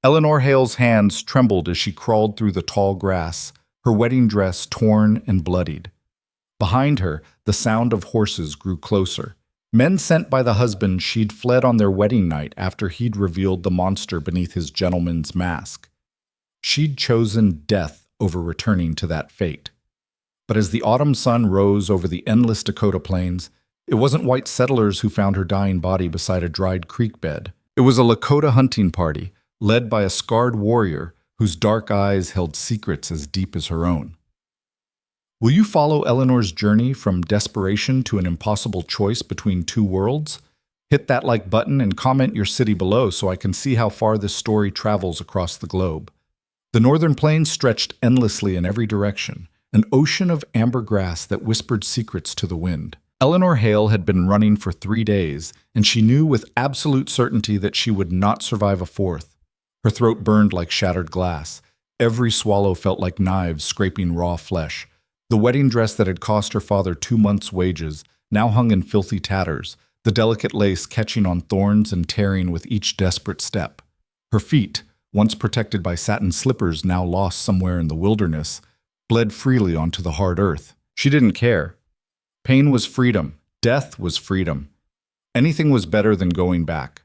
Eleanor Hale's hands trembled as she crawled through the tall grass, her wedding dress torn and bloodied. Behind her, the sound of horses grew closer. Men sent by the husband she'd fled on their wedding night after he'd revealed the monster beneath his gentleman's mask. She'd chosen death over returning to that fate. But as the autumn sun rose over the endless Dakota plains, it wasn't white settlers who found her dying body beside a dried creek bed. It was a Lakota hunting party, led by a scarred warrior whose dark eyes held secrets as deep as her own. Will you follow Eleanor's journey from desperation to an impossible choice between two worlds? Hit that like button and comment your city below so I can see how far this story travels across the globe. The northern plains stretched endlessly in every direction, an ocean of amber grass that whispered secrets to the wind. Eleanor Hale had been running for 3 days, and she knew with absolute certainty that she would not survive a fourth. Her throat burned like shattered glass. Every swallow felt like knives scraping raw flesh. The wedding dress that had cost her father 2 months' wages now hung in filthy tatters, the delicate lace catching on thorns and tearing with each desperate step. Her feet, once protected by satin slippers now lost somewhere in the wilderness, bled freely onto the hard earth. She didn't care. Pain was freedom. Death was freedom. Anything was better than going back.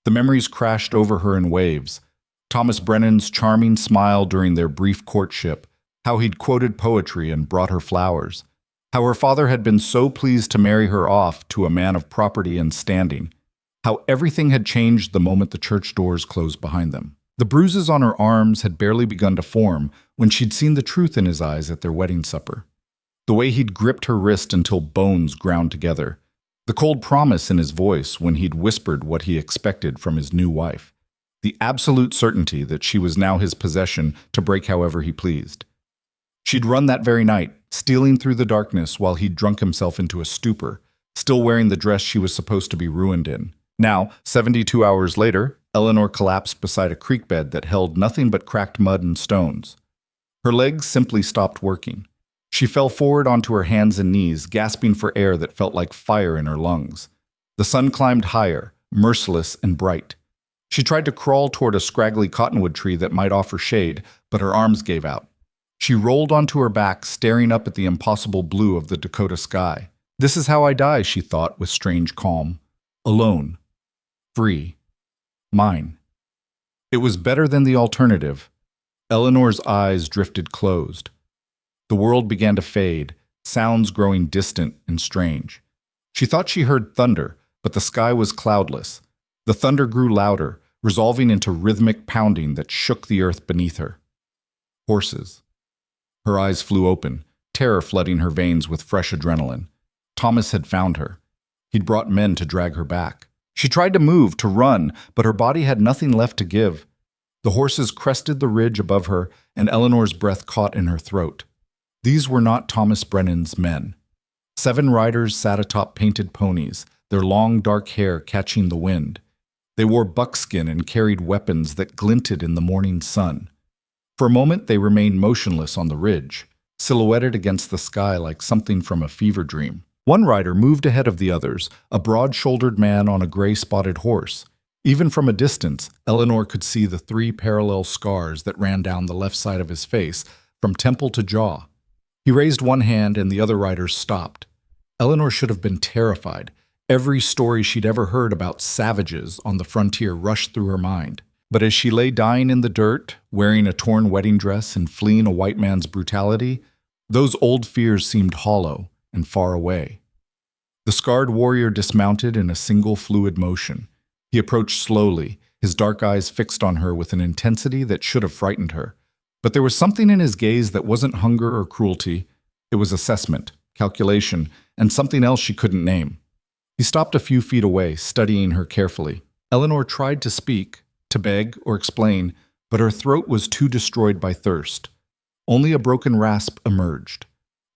The memories crashed over her in waves. Thomas Brennan's charming smile during their brief courtship, how he'd quoted poetry and brought her flowers, how her father had been so pleased to marry her off to a man of property and standing, how everything had changed the moment the church doors closed behind them. The bruises on her arms had barely begun to form when she'd seen the truth in his eyes at their wedding supper. The way he'd gripped her wrist until bones ground together. The cold promise in his voice when he'd whispered what he expected from his new wife. The absolute certainty that she was now his possession to break however he pleased. She'd run that very night, stealing through the darkness while he'd drunk himself into a stupor, still wearing the dress she was supposed to be ruined in. Now, 72 hours later, Eleanor collapsed beside a creek bed that held nothing but cracked mud and stones. Her legs simply stopped working. She fell forward onto her hands and knees, gasping for air that felt like fire in her lungs. The sun climbed higher, merciless and bright. She tried to crawl toward a scraggly cottonwood tree that might offer shade, but her arms gave out. She rolled onto her back, staring up at the impossible blue of the Dakota sky. This is how I die, she thought with strange calm. Alone. Free. Mine. It was better than the alternative. Eleanor's eyes drifted closed. The world began to fade, sounds growing distant and strange. She thought she heard thunder, but the sky was cloudless. The thunder grew louder, resolving into rhythmic pounding that shook the earth beneath her. Horses. Her eyes flew open, terror flooding her veins with fresh adrenaline. Thomas had found her. He'd brought men to drag her back. She tried to move, to run, but her body had nothing left to give. The horses crested the ridge above her, and Eleanor's breath caught in her throat. These were not Thomas Brennan's men. 7 riders sat atop painted ponies, their long dark hair catching the wind. They wore buckskin and carried weapons that glinted in the morning sun. For a moment they remained motionless on the ridge, silhouetted against the sky like something from a fever dream. One rider moved ahead of the others, a broad-shouldered man on a gray-spotted horse. Even from a distance, Eleanor could see the 3 parallel scars that ran down the left side of his face, from temple to jaw. He raised one hand and the other riders stopped. Eleanor should have been terrified. Every story she'd ever heard about savages on the frontier rushed through her mind. But as she lay dying in the dirt, wearing a torn wedding dress and fleeing a white man's brutality, those old fears seemed hollow and far away. The scarred warrior dismounted in a single fluid motion. He approached slowly, his dark eyes fixed on her with an intensity that should have frightened her. But there was something in his gaze that wasn't hunger or cruelty. It was assessment, calculation, and something else she couldn't name. He stopped a few feet away, studying her carefully. Eleanor tried to speak, to beg or explain, but her throat was too destroyed by thirst. Only a broken rasp emerged.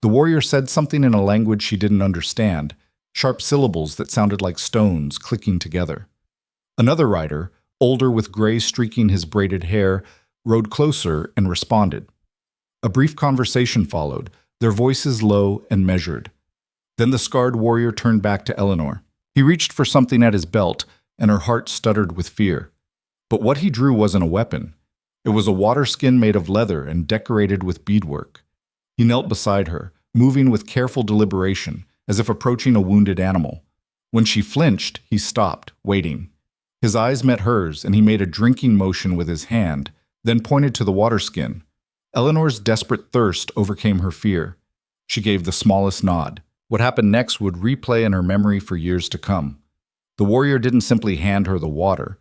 The warrior said something in a language she didn't understand, sharp syllables that sounded like stones clicking together. Another rider, older with gray streaking his braided hair, rode closer and responded. A brief conversation followed, their voices low and measured. Then the scarred warrior turned back to Eleanor. He reached for something at his belt, and her heart stuttered with fear. But what he drew wasn't a weapon. It was a water skin made of leather and decorated with beadwork. He knelt beside her, moving with careful deliberation, as if approaching a wounded animal. When she flinched, he stopped, waiting. His eyes met hers, and he made a drinking motion with his hand, then pointed to the water skin. Eleanor's desperate thirst overcame her fear. She gave the smallest nod. What happened next would replay in her memory for years to come. The warrior didn't simply hand her the water.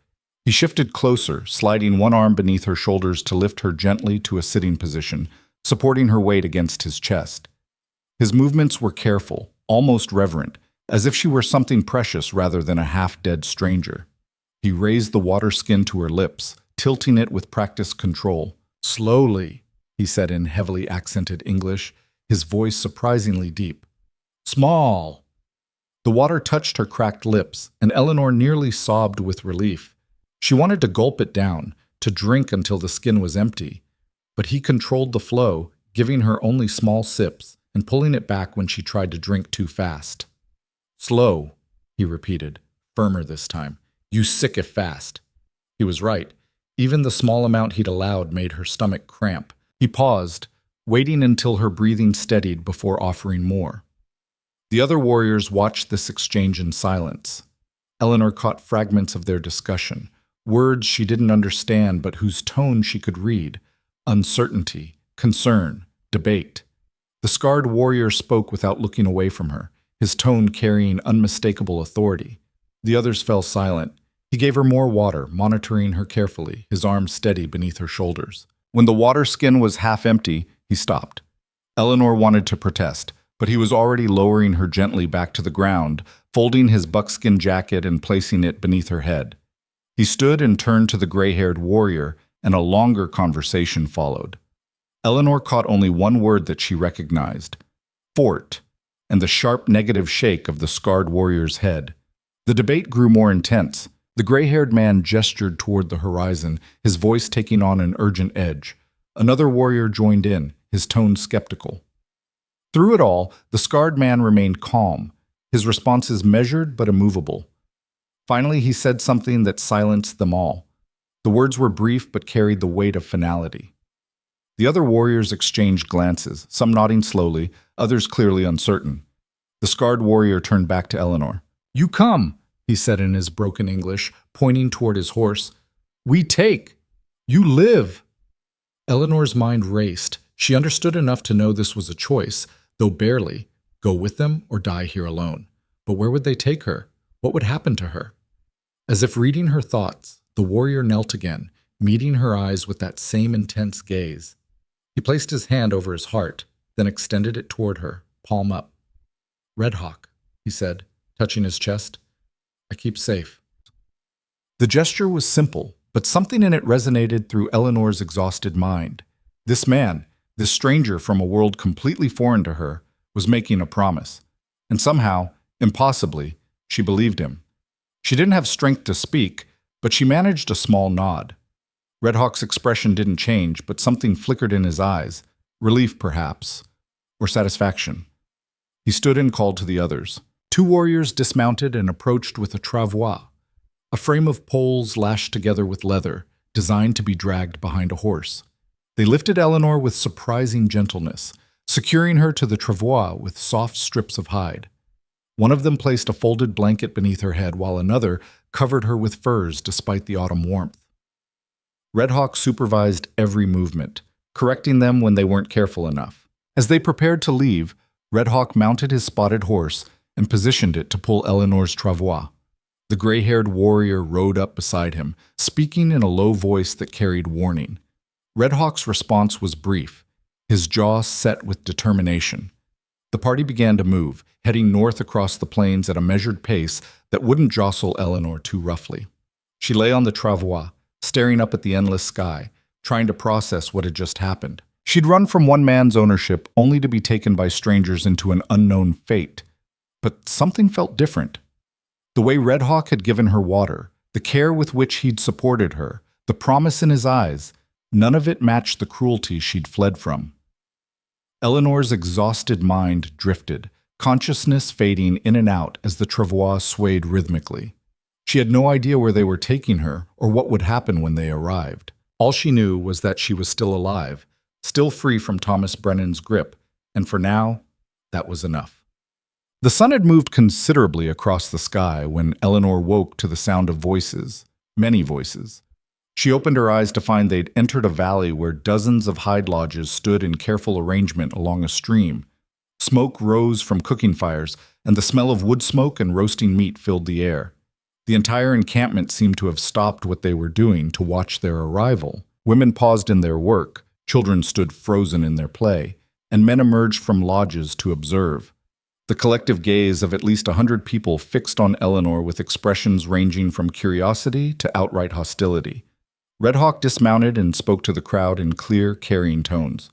He shifted closer, sliding one arm beneath her shoulders to lift her gently to a sitting position, supporting her weight against his chest. His movements were careful, almost reverent, as if she were something precious rather than a half-dead stranger. He raised the water skin to her lips, tilting it with practiced control. "Slowly," he said in heavily accented English, his voice surprisingly deep. "Small." The water touched her cracked lips, and Eleanor nearly sobbed with relief. She wanted to gulp it down, to drink until the skin was empty. But he controlled the flow, giving her only small sips and pulling it back when she tried to drink too fast. "Slow," he repeated, firmer this time. "You sick if fast." He was right. Even the small amount he'd allowed made her stomach cramp. He paused, waiting until her breathing steadied before offering more. The other warriors watched this exchange in silence. Eleanor caught fragments of their discussion, words she didn't understand but whose tone she could read. Uncertainty, concern, debate. The scarred warrior spoke without looking away from her, his tone carrying unmistakable authority. The others fell silent. He gave her more water, monitoring her carefully, his arms steady beneath her shoulders. When the water skin was half empty, he stopped. Eleanor wanted to protest, but he was already lowering her gently back to the ground, folding his buckskin jacket and placing it beneath her head. He stood and turned to the gray-haired warrior, and a longer conversation followed. Eleanor caught only one word that she recognized: fort, and the sharp negative shake of the scarred warrior's head. The debate grew more intense. The gray-haired man gestured toward the horizon, his voice taking on an urgent edge. Another warrior joined in, his tone skeptical. Through it all, the scarred man remained calm, his responses measured but immovable. Finally, he said something that silenced them all. The words were brief but carried the weight of finality. The other warriors exchanged glances, some nodding slowly, others clearly uncertain. The scarred warrior turned back to Eleanor. "You come," he said in his broken English, pointing toward his horse. "We take. You live." Eleanor's mind raced. She understood enough to know this was a choice, though barely, go with them or die here alone. But where would they take her? What would happen to her? As if reading her thoughts, the warrior knelt again, meeting her eyes with that same intense gaze. He placed his hand over his heart, then extended it toward her, palm up. "Red Hawk," he said, touching his chest. "I keep safe." The gesture was simple, but something in it resonated through Eleanor's exhausted mind. This man, this stranger from a world completely foreign to her, was making a promise. And somehow, impossibly, she believed him. She didn't have strength to speak, but she managed a small nod. Red Hawk's expression didn't change, but something flickered in his eyes, relief perhaps, or satisfaction. He stood and called to the others. Two warriors dismounted and approached with a travois, a frame of poles lashed together with leather, designed to be dragged behind a horse. They lifted Eleanor with surprising gentleness, securing her to the travois with soft strips of hide. One of them placed a folded blanket beneath her head, while another covered her with furs despite the autumn warmth. Red Hawk supervised every movement, correcting them when they weren't careful enough. As they prepared to leave, Red Hawk mounted his spotted horse and positioned it to pull Eleanor's travois. The gray-haired warrior rode up beside him, speaking in a low voice that carried warning. Red Hawk's response was brief, his jaw set with determination. The party began to move, heading north across the plains at a measured pace that wouldn't jostle Eleanor too roughly. She lay on the travois, staring up at the endless sky, trying to process what had just happened. She'd run from one man's ownership only to be taken by strangers into an unknown fate. But something felt different. The way Red Hawk had given her water, the care with which he'd supported her, the promise in his eyes, none of it matched the cruelty she'd fled from. Eleanor's exhausted mind drifted, consciousness fading in and out as the travois swayed rhythmically. She had no idea where they were taking her or what would happen when they arrived. All she knew was that she was still alive, still free from Thomas Brennan's grip, and for now, that was enough. The sun had moved considerably across the sky when Eleanor woke to the sound of voices, many voices. She opened her eyes to find they'd entered a valley where dozens of hide lodges stood in careful arrangement along a stream. Smoke rose from cooking fires, and the smell of wood smoke and roasting meat filled the air. The entire encampment seemed to have stopped what they were doing to watch their arrival. Women paused in their work, children stood frozen in their play, and men emerged from lodges to observe. The collective gaze of at least 100 people fixed on Eleanor with expressions ranging from curiosity to outright hostility. Red Hawk dismounted and spoke to the crowd in clear, carrying tones.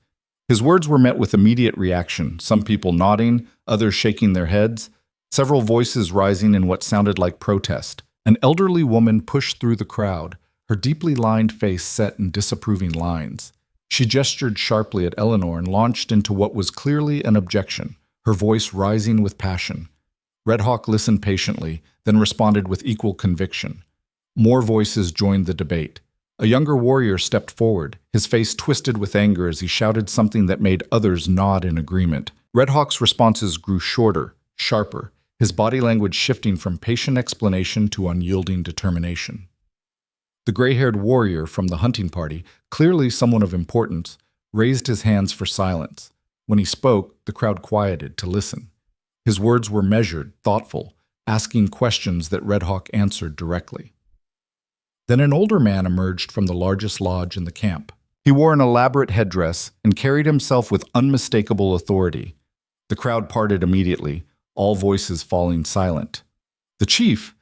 His words were met with immediate reaction, some people nodding, others shaking their heads, several voices rising in what sounded like protest. An elderly woman pushed through the crowd, her deeply lined face set in disapproving lines. She gestured sharply at Eleanor and launched into what was clearly an objection, her voice rising with passion. Red Hawk listened patiently, then responded with equal conviction. More voices joined the debate. A younger warrior stepped forward, his face twisted with anger as he shouted something that made others nod in agreement. Red Hawk's responses grew shorter, sharper, his body language shifting from patient explanation to unyielding determination. The gray-haired warrior from the hunting party, clearly someone of importance, raised his hands for silence. When he spoke, the crowd quieted to listen. His words were measured, thoughtful, asking questions that Red Hawk answered directly. Then an older man emerged from the largest lodge in the camp. He wore an elaborate headdress and carried himself with unmistakable authority. The crowd parted immediately, all voices falling silent. The chief,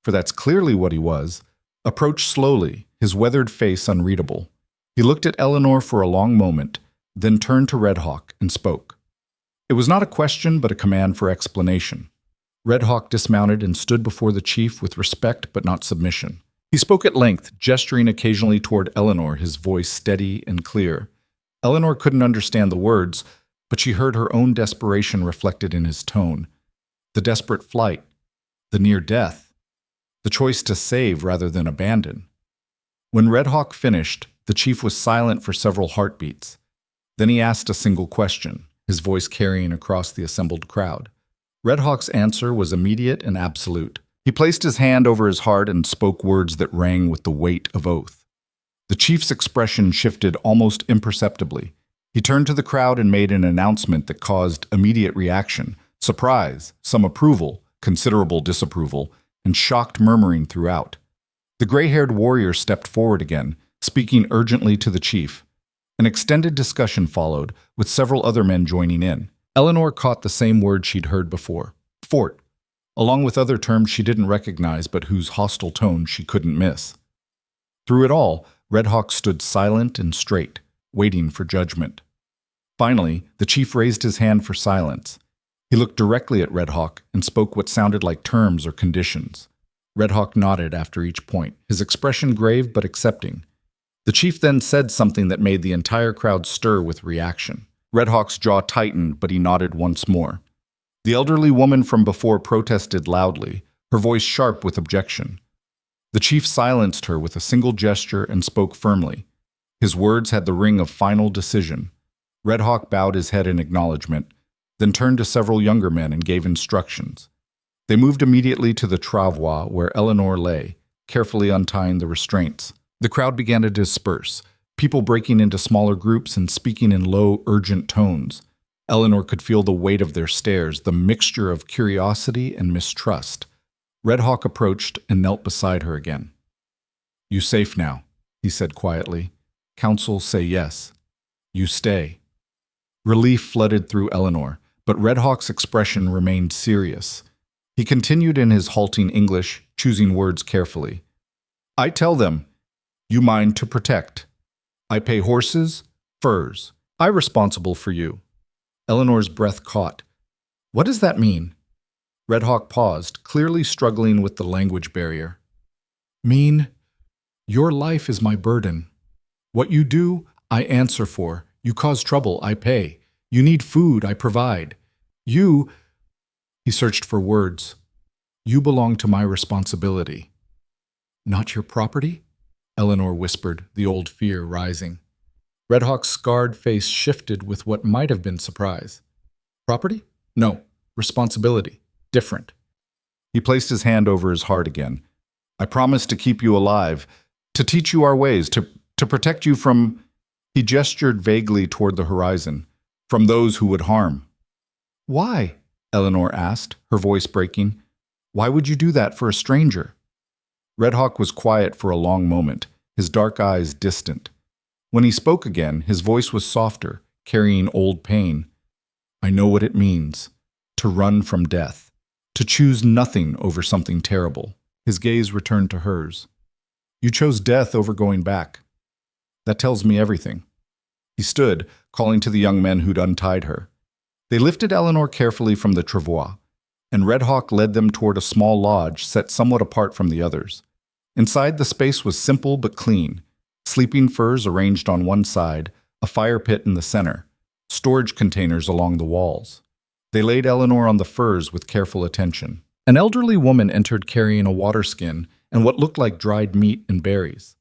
for that's clearly what he was, approached slowly, his weathered face unreadable. He looked at Eleanor for a long moment, then turned to Red Hawk and spoke. It was not a question but a command for explanation. Red Hawk dismounted and stood before the chief with respect but not submission. He spoke at length, gesturing occasionally toward Eleanor, his voice steady and clear. Eleanor couldn't understand the words, but she heard her own desperation reflected in his tone. The desperate flight, the near death, the choice to save rather than abandon. When Red Hawk finished, the chief was silent for several heartbeats. Then he asked a single question, his voice carrying across the assembled crowd. Red Hawk's answer was immediate and absolute. He placed his hand over his heart and spoke words that rang with the weight of oath. The chief's expression shifted almost imperceptibly. He turned to the crowd and made an announcement that caused immediate reaction, surprise, some approval, considerable disapproval, and shocked murmuring throughout. The gray-haired warrior stepped forward again, speaking urgently to the chief. An extended discussion followed, with several other men joining in. Eleanor caught the same word she'd heard before, fort, along with other terms she didn't recognize but whose hostile tone she couldn't miss. Through it all, Red Hawk stood silent and straight, waiting for judgment. Finally, the chief raised his hand for silence. He looked directly at Red Hawk and spoke what sounded like terms or conditions. Red Hawk nodded after each point, his expression grave but accepting. The chief then said something that made the entire crowd stir with reaction. Red Hawk's jaw tightened, but he nodded once more. The elderly woman from before protested loudly, her voice sharp with objection. The chief silenced her with a single gesture and spoke firmly. His words had the ring of final decision. Red Hawk bowed his head in acknowledgement, then turned to several younger men and gave instructions. They moved immediately to the travois where Eleanor lay, carefully untying the restraints. The crowd began to disperse, people breaking into smaller groups and speaking in low, urgent tones. Eleanor could feel the weight of their stares, the mixture of curiosity and mistrust. Red Hawk approached and knelt beside her again. "You safe now," he said quietly. "Council say yes. You stay." Relief flooded through Eleanor, but Red Hawk's expression remained serious. He continued in his halting English, choosing words carefully. "I tell them, you mine to protect. I pay horses, furs. I responsible for you." Eleanor's breath caught. "What does that mean?" Red Hawk paused, clearly struggling with the language barrier. "Mean, your life is my burden. What you do, I answer for. You cause trouble, I pay. You need food, I provide. You," he searched for words, "you belong to my responsibility." Not your property? Eleanor whispered, the old fear rising. Red Hawk's scarred face shifted with what might have been surprise. Property? No. Responsibility. Different. He placed his hand over his heart again. I promise to keep you alive, to teach you our ways, to protect you from... He gestured vaguely toward the horizon, from those who would harm. Why? Eleanor asked, her voice breaking. Why would you do that for a stranger? Red Hawk was quiet for a long moment, his dark eyes distant. When he spoke again, his voice was softer, carrying old pain. I know what it means, to run from death, to choose nothing over something terrible. His gaze returned to hers. You chose death over going back. That tells me everything. He stood, calling to the young men who'd untied her. They lifted Eleanor carefully from the travois, and Red Hawk led them toward a small lodge set somewhat apart from the others. Inside, the space was simple but clean. Sleeping furs arranged on one side, a fire pit in the center, storage containers along the walls. They laid Eleanor on the furs with careful attention. An elderly woman entered carrying a water skin and what looked like dried meat and berries.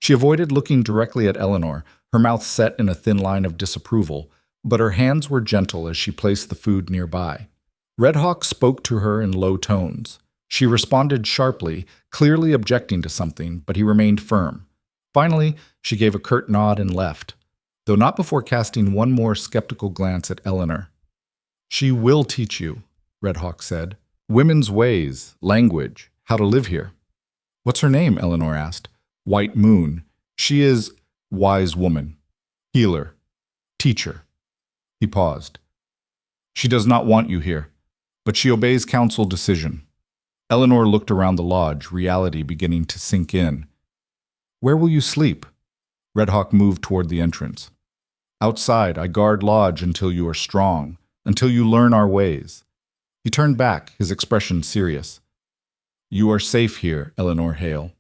She avoided looking directly at Eleanor, her mouth set in a thin line of disapproval, but her hands were gentle as she placed the food nearby. Red Hawk spoke to her in low tones. She responded sharply, clearly objecting to something, but he remained firm. Finally, she gave a curt nod and left, though not before casting one more skeptical glance at Eleanor. She will teach you, Red Hawk said. Women's ways, language, how to live here. What's her name? Eleanor asked. White Moon. She is wise woman, healer, teacher. He paused. She does not want you here, but she obeys council decision. Eleanor looked around the lodge, reality beginning to sink in. Where will you sleep? Red Hawk moved toward the entrance. Outside, I guard lodge until you are strong, until you learn our ways. He turned back, his expression serious. You are safe here, Eleanor Hale.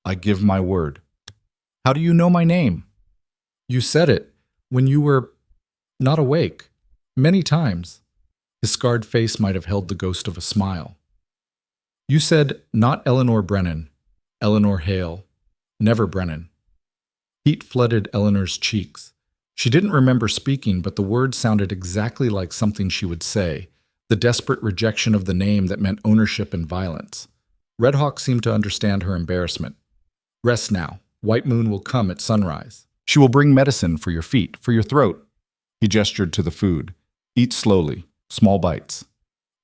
I give my word. How do you know my name? You said it when you were not awake, many times. His scarred face might have held the ghost of a smile. You said not Eleanor Brennan, Eleanor Hale, never Brennan. Heat flooded Eleanor's cheeks. She didn't remember speaking, but the words sounded exactly like something she would say, the desperate rejection of the name that meant ownership and violence. Red Hawk seemed to understand her embarrassment. Rest now. White Moon will come at sunrise. She will bring medicine for your feet, for your throat. He gestured to the food. Eat slowly, small bites.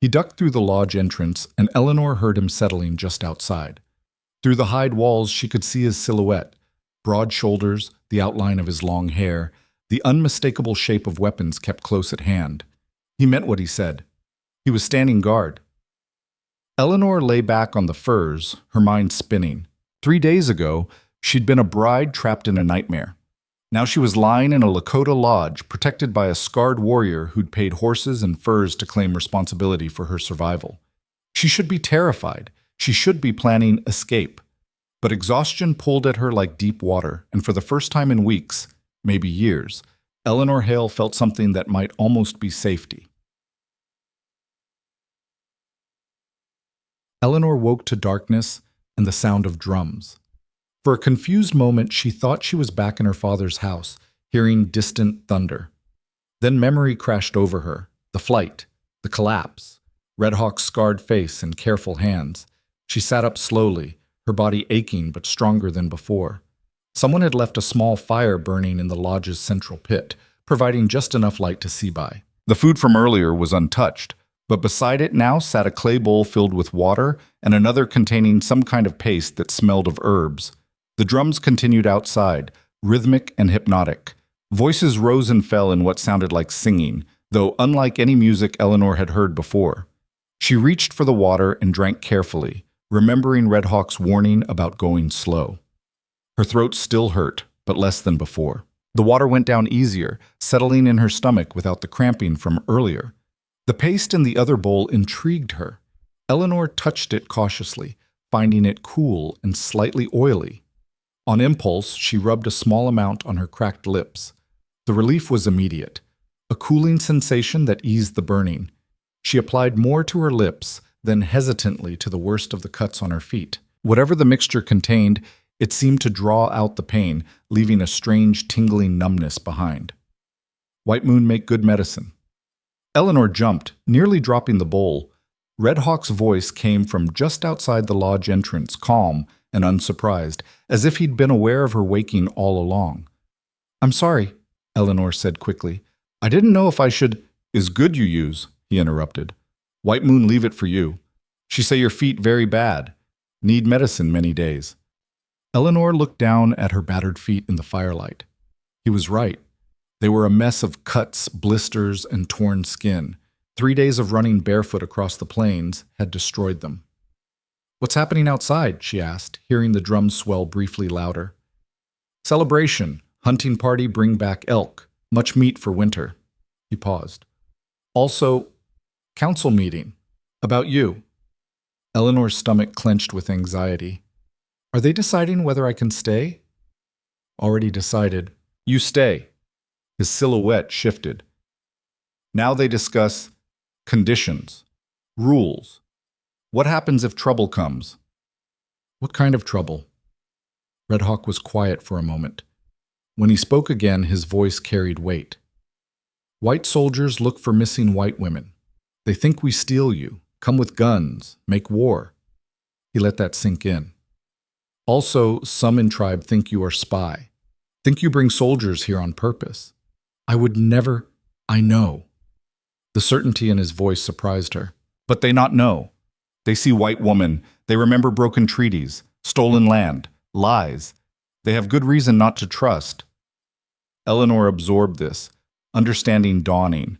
He ducked through the lodge entrance, and Eleanor heard him settling just outside. Through the hide walls, she could see his silhouette, broad shoulders, the outline of his long hair, the unmistakable shape of weapons kept close at hand. He meant what he said. He was standing guard. Eleanor lay back on the furs, her mind spinning. 3 days ago, she'd been a bride trapped in a nightmare. Now she was lying in a Lakota lodge, protected by a scarred warrior who'd paid horses and furs to claim responsibility for her survival. She should be terrified. She should be planning escape. But exhaustion pulled at her like deep water, and for the first time in weeks, maybe years, Eleanor Hale felt something that might almost be safety. Eleanor woke to darkness and the sound of drums. For a confused moment, she thought she was back in her father's house, hearing distant thunder. Then memory crashed over her, the flight, the collapse, Red Hawk's scarred face and careful hands. She sat up slowly, her body aching but stronger than before. Someone had left a small fire burning in the lodge's central pit, providing just enough light to see by. The food from earlier was untouched, but beside it now sat a clay bowl filled with water and another containing some kind of paste that smelled of herbs. The drums continued outside, rhythmic and hypnotic. Voices rose and fell in what sounded like singing, though unlike any music Eleanor had heard before. She reached for the water and drank carefully, remembering Red Hawk's warning about going slow. Her throat still hurt, but less than before. The water went down easier, settling in her stomach without the cramping from earlier. The paste in the other bowl intrigued her. Eleanor touched it cautiously, finding it cool and slightly oily. On impulse, she rubbed a small amount on her cracked lips. The relief was immediate, a cooling sensation that eased the burning. She applied more to her lips, then hesitantly to the worst of the cuts on her feet. Whatever the mixture contained, it seemed to draw out the pain, leaving a strange tingling numbness behind. White Moon make good medicine. Eleanor jumped, nearly dropping the bowl. Red Hawk's voice came from just outside the lodge entrance, calm and unsurprised, as if he'd been aware of her waking all along. "I'm sorry," Eleanor said quickly. "I didn't know if I should—" "Is good you use," he interrupted. "White Moon leave it for you. She say your feet very bad. Need medicine many days." Eleanor looked down at her battered feet in the firelight. He was right. They were a mess of cuts, blisters, and torn skin. 3 days of running barefoot across the plains had destroyed them. "What's happening outside?" she asked, hearing the drums swell briefly louder. "Celebration. Hunting party bring back elk. Much meat for winter." He paused. "Also, council meeting. About you." Eleanor's stomach clenched with anxiety. "Are they deciding whether I can stay?" "Already decided. You stay." His silhouette shifted. "Now they discuss conditions, rules. What happens if trouble comes?" "What kind of trouble?" Red Hawk was quiet for a moment. When he spoke again, his voice carried weight. "White soldiers look for missing white women. They think we steal you, come with guns, make war." He let that sink in. "Also, some in tribe think you are spy. Think you bring soldiers here on purpose. I would never— I know." The certainty in his voice surprised her. "But they not know. They see white woman. They remember broken treaties, stolen land, lies. They have good reason not to trust." Eleanor absorbed this, understanding dawning.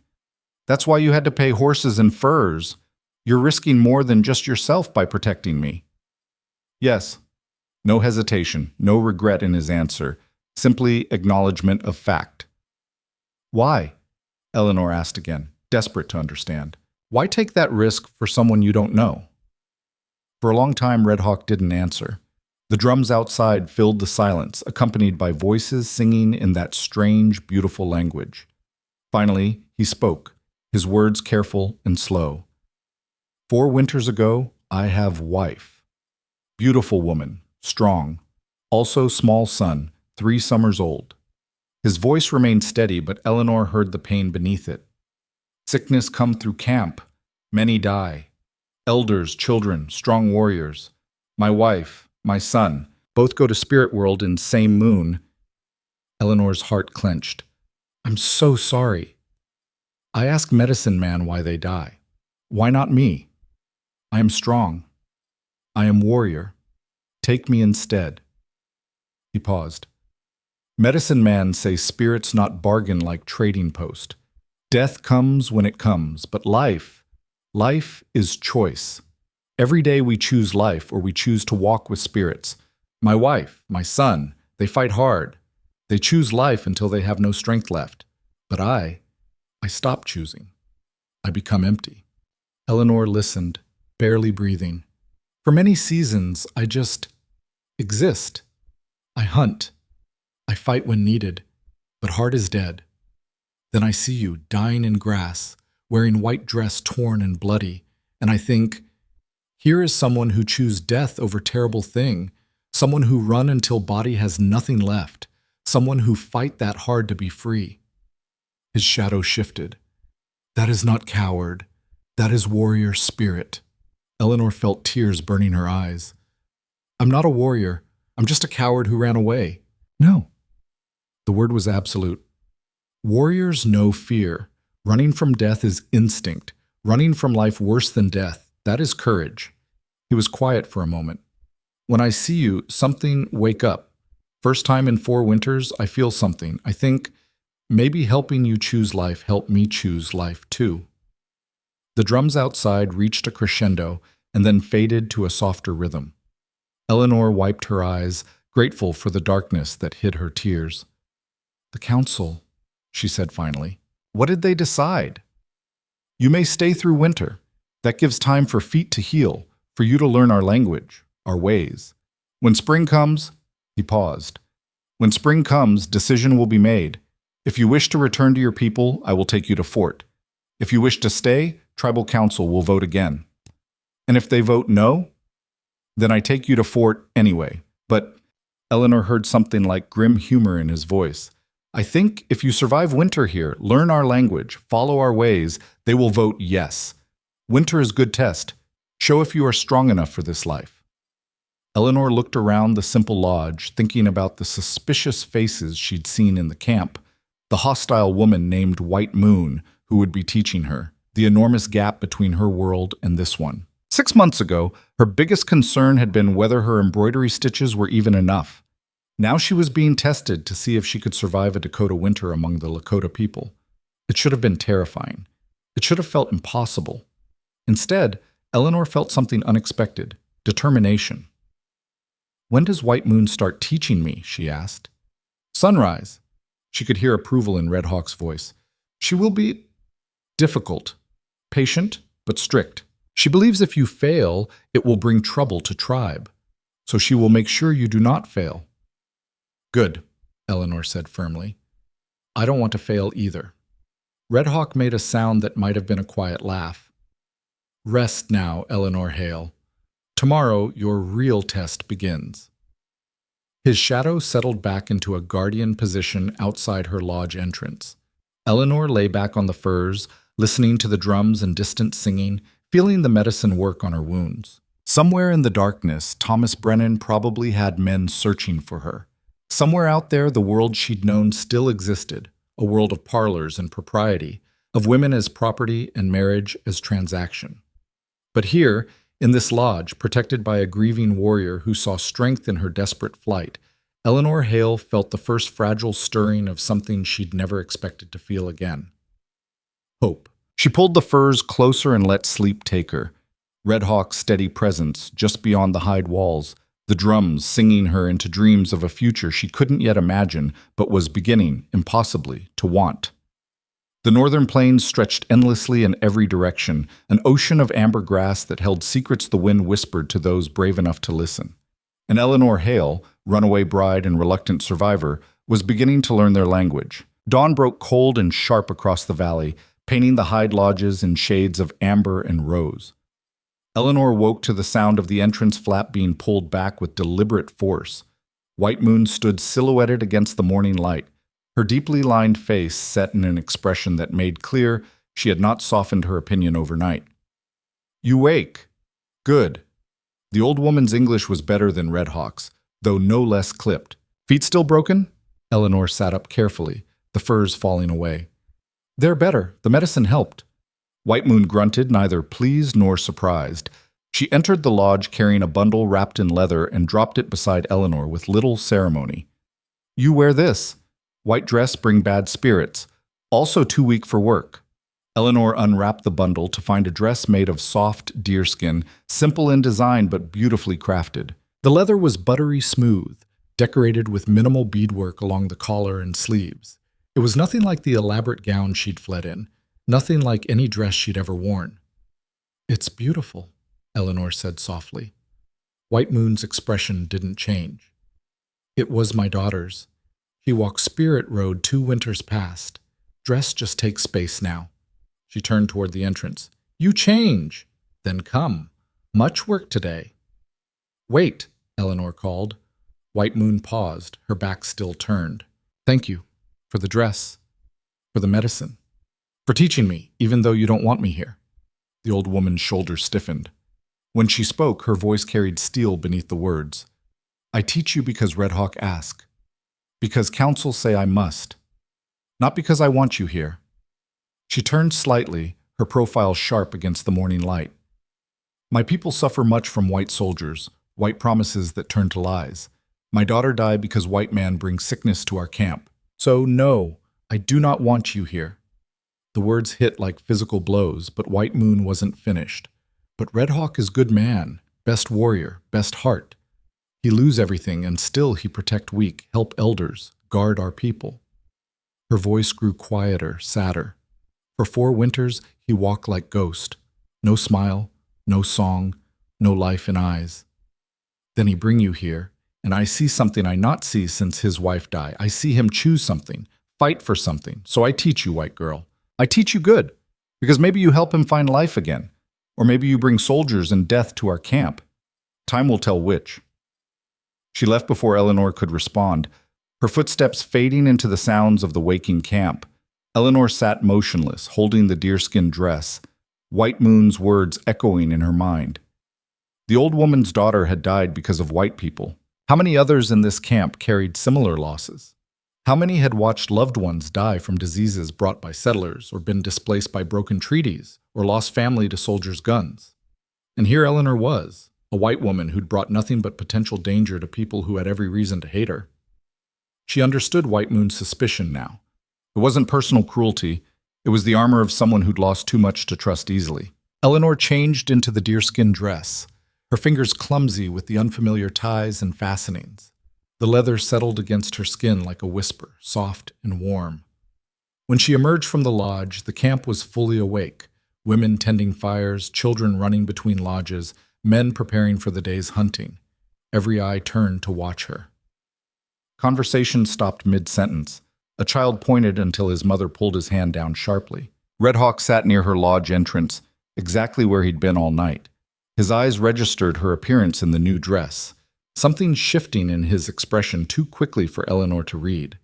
"That's why you had to pay horses and furs. You're risking more than just yourself by protecting me." "Yes." No hesitation, no regret in his answer, simply acknowledgement of fact. "Why?" Eleanor asked again, desperate to understand. "Why take that risk for someone you don't know?" For a long time, Red Hawk didn't answer. The drums outside filled the silence, accompanied by voices singing in that strange, beautiful language. Finally, he spoke, his words careful and slow. 4 winters ago, I have wife. Beautiful woman, strong. Also small son, 3 summers old." His voice remained steady, but Eleanor heard the pain beneath it. "Sickness come through camp. Many die. Elders, children, strong warriors. My wife, my son, both go to spirit world in same moon." Eleanor's heart clenched. "I'm so sorry." "I ask medicine man why they die. Why not me? I am strong. I am warrior. Take me instead." He paused. "Medicine man say spirits not bargain like trading post. Death comes when it comes, but life is choice. Every day we choose life or we choose to walk with spirits. My wife, my son, they fight hard. They choose life until they have no strength left. But I stop choosing. I become empty." Eleanor listened, barely breathing. "For many seasons, I just exist. I hunt. I fight when needed, but heart is dead. Then I see you dying in grass, wearing white dress torn and bloody, and I think, here is someone who choose death over terrible thing, someone who run until body has nothing left, someone who fight that hard to be free." His shadow shifted. "That is not coward. That is warrior spirit." Eleanor felt tears burning her eyes. "I'm not a warrior. I'm just a coward who ran away." "No." The word was absolute. "Warriors know fear. Running from death is instinct. Running from life worse than death, that is courage." He was quiet for a moment. "When I see you, something wake up. First time in 4 winters, I feel something. I think maybe helping you choose life helped me choose life too." The drums outside reached a crescendo and then faded to a softer rhythm. Eleanor wiped her eyes, grateful for the darkness that hid her tears. "The council," she said finally. "What did they decide?" "You may stay through winter. That gives time for feet to heal, for you to learn our language, our ways. When spring comes," he paused. "When spring comes, decision will be made. If you wish to return to your people, I will take you to fort. If you wish to stay, tribal council will vote again. And if they vote no?" Then I take you to fort anyway. But Eleanor heard something like grim humor in his voice. I think if you survive winter here, learn our language, follow our ways, they will vote yes. Winter is good test. Show if you are strong enough for this life. Eleanor looked around the simple lodge, thinking about the suspicious faces she'd seen in the camp, the hostile woman named White Moon who would be teaching her, the enormous gap between her world and this one. 6 months ago, her biggest concern had been whether her embroidery stitches were even enough. Now she was being tested to see if she could survive a Dakota winter among the Lakota people. It should have been terrifying. It should have felt impossible. Instead, Eleanor felt something unexpected, determination. When does White Moon start teaching me? She asked. Sunrise. She could hear approval in Red Hawk's voice. She will be difficult, patient, but strict. She believes if you fail, it will bring trouble to tribe. So she will make sure you do not fail. Good, Eleanor said firmly. I don't want to fail either. Red Hawk made a sound that might have been a quiet laugh. Rest now, Eleanor Hale. Tomorrow, your real test begins. His shadow settled back into a guardian position outside her lodge entrance. Eleanor lay back on the furs, listening to the drums and distant singing, feeling the medicine work on her wounds. Somewhere in the darkness, Thomas Brennan probably had men searching for her. Somewhere out there, the world she'd known still existed, a world of parlors and propriety, of women as property and marriage as transaction. But here, in this lodge, protected by a grieving warrior who saw strength in her desperate flight, Eleanor Hale felt the first fragile stirring of something she'd never expected to feel again. Hope. She pulled the furs closer and let sleep take her. Red Hawk's steady presence just beyond the hide walls, the drums singing her into dreams of a future she couldn't yet imagine but was beginning, impossibly, to want. The northern plains stretched endlessly in every direction, an ocean of amber grass that held secrets the wind whispered to those brave enough to listen. And Eleanor Hale, runaway bride and reluctant survivor, was beginning to learn their language. Dawn broke cold and sharp across the valley, painting the hide lodges in shades of amber and rose. Eleanor woke to the sound of the entrance flap being pulled back with deliberate force. White Moon stood silhouetted against the morning light, her deeply lined face set in an expression that made clear she had not softened her opinion overnight. You wake. Good. The old woman's English was better than Red Hawk's, though no less clipped. Feet still broken? Eleanor sat up carefully, the furs falling away. They're better. The medicine helped. White Moon grunted, neither pleased nor surprised. She entered the lodge carrying a bundle wrapped in leather and dropped it beside Eleanor with little ceremony. You wear this. White dress bring bad spirits. Also too weak for work. Eleanor unwrapped the bundle to find a dress made of soft deerskin, simple in design but beautifully crafted. The leather was buttery smooth, decorated with minimal beadwork along the collar and sleeves. It was nothing like the elaborate gown she'd fled in, nothing like any dress she'd ever worn. It's beautiful, Eleanor said softly. White Moon's expression didn't change. It was my daughter's. She walked Spirit Road 2 winters past. Dress just takes space now. She turned toward the entrance. You change. Then come. Much work today. Wait, Eleanor called. White Moon paused, her back still turned. Thank you. For the dress. For the medicine. For teaching me, even though you don't want me here. The old woman's shoulders stiffened. When she spoke, her voice carried steel beneath the words. I teach you because Red Hawk asked. Because council say I must. Not because I want you here. She turned slightly, her profile sharp against the morning light. My people suffer much from white soldiers, white promises that turn to lies. My daughter died because white man brings sickness to our camp. So no, I do not want you here. The words hit like physical blows, but White Moon wasn't finished. But Red Hawk is good man, best warrior, best heart. He lose everything and still he protect weak, help elders, guard our people. Her voice grew quieter, sadder. For 4 winters he walked like ghost. No smile, no song, no life in eyes. Then he bring you here, and I see something I not see since his wife die. I see him choose something, fight for something. So I teach you, white girl. I teach you good, because maybe you help him find life again. Or maybe you bring soldiers and death to our camp. Time will tell which. She left before Eleanor could respond, her footsteps fading into the sounds of the waking camp. Eleanor sat motionless, holding the deerskin dress, White Moon's words echoing in her mind. The old woman's daughter had died because of white people. How many others in this camp carried similar losses? How many had watched loved ones die from diseases brought by settlers, or been displaced by broken treaties, or lost family to soldiers' guns? And here Eleanor was, a white woman who'd brought nothing but potential danger to people who had every reason to hate her. She understood White Moon's suspicion now. It wasn't personal cruelty, it was the armor of someone who'd lost too much to trust easily. Eleanor changed into the deerskin dress, her fingers clumsy with the unfamiliar ties and fastenings. The leather settled against her skin like a whisper, soft and warm. When she emerged from the lodge, the camp was fully awake. Women tending fires, children running between lodges, men preparing for the day's hunting. Every eye turned to watch her. Conversation stopped mid-sentence. A child pointed until his mother pulled his hand down sharply. Red Hawk sat near her lodge entrance, exactly where he'd been all night. His eyes registered her appearance in the new dress, something shifting in his expression too quickly for Eleanor to read.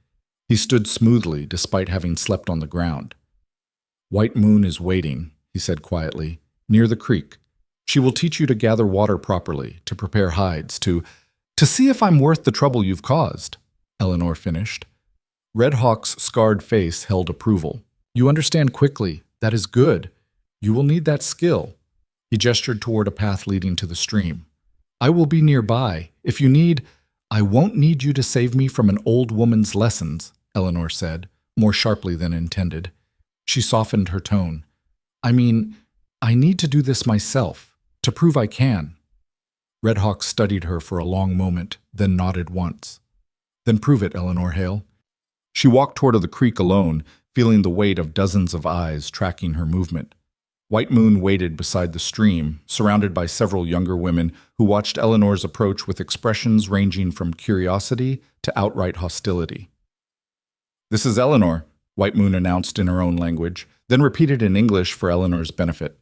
He stood smoothly, despite having slept on the ground. "White Moon is waiting," he said quietly, "near the creek. She will teach you to gather water properly, to prepare hides, to see if I'm worth the trouble you've caused," Eleanor finished. Red Hawk's scarred face held approval. "You understand quickly. That is good. You will need that skill." He gestured toward a path leading to the stream. "I will be nearby. If you need, I won't need you to save me from an old woman's lessons," Eleanor said, more sharply than intended. She softened her tone. "I mean, I need to do this myself, to prove I can." Red Hawk studied her for a long moment, then nodded once. "Then prove it, Eleanor Hale." She walked toward the creek alone, feeling the weight of dozens of eyes tracking her movement. White Moon waited beside the stream, surrounded by several younger women who watched Eleanor's approach with expressions ranging from curiosity to outright hostility. "This is Eleanor," White Moon announced in her own language, then repeated in English for Eleanor's benefit.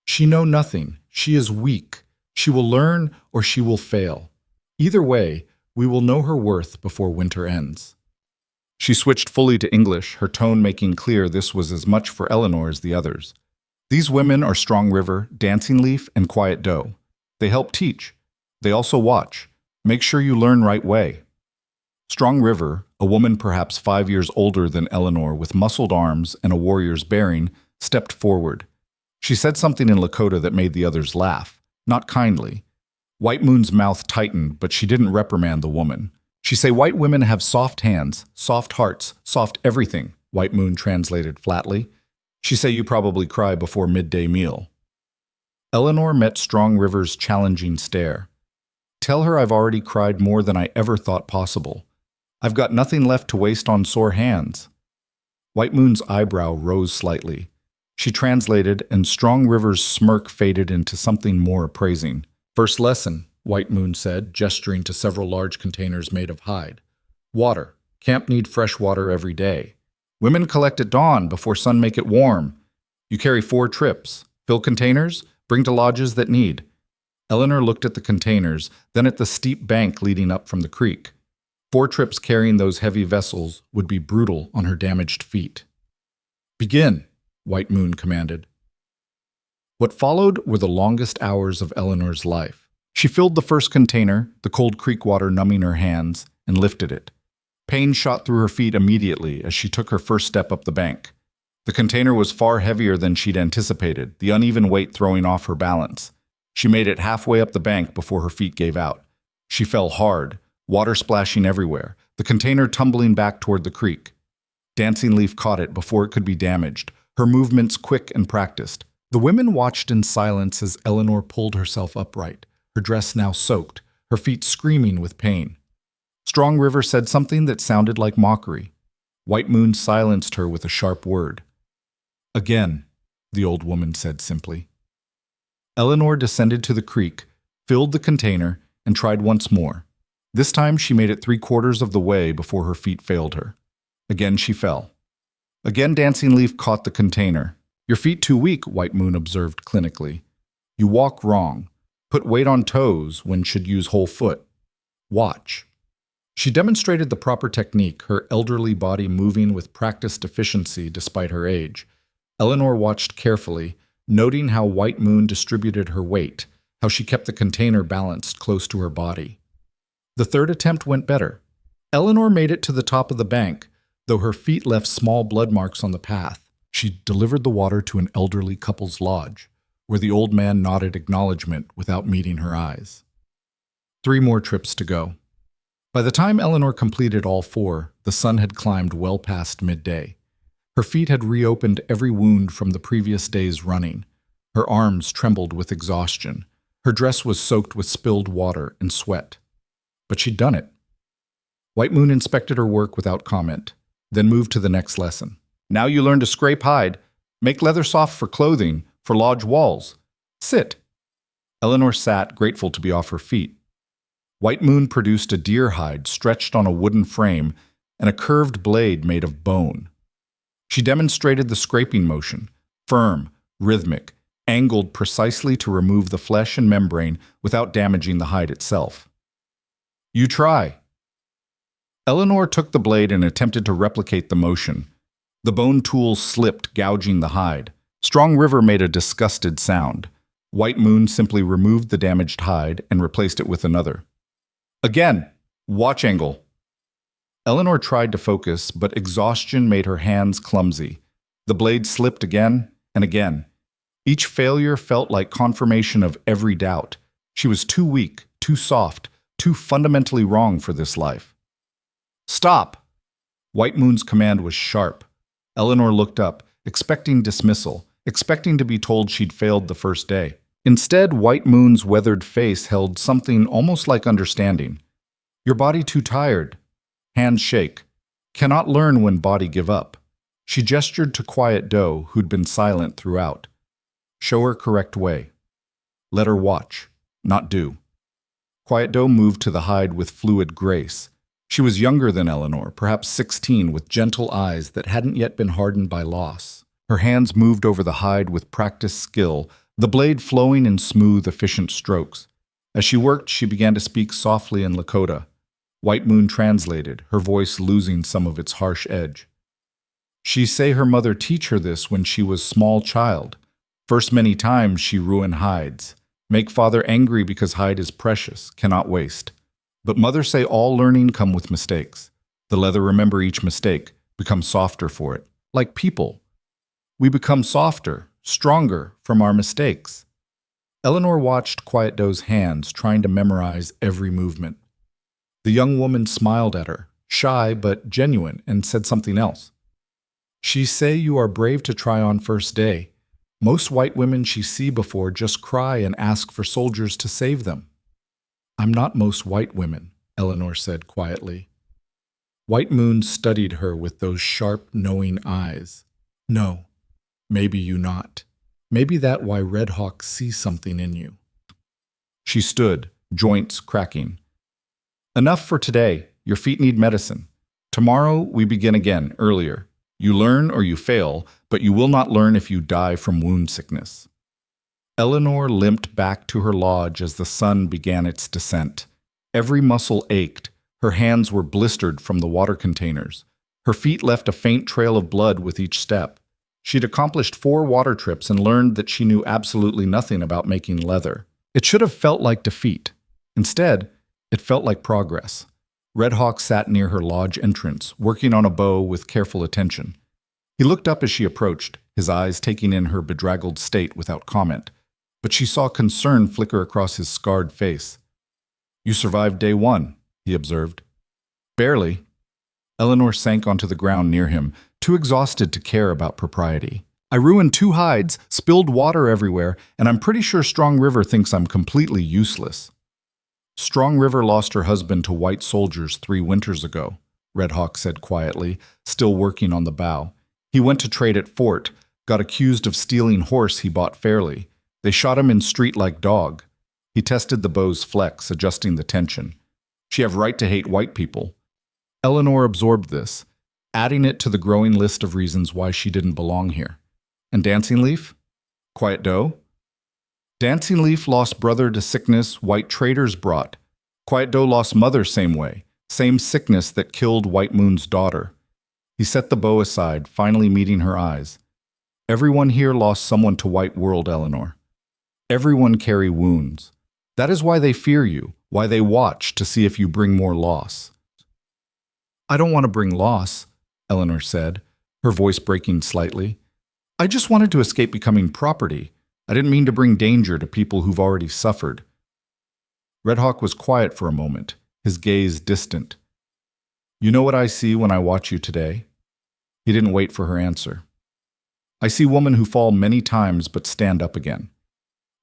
"She know nothing. She is weak. She will learn or she will fail. Either way, we will know her worth before winter ends." She switched fully to English, her tone making clear this was as much for Eleanor as the others. "These women are Strong River, Dancing Leaf, and Quiet Doe. They help teach. They also watch. Make sure you learn right way." Strong River, a woman perhaps 5 years older than Eleanor with muscled arms and a warrior's bearing, stepped forward. She said something in Lakota that made the others laugh, not kindly. White Moon's mouth tightened, but she didn't reprimand the woman. "She say white women have soft hands, soft hearts, soft everything," White Moon translated flatly. "She say you probably cry before midday meal." Eleanor met Strong River's challenging stare. "Tell her I've already cried more than I ever thought possible. I've got nothing left to waste on sore hands." White Moon's eyebrow rose slightly. She translated, and Strong River's smirk faded into something more appraising. "First lesson," White Moon said, gesturing to several large containers made of hide. "Water. Camp need fresh water every day. Women collect at dawn before sun make it warm. You carry 4 trips. Fill containers, bring to lodges that need." Eleanor looked at the containers, then at the steep bank leading up from the creek. 4 trips carrying those heavy vessels would be brutal on her damaged feet. "Begin," White Moon commanded. What followed were the longest hours of Eleanor's life. She filled the first container, the cold creek water numbing her hands, and lifted it. Pain shot through her feet immediately as she took her first step up the bank. The container was far heavier than she'd anticipated, the uneven weight throwing off her balance. She made it halfway up the bank before her feet gave out. She fell hard, water splashing everywhere, the container tumbling back toward the creek. Dancing Leaf caught it before it could be damaged, her movements quick and practiced. The women watched in silence as Eleanor pulled herself upright, her dress now soaked, her feet screaming with pain. Strong River said something that sounded like mockery. White Moon silenced her with a sharp word. "Again," the old woman said simply. Eleanor descended to the creek, filled the container, and tried once more. This time she made it 3/4 of the way before her feet failed her. Again she fell. Again Dancing Leaf caught the container. "Your feet too weak," White Moon observed clinically. "You walk wrong. Put weight on toes when should use whole foot. Watch. She demonstrated the proper technique, her elderly body moving with practiced efficiency despite her age. Eleanor watched carefully, noting how White Moon distributed her weight, how she kept the container balanced close to her body. The third attempt went better. Eleanor made it to the top of the bank, though her feet left small blood marks on the path. She delivered the water to an elderly couple's lodge, where the old man nodded acknowledgement without meeting her eyes. 3 more trips to go. By the time Eleanor completed all 4, the sun had climbed well past midday. Her feet had reopened every wound from the previous day's running. Her arms trembled with exhaustion. Her dress was soaked with spilled water and sweat. But she'd done it. White Moon inspected her work without comment, then moved to the next lesson. Now you learn to scrape hide, make leather soft for clothing, for lodge walls. Sit. Eleanor sat, grateful to be off her feet. White Moon produced a deer hide stretched on a wooden frame and a curved blade made of bone. She demonstrated the scraping motion, firm, rhythmic, angled precisely to remove the flesh and membrane without damaging the hide itself. You try. Eleanor took the blade and attempted to replicate the motion. The bone tool slipped, gouging the hide. Strong River made a disgusted sound. White Moon simply removed the damaged hide and replaced it with another. Again, watch angle. Eleanor tried to focus, but exhaustion made her hands clumsy. The blade slipped again and again. Each failure felt like confirmation of every doubt. She was too weak, too soft, too fundamentally wrong for this life. Stop! White Moon's command was sharp. Eleanor looked up, expecting dismissal, expecting to be told she'd failed the first day. Instead, White Moon's weathered face held something almost like understanding. Your body too tired. Hands shake. Cannot learn when body give up. She gestured to Quiet Doe, who'd been silent throughout. Show her correct way. Let her watch, not do. Quiet Doe moved to the hide with fluid grace. She was younger than Eleanor, perhaps 16, with gentle eyes that hadn't yet been hardened by loss. Her hands moved over the hide with practiced skill, the blade flowing in smooth, efficient strokes. As she worked, she began to speak softly in Lakota. White Moon translated, her voice losing some of its harsh edge. She say her mother teach her this when she was small child. First many times she ruin hides. Make father angry because hide is precious, cannot waste. But mother say all learning come with mistakes. The leather remember each mistake, become softer for it. Like people. We become softer, stronger from our mistakes. Eleanor watched Quiet Doe's hands, trying to memorize every movement. The young woman smiled at her, shy but genuine, and said something else. She say you are brave to try on first day. Most white women she see before just cry and ask for soldiers to save them. I'm not most white women, Eleanor said quietly. White Moon studied her with those sharp, knowing eyes. No, maybe you not. Maybe that why Red Hawk sees something in you. She stood, joints cracking. Enough for today. Your feet need medicine. Tomorrow we begin again, earlier. You learn or you fail, but you will not learn if you die from wound sickness. Eleanor limped back to her lodge as the sun began its descent. Every muscle ached. Her hands were blistered from the water containers. Her feet left a faint trail of blood with each step. She'd accomplished 4 water trips and learned that she knew absolutely nothing about making leather. It should have felt like defeat. Instead, it felt like progress. Red Hawk sat near her lodge entrance, working on a bow with careful attention. He looked up as she approached, his eyes taking in her bedraggled state without comment. But she saw concern flicker across his scarred face. You survived day 1, he observed. Barely. Eleanor sank onto the ground near him, too exhausted to care about propriety. I ruined 2 hides, spilled water everywhere, and I'm pretty sure Strong River thinks I'm completely useless. Strong River lost her husband to white soldiers 3 winters ago, Red Hawk said quietly, still working on the bow. He went to trade at Fort, got accused of stealing horse he bought fairly. They shot him in street like dog. He tested the bow's flex, adjusting the tension. She have right to hate white people. Eleanor absorbed this, adding it to the growing list of reasons why she didn't belong here. And Dancing Leaf? Quiet Doe? Dancing Leaf lost brother to sickness White Traders brought. Quiet Doe lost mother same way, same sickness that killed White Moon's daughter. He set the bow aside, finally meeting her eyes. Everyone here lost someone to White World, Eleanor. Everyone carry wounds. That is why they fear you, why they watch to see if you bring more loss. I don't want to bring loss, Eleanor said, her voice breaking slightly. I just wanted to escape becoming property. I didn't mean to bring danger to people who've already suffered. Red Hawk was quiet for a moment, his gaze distant. You know what I see when I watch you today? He didn't wait for her answer. I see women who fall many times but stand up again.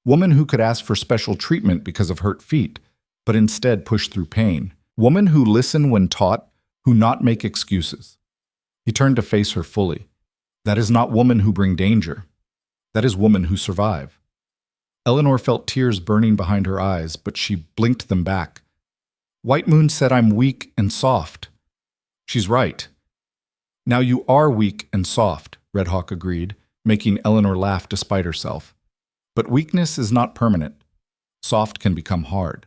Women who could ask for special treatment because of hurt feet, but instead push through pain. Women who listen when taught, who not make excuses. He turned to face her fully. That is not women who bring danger. That is women who survive. Eleanor felt tears burning behind her eyes, but she blinked them back. White Moon said I'm weak and soft. She's right. Now you are weak and soft, Red Hawk agreed, making Eleanor laugh despite herself. But weakness is not permanent. Soft can become hard.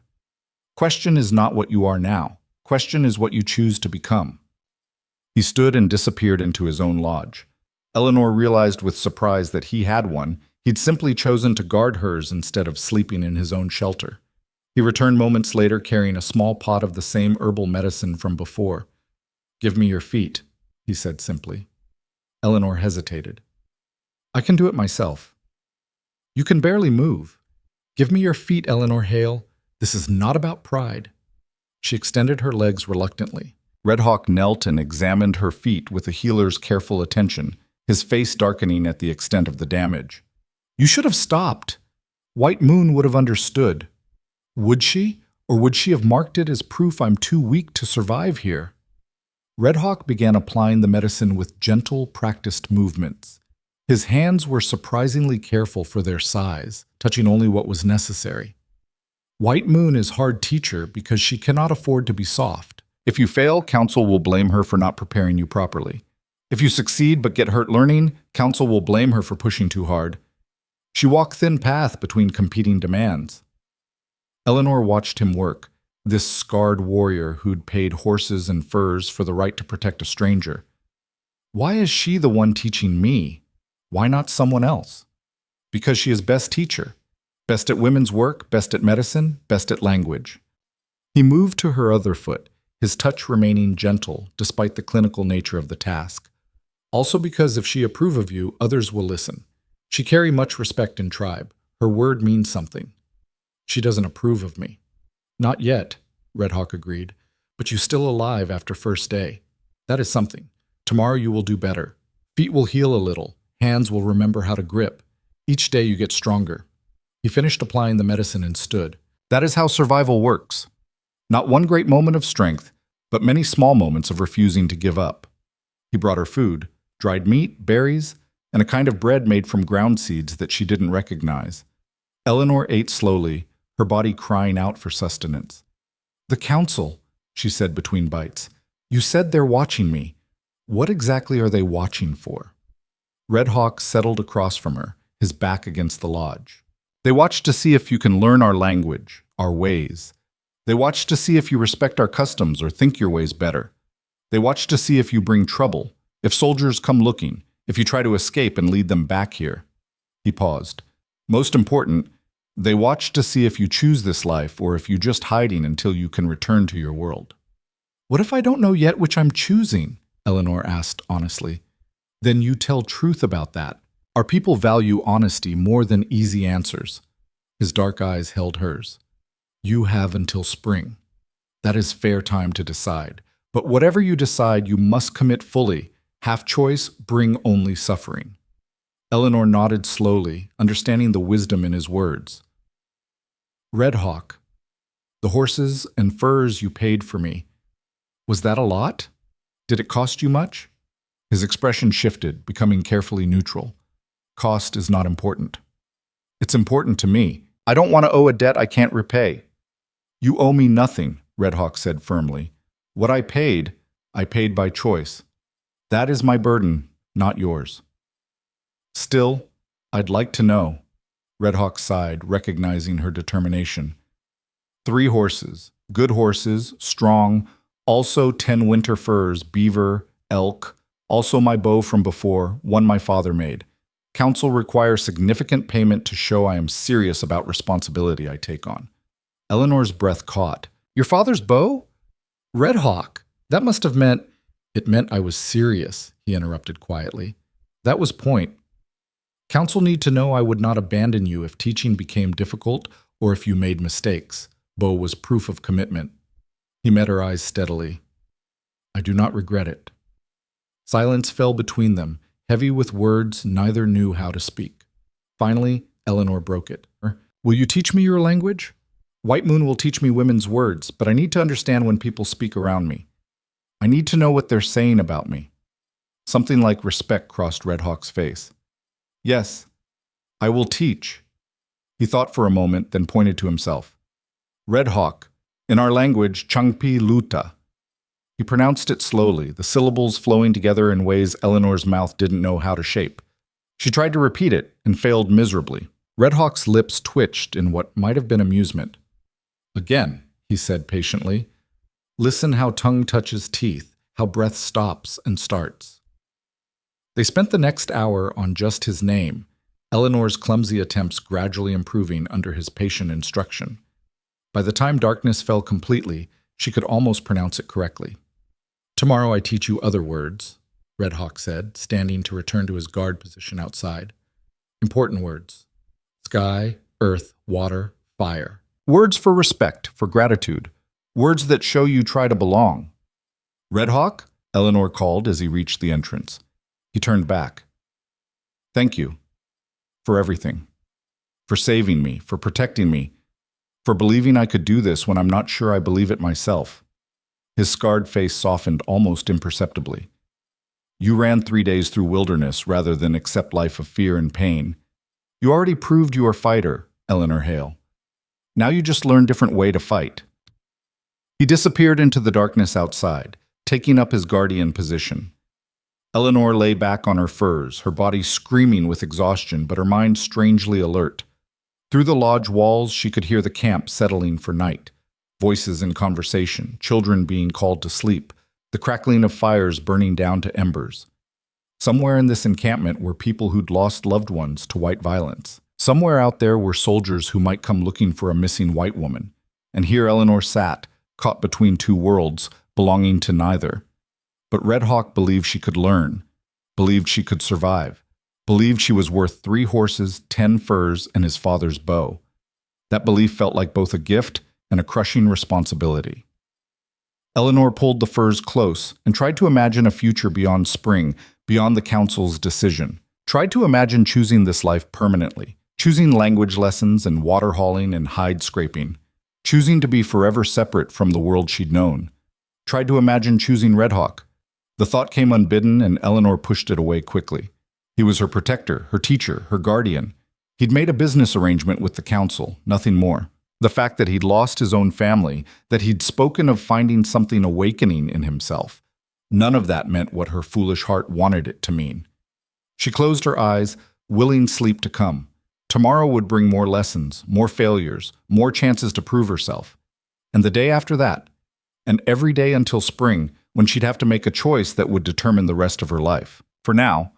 Question is not what you are now. Question is what you choose to become. He stood and disappeared into his own lodge. Eleanor realized with surprise that he had one. He'd simply chosen to guard hers instead of sleeping in his own shelter. He returned moments later carrying a small pot of the same herbal medicine from before. Give me your feet, he said simply. Eleanor hesitated. I can do it myself. You can barely move. Give me your feet, Eleanor Hale. This is not about pride. She extended her legs reluctantly. Red Hawk knelt and examined her feet with a healer's careful attention, his face darkening at the extent of the damage. You should have stopped. White Moon would have understood. Would she? Or would she have marked it as proof I'm too weak to survive here? Red Hawk began applying the medicine with gentle, practiced movements. His hands were surprisingly careful for their size, touching only what was necessary. White Moon is hard teacher because she cannot afford to be soft. If you fail, council will blame her for not preparing you properly. If you succeed but get hurt learning, council will blame her for pushing too hard. She walked thin path between competing demands. Eleanor watched him work, this scarred warrior who'd paid horses and furs for the right to protect a stranger. Why is she the one teaching me? Why not someone else? Because she is best teacher, best at women's work, best at medicine, best at language. He moved to her other foot, his touch remaining gentle despite the clinical nature of the task. Also because if she approve of you, others will listen. She carry much respect in tribe. Her word means something. She doesn't approve of me. Not yet, Red Hawk agreed, but you're still alive after first day. That is something. Tomorrow you will do better. Feet will heal a little. Hands will remember how to grip. Each day you get stronger. He finished applying the medicine and stood. That is how survival works. Not one great moment of strength, but many small moments of refusing to give up. He brought her food, dried meat, berries, and a kind of bread made from ground seeds that she didn't recognize. Eleanor ate slowly, her body crying out for sustenance. The council, she said between bites. You said they're watching me. What exactly are they watching for? Red Hawk settled across from her, his back against the lodge. They watch to see if you can learn our language, our ways. They watch to see if you respect our customs or think your ways better. They watch to see if you bring trouble, if soldiers come looking, if you try to escape and lead them back here. He paused. Most important, they watch to see if you choose this life or if you're just hiding until you can return to your world. What if I don't know yet which I'm choosing? Eleanor asked honestly. Then you tell truth about that. Our people value honesty more than easy answers. His dark eyes held hers. You have until spring. That is fair time to decide. But whatever you decide, you must commit fully. Half choice, bring only suffering. Eleanor nodded slowly, understanding the wisdom in his words. Red Hawk, the horses and furs you paid for me, was that a lot? Did it cost you much? His expression shifted, becoming carefully neutral. Cost is not important. It's important to me. I don't want to owe a debt I can't repay. You owe me nothing, Red Hawk said firmly. What I paid by choice. That is my burden, not yours. Still, I'd like to know. Red Hawk sighed, recognizing her determination. 3 horses, good horses, strong, also 10 winter furs, beaver, elk, also my bow from before, one my father made. Council requires significant payment to show I am serious about responsibility I take on. Eleanor's breath caught. Your father's bow? Red Hawk. That must have meant— It meant I was serious, he interrupted quietly. That was point. Council need to know I would not abandon you if teaching became difficult or if you made mistakes. Bo was proof of commitment. He met her eyes steadily. I do not regret it. Silence fell between them, heavy with words neither knew how to speak. Finally, Eleanor broke it. Will you teach me your language? White Moon will teach me women's words, but I need to understand when people speak around me. I need to know what they're saying about me. Something like respect crossed Red Hawk's face. Yes, I will teach. He thought for a moment, then pointed to himself. Red Hawk, in our language, Changpi Luta. He pronounced it slowly, the syllables flowing together in ways Eleanor's mouth didn't know how to shape. She tried to repeat it and failed miserably. Red Hawk's lips twitched in what might have been amusement. Again, he said patiently, listen how tongue touches teeth, how breath stops and starts. They spent the next hour on just his name, Eleanor's clumsy attempts gradually improving under his patient instruction. By the time darkness fell completely, she could almost pronounce it correctly. Tomorrow I teach you other words, Red Hawk said, standing to return to his guard position outside. Important words. Sky, earth, water, fire. Words for respect, for gratitude. Words that show you try to belong. Red Hawk? Eleanor called as he reached the entrance. He turned back. Thank you. For everything. For saving me, for protecting me, for believing I could do this when I'm not sure I believe it myself. His scarred face softened almost imperceptibly. You ran 3 days through wilderness rather than accept life of fear and pain. You already proved you are a fighter, Eleanor Hale. Now you just learn different way to fight. He disappeared into the darkness outside, taking up his guardian position. Eleanor lay back on her furs, her body screaming with exhaustion, but her mind strangely alert. Through the lodge walls, she could hear the camp settling for night. Voices in conversation, children being called to sleep, the crackling of fires burning down to embers. Somewhere in this encampment were people who'd lost loved ones to white violence. Somewhere out there were soldiers who might come looking for a missing white woman. And here Eleanor sat, caught between 2 worlds, belonging to neither. But Red Hawk believed she could learn, believed she could survive, believed she was worth 3 horses, 10 furs, and his father's bow. That belief felt like both a gift and a crushing responsibility. Eleanor pulled the furs close and tried to imagine a future beyond spring, beyond the council's decision. Tried to imagine choosing this life permanently, choosing language lessons and water hauling and hide scraping, choosing to be forever separate from the world she'd known. Tried to imagine choosing Red Hawk. The thought came unbidden, and Eleanor pushed it away quickly. He was her protector, her teacher, her guardian. He'd made a business arrangement with the council, nothing more. The fact that he'd lost his own family, that he'd spoken of finding something awakening in himself, none of that meant what her foolish heart wanted it to mean. She closed her eyes, willing sleep to come. Tomorrow would bring more lessons, more failures, more chances to prove herself. And the day after that, and every day until spring, when she'd have to make a choice that would determine the rest of her life. For now,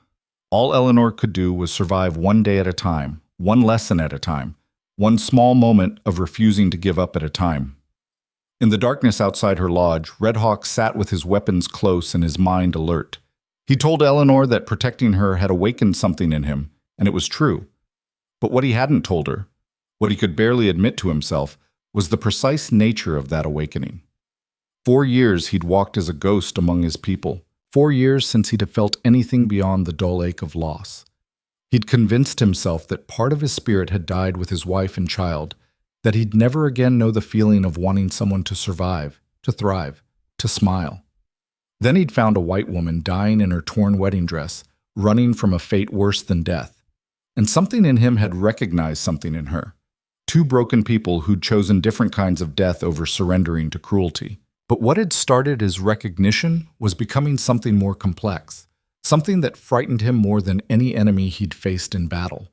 all Eleanor could do was survive one day at a time, one lesson at a time, one small moment of refusing to give up at a time. In the darkness outside her lodge, Red Hawk sat with his weapons close and his mind alert. He told Eleanor that protecting her had awakened something in him, and it was true. But what he hadn't told her, what he could barely admit to himself, was the precise nature of that awakening. 4 years he'd walked as a ghost among his people. 4 years since he'd have felt anything beyond the dull ache of loss. He'd convinced himself that part of his spirit had died with his wife and child, that he'd never again know the feeling of wanting someone to survive, to thrive, to smile. Then he'd found a white woman dying in her torn wedding dress, running from a fate worse than death. And something in him had recognized something in her. 2 broken people who'd chosen different kinds of death over surrendering to cruelty. But what had started as recognition was becoming something more complex, something that frightened him more than any enemy he'd faced in battle.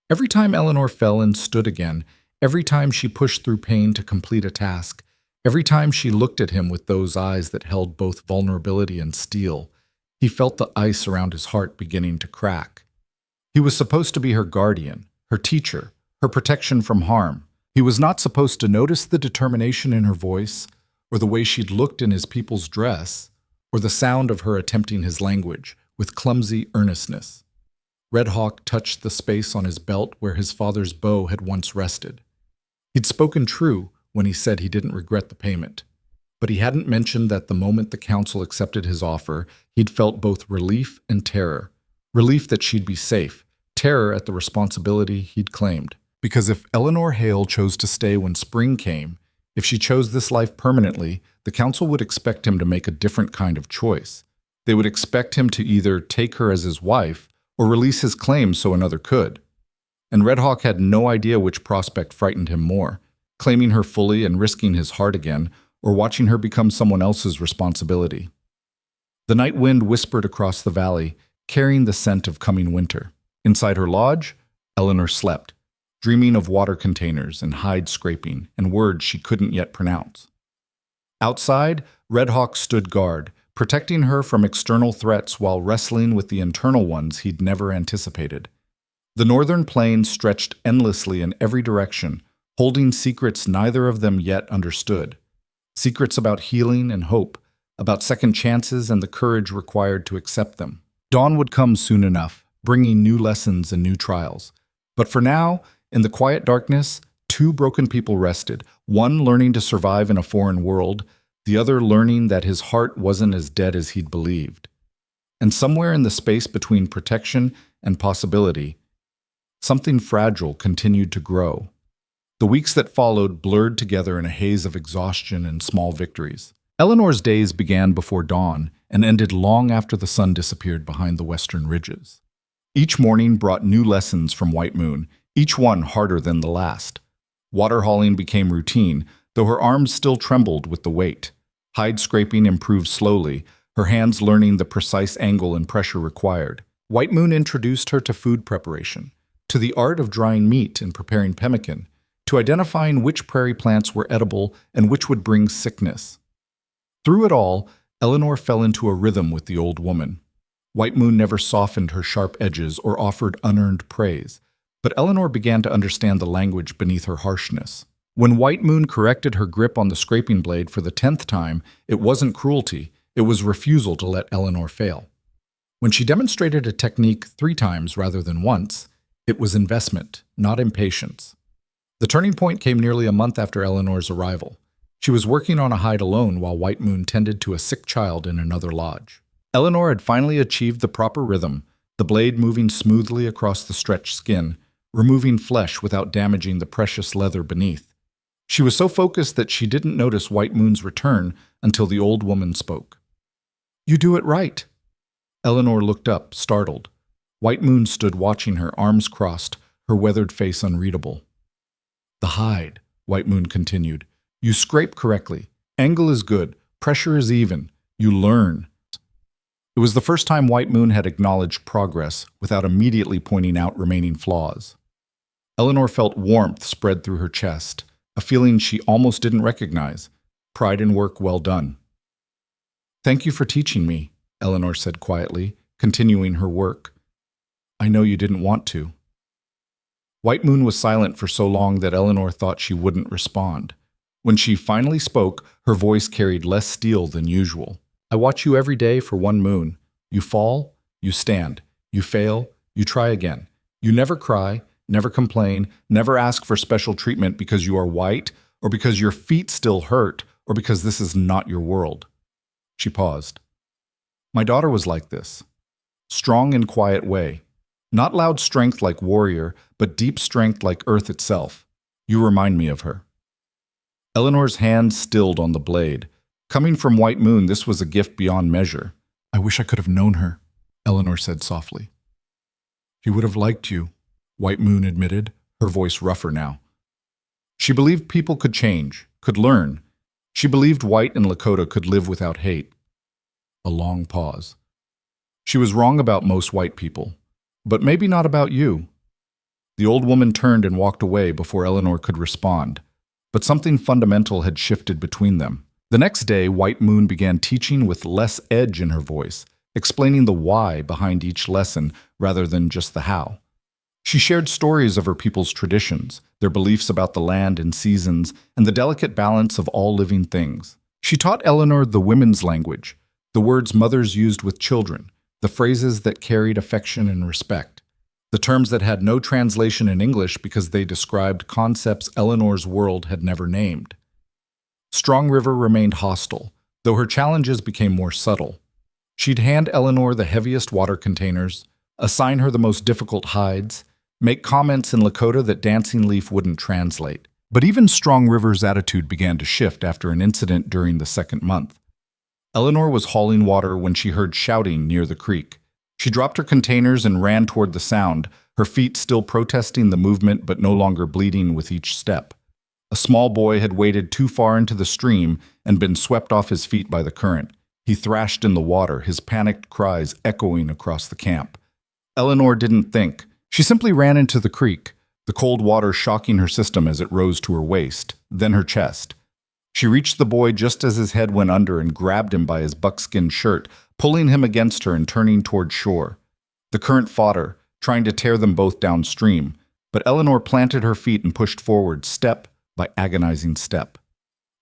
Every time Eleanor fell and stood again, every time she pushed through pain to complete a task, every time she looked at him with those eyes that held both vulnerability and steel, he felt the ice around his heart beginning to crack. He was supposed to be her guardian, her teacher, her protection from harm. He was not supposed to notice the determination in her voice, or the way she'd looked in his people's dress, or the sound of her attempting his language with clumsy earnestness. Red Hawk touched the space on his belt where his father's bow had once rested. He'd spoken true when he said he didn't regret the payment, but he hadn't mentioned that the moment the council accepted his offer, he'd felt both relief and terror. Relief that she'd be safe, terror at the responsibility he'd claimed. Because if Eleanor Hale chose to stay when spring came, if she chose this life permanently, the council would expect him to make a different kind of choice. They would expect him to either take her as his wife or release his claim so another could. And Red Hawk had no idea which prospect frightened him more, claiming her fully and risking his heart again, or watching her become someone else's responsibility. The night wind whispered across the valley, carrying the scent of coming winter. Inside her lodge, Eleanor slept, dreaming of water containers and hide scraping and words she couldn't yet pronounce. Outside, Red Hawk stood guard, protecting her from external threats while wrestling with the internal ones he'd never anticipated. The northern plains stretched endlessly in every direction, holding secrets neither of them yet understood. Secrets about healing and hope, about second chances and the courage required to accept them. Dawn would come soon enough, bringing new lessons and new trials. But for now, in the quiet darkness, two broken people rested, one learning to survive in a foreign world, the other learning that his heart wasn't as dead as he'd believed. And somewhere in the space between protection and possibility, something fragile continued to grow. The weeks that followed blurred together in a haze of exhaustion and small victories. Eleanor's days began before dawn and ended long after the sun disappeared behind the western ridges. Each morning brought new lessons from White Moon, each one harder than the last. Water hauling became routine, though her arms still trembled with the weight. Hide scraping improved slowly, her hands learning the precise angle and pressure required. White Moon introduced her to food preparation, to the art of drying meat and preparing pemmican, to identifying which prairie plants were edible and which would bring sickness. Through it all, Eleanor fell into a rhythm with the old woman. White Moon never softened her sharp edges or offered unearned praise, but Eleanor began to understand the language beneath her harshness. When White Moon corrected her grip on the scraping blade for the 10th time, it wasn't cruelty, it was refusal to let Eleanor fail. When she demonstrated a technique 3 times rather than once, it was investment, not impatience. The turning point came nearly a month after Eleanor's arrival. She was working on a hide alone while White Moon tended to a sick child in another lodge. Eleanor had finally achieved the proper rhythm, the blade moving smoothly across the stretched skin, removing flesh without damaging the precious leather beneath. She was so focused that she didn't notice White Moon's return until the old woman spoke. "You do it right." Eleanor looked up, startled. White Moon stood watching her, arms crossed, her weathered face unreadable. "The hide," White Moon continued. "You scrape correctly. Angle is good. Pressure is even. You learn." It was the first time White Moon had acknowledged progress without immediately pointing out remaining flaws. Eleanor felt warmth spread through her chest, a feeling she almost didn't recognize, pride in work well done. "Thank you for teaching me," Eleanor said quietly, continuing her work. "I know you didn't want to." White Moon was silent for so long that Eleanor thought she wouldn't respond. When she finally spoke, her voice carried less steel than usual. "I watch you every day for 1 moon. You fall, you stand. You fail, you try again. You never cry, never complain, never ask for special treatment because you are white, or because your feet still hurt, or because this is not your world." She paused. "My daughter was like this. Strong and quiet way. Not loud strength like warrior, but deep strength like earth itself. You remind me of her." Eleanor's hand stilled on the blade. Coming from White Moon, this was a gift beyond measure. "I wish I could have known her," Eleanor said softly. "She would have liked you," White Moon admitted, her voice rougher now. She believed people could change, could learn. She believed White and Lakota could live without hate. A long pause. "She was wrong about most white people, but maybe not about you." The old woman turned and walked away before Eleanor could respond. But something fundamental had shifted between them. The next day, White Moon began teaching with less edge in her voice, explaining the why behind each lesson rather than just the how. She shared stories of her people's traditions, their beliefs about the land and seasons, and the delicate balance of all living things. She taught Eleanor the women's language, the words mothers used with children, the phrases that carried affection and respect, the terms that had no translation in English because they described concepts Eleanor's world had never named. Strong River remained hostile, though her challenges became more subtle. She'd hand Eleanor the heaviest water containers, assign her the most difficult hides, make comments in Lakota that Dancing Leaf wouldn't translate. But even Strong River's attitude began to shift after an incident during the second month. Eleanor was hauling water when she heard shouting near the creek. She dropped her containers and ran toward the sound, her feet still protesting the movement but no longer bleeding with each step. A small boy had waded too far into the stream and been swept off his feet by the current. He thrashed in the water, his panicked cries echoing across the camp. Eleanor didn't think. She simply ran into the creek, the cold water shocking her system as it rose to her waist, then her chest. She reached the boy just as his head went under and grabbed him by his buckskin shirt, pulling him against her and turning toward shore. The current fought her, trying to tear them both downstream, but Eleanor planted her feet and pushed forward step by agonizing step.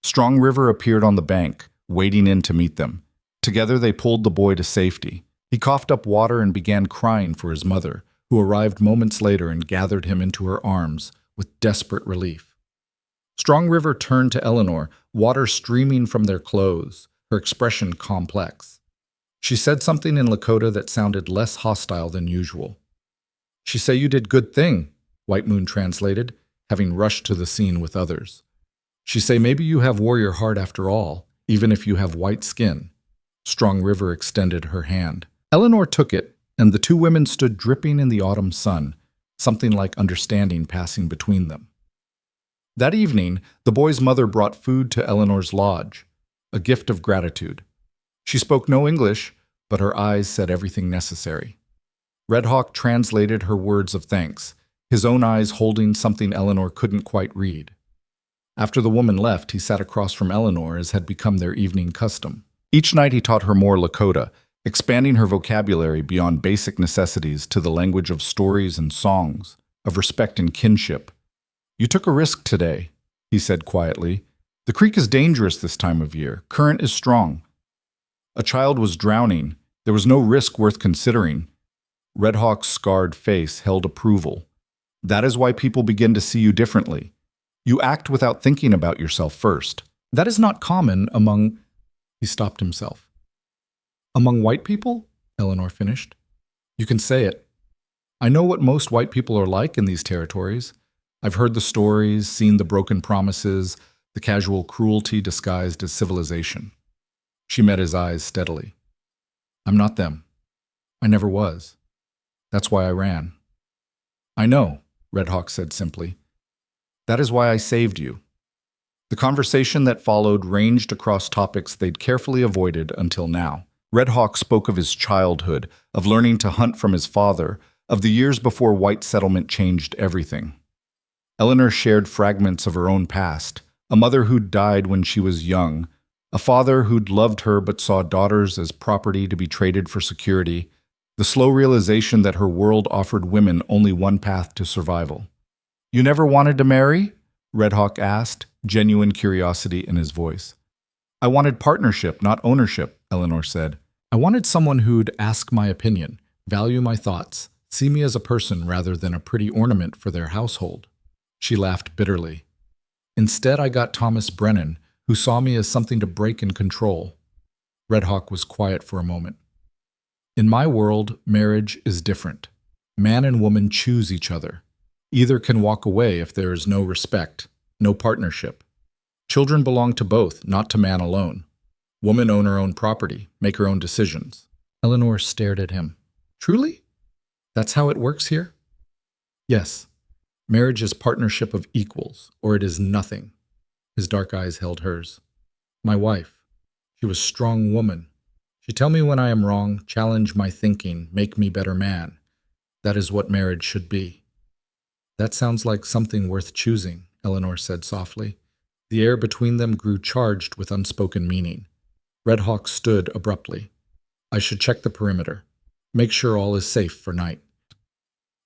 Strong River appeared on the bank, wading in to meet them. Together they pulled the boy to safety. He coughed up water and began crying for his mother, who arrived moments later and gathered him into her arms with desperate relief. Strong River turned to Eleanor, water streaming from their clothes, her expression complex. She said something in Lakota that sounded less hostile than usual. "She say you did good thing," White Moon translated, having rushed to the scene with others. "She say maybe you have warrior heart after all, even if you have white skin." Strong River extended her hand. Eleanor took it, and the two women stood dripping in the autumn sun, something like understanding passing between them. That evening, the boy's mother brought food to Eleanor's lodge, a gift of gratitude. She spoke no English, but her eyes said everything necessary. Red Hawk translated her words of thanks, his own eyes holding something Eleanor couldn't quite read. After the woman left, he sat across from Eleanor as had become their evening custom. Each night he taught her more Lakota, expanding her vocabulary beyond basic necessities to the language of stories and songs, of respect and kinship. "You took a risk today," he said quietly. "The creek is dangerous this time of year. Current is strong. A child was drowning. There was no risk worth considering." Red Hawk's scarred face held approval. "That is why people begin to see you differently. You act without thinking about yourself first. That is not common among—" He stopped himself. "Among white people?" Eleanor finished. "You can say it. I know what most white people are like in these territories. I've heard the stories, seen the broken promises, the casual cruelty disguised as civilization." She met his eyes steadily. "I'm not them. I never was. That's why I ran." "I know," Red Hawk said simply. "That is why I saved you." The conversation that followed ranged across topics they'd carefully avoided until now. Red Hawk spoke of his childhood, of learning to hunt from his father, of the years before white settlement changed everything. Eleanor shared fragments of her own past, a mother who'd died when she was young, a father who'd loved her but saw daughters as property to be traded for security, the slow realization that her world offered women only one path to survival. "You never wanted to marry?" Red Hawk asked, genuine curiosity in his voice. "I wanted partnership, not ownership," Eleanor said. "I wanted someone who'd ask my opinion, value my thoughts, see me as a person rather than a pretty ornament for their household." She laughed bitterly. "Instead, I got Thomas Brennan, who saw me as something to break and control." Red Hawk was quiet for a moment. "In my world, marriage is different. Man and woman choose each other. Either can walk away if there is no respect, no partnership. Children belong to both, not to man alone. Woman own her own property, make her own decisions." Eleanor stared at him. "Truly? That's how it works here?" "Yes. Marriage is partnership of equals, or it is nothing." His dark eyes held hers. "My wife. She was a strong woman. She tell me when I am wrong, challenge my thinking, make me better man. That is what marriage should be." That sounds like something worth choosing, Eleanor said softly. The air between them grew charged with unspoken meaning. Red Hawk stood abruptly. I should check the perimeter. Make sure all is safe for night.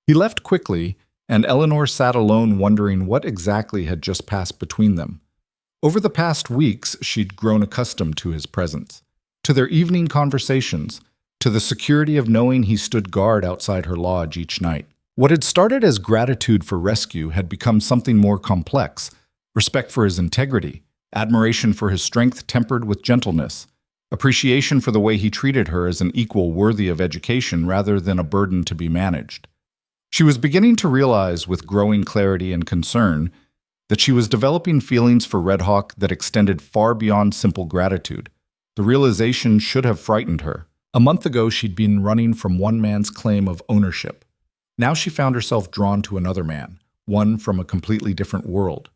He left quickly, and Eleanor sat alone wondering what exactly had just passed between them. Over the past weeks, she'd grown accustomed to his presence, to their evening conversations, to the security of knowing he stood guard outside her lodge each night. What had started as gratitude for rescue had become something more complex: respect for his integrity, admiration for his strength tempered with gentleness, appreciation for the way he treated her as an equal worthy of education rather than a burden to be managed. She was beginning to realize with growing clarity and concern that she was developing feelings for Red Hawk that extended far beyond simple gratitude. The realization should have frightened her. A month ago, she'd been running from one man's claim of ownership. Now she found herself drawn to another man, one from a completely different world.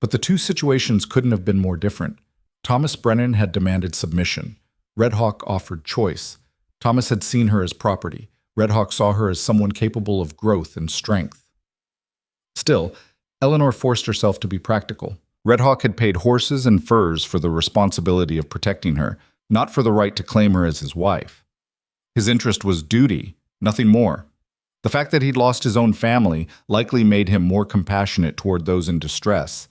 But the two situations couldn't have been more different. Thomas Brennan had demanded submission. Red Hawk offered choice. Thomas had seen her as property. Red Hawk saw her as someone capable of growth and strength. Still, Eleanor forced herself to be practical. Red Hawk had paid horses and furs for the responsibility of protecting her, not for the right to claim her as his wife. His interest was duty, nothing more. The fact that he'd lost his own family likely made him more compassionate toward those in distress.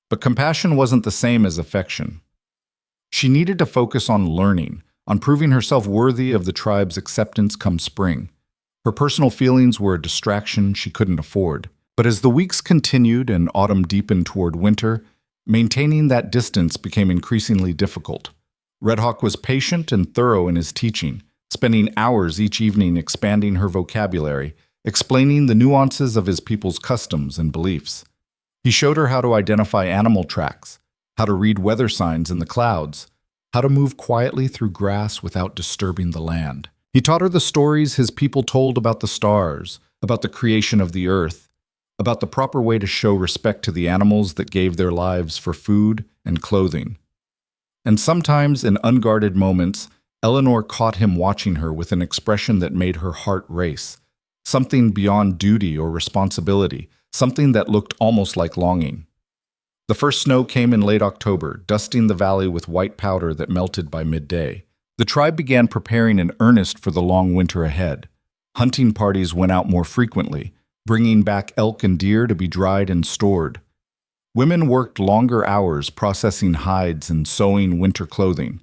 But compassion wasn't the same as affection. She needed to focus on learning, on proving herself worthy of the tribe's acceptance come spring. Her personal feelings were a distraction she couldn't afford. But as the weeks continued and autumn deepened toward winter, maintaining that distance became increasingly difficult. Red Hawk was patient and thorough in his teaching, spending hours each evening expanding her vocabulary, explaining the nuances of his people's customs and beliefs. He showed her how to identify animal tracks, how to read weather signs in the clouds, how to move quietly through grass without disturbing the land. He taught her the stories his people told about the stars, about the creation of the earth, about the proper way to show respect to the animals that gave their lives for food and clothing. And sometimes, in unguarded moments, Eleanor caught him watching her with an expression that made her heart race, something beyond duty or responsibility, something that looked almost like longing. The first snow came in late October, dusting the valley with white powder that melted by midday. The tribe began preparing in earnest for the long winter ahead. Hunting parties went out more frequently, bringing back elk and deer to be dried and stored. Women worked longer hours processing hides and sewing winter clothing.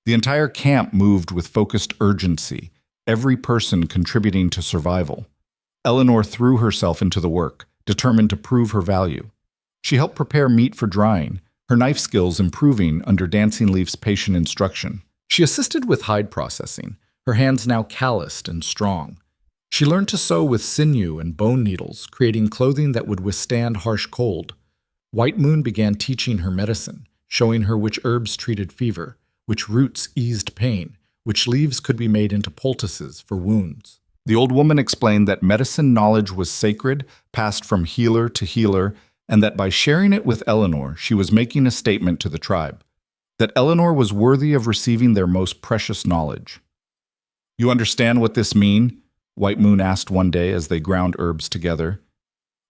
The entire camp moved with focused urgency, every person contributing to survival. Eleanor threw herself into the work, determined to prove her value. She helped prepare meat for drying, her knife skills improving under Dancing Leaf's patient instruction. She assisted with hide processing, her hands now calloused and strong. She learned to sew with sinew and bone needles, creating clothing that would withstand harsh cold. White Moon began teaching her medicine, showing her which herbs treated fever, which roots eased pain, which leaves could be made into poultices for wounds. The old woman explained that medicine knowledge was sacred, passed from healer to healer, and that by sharing it with Eleanor, she was making a statement to the tribe, that Eleanor was worthy of receiving their most precious knowledge. "You understand what this means?" White Moon asked one day as they ground herbs together.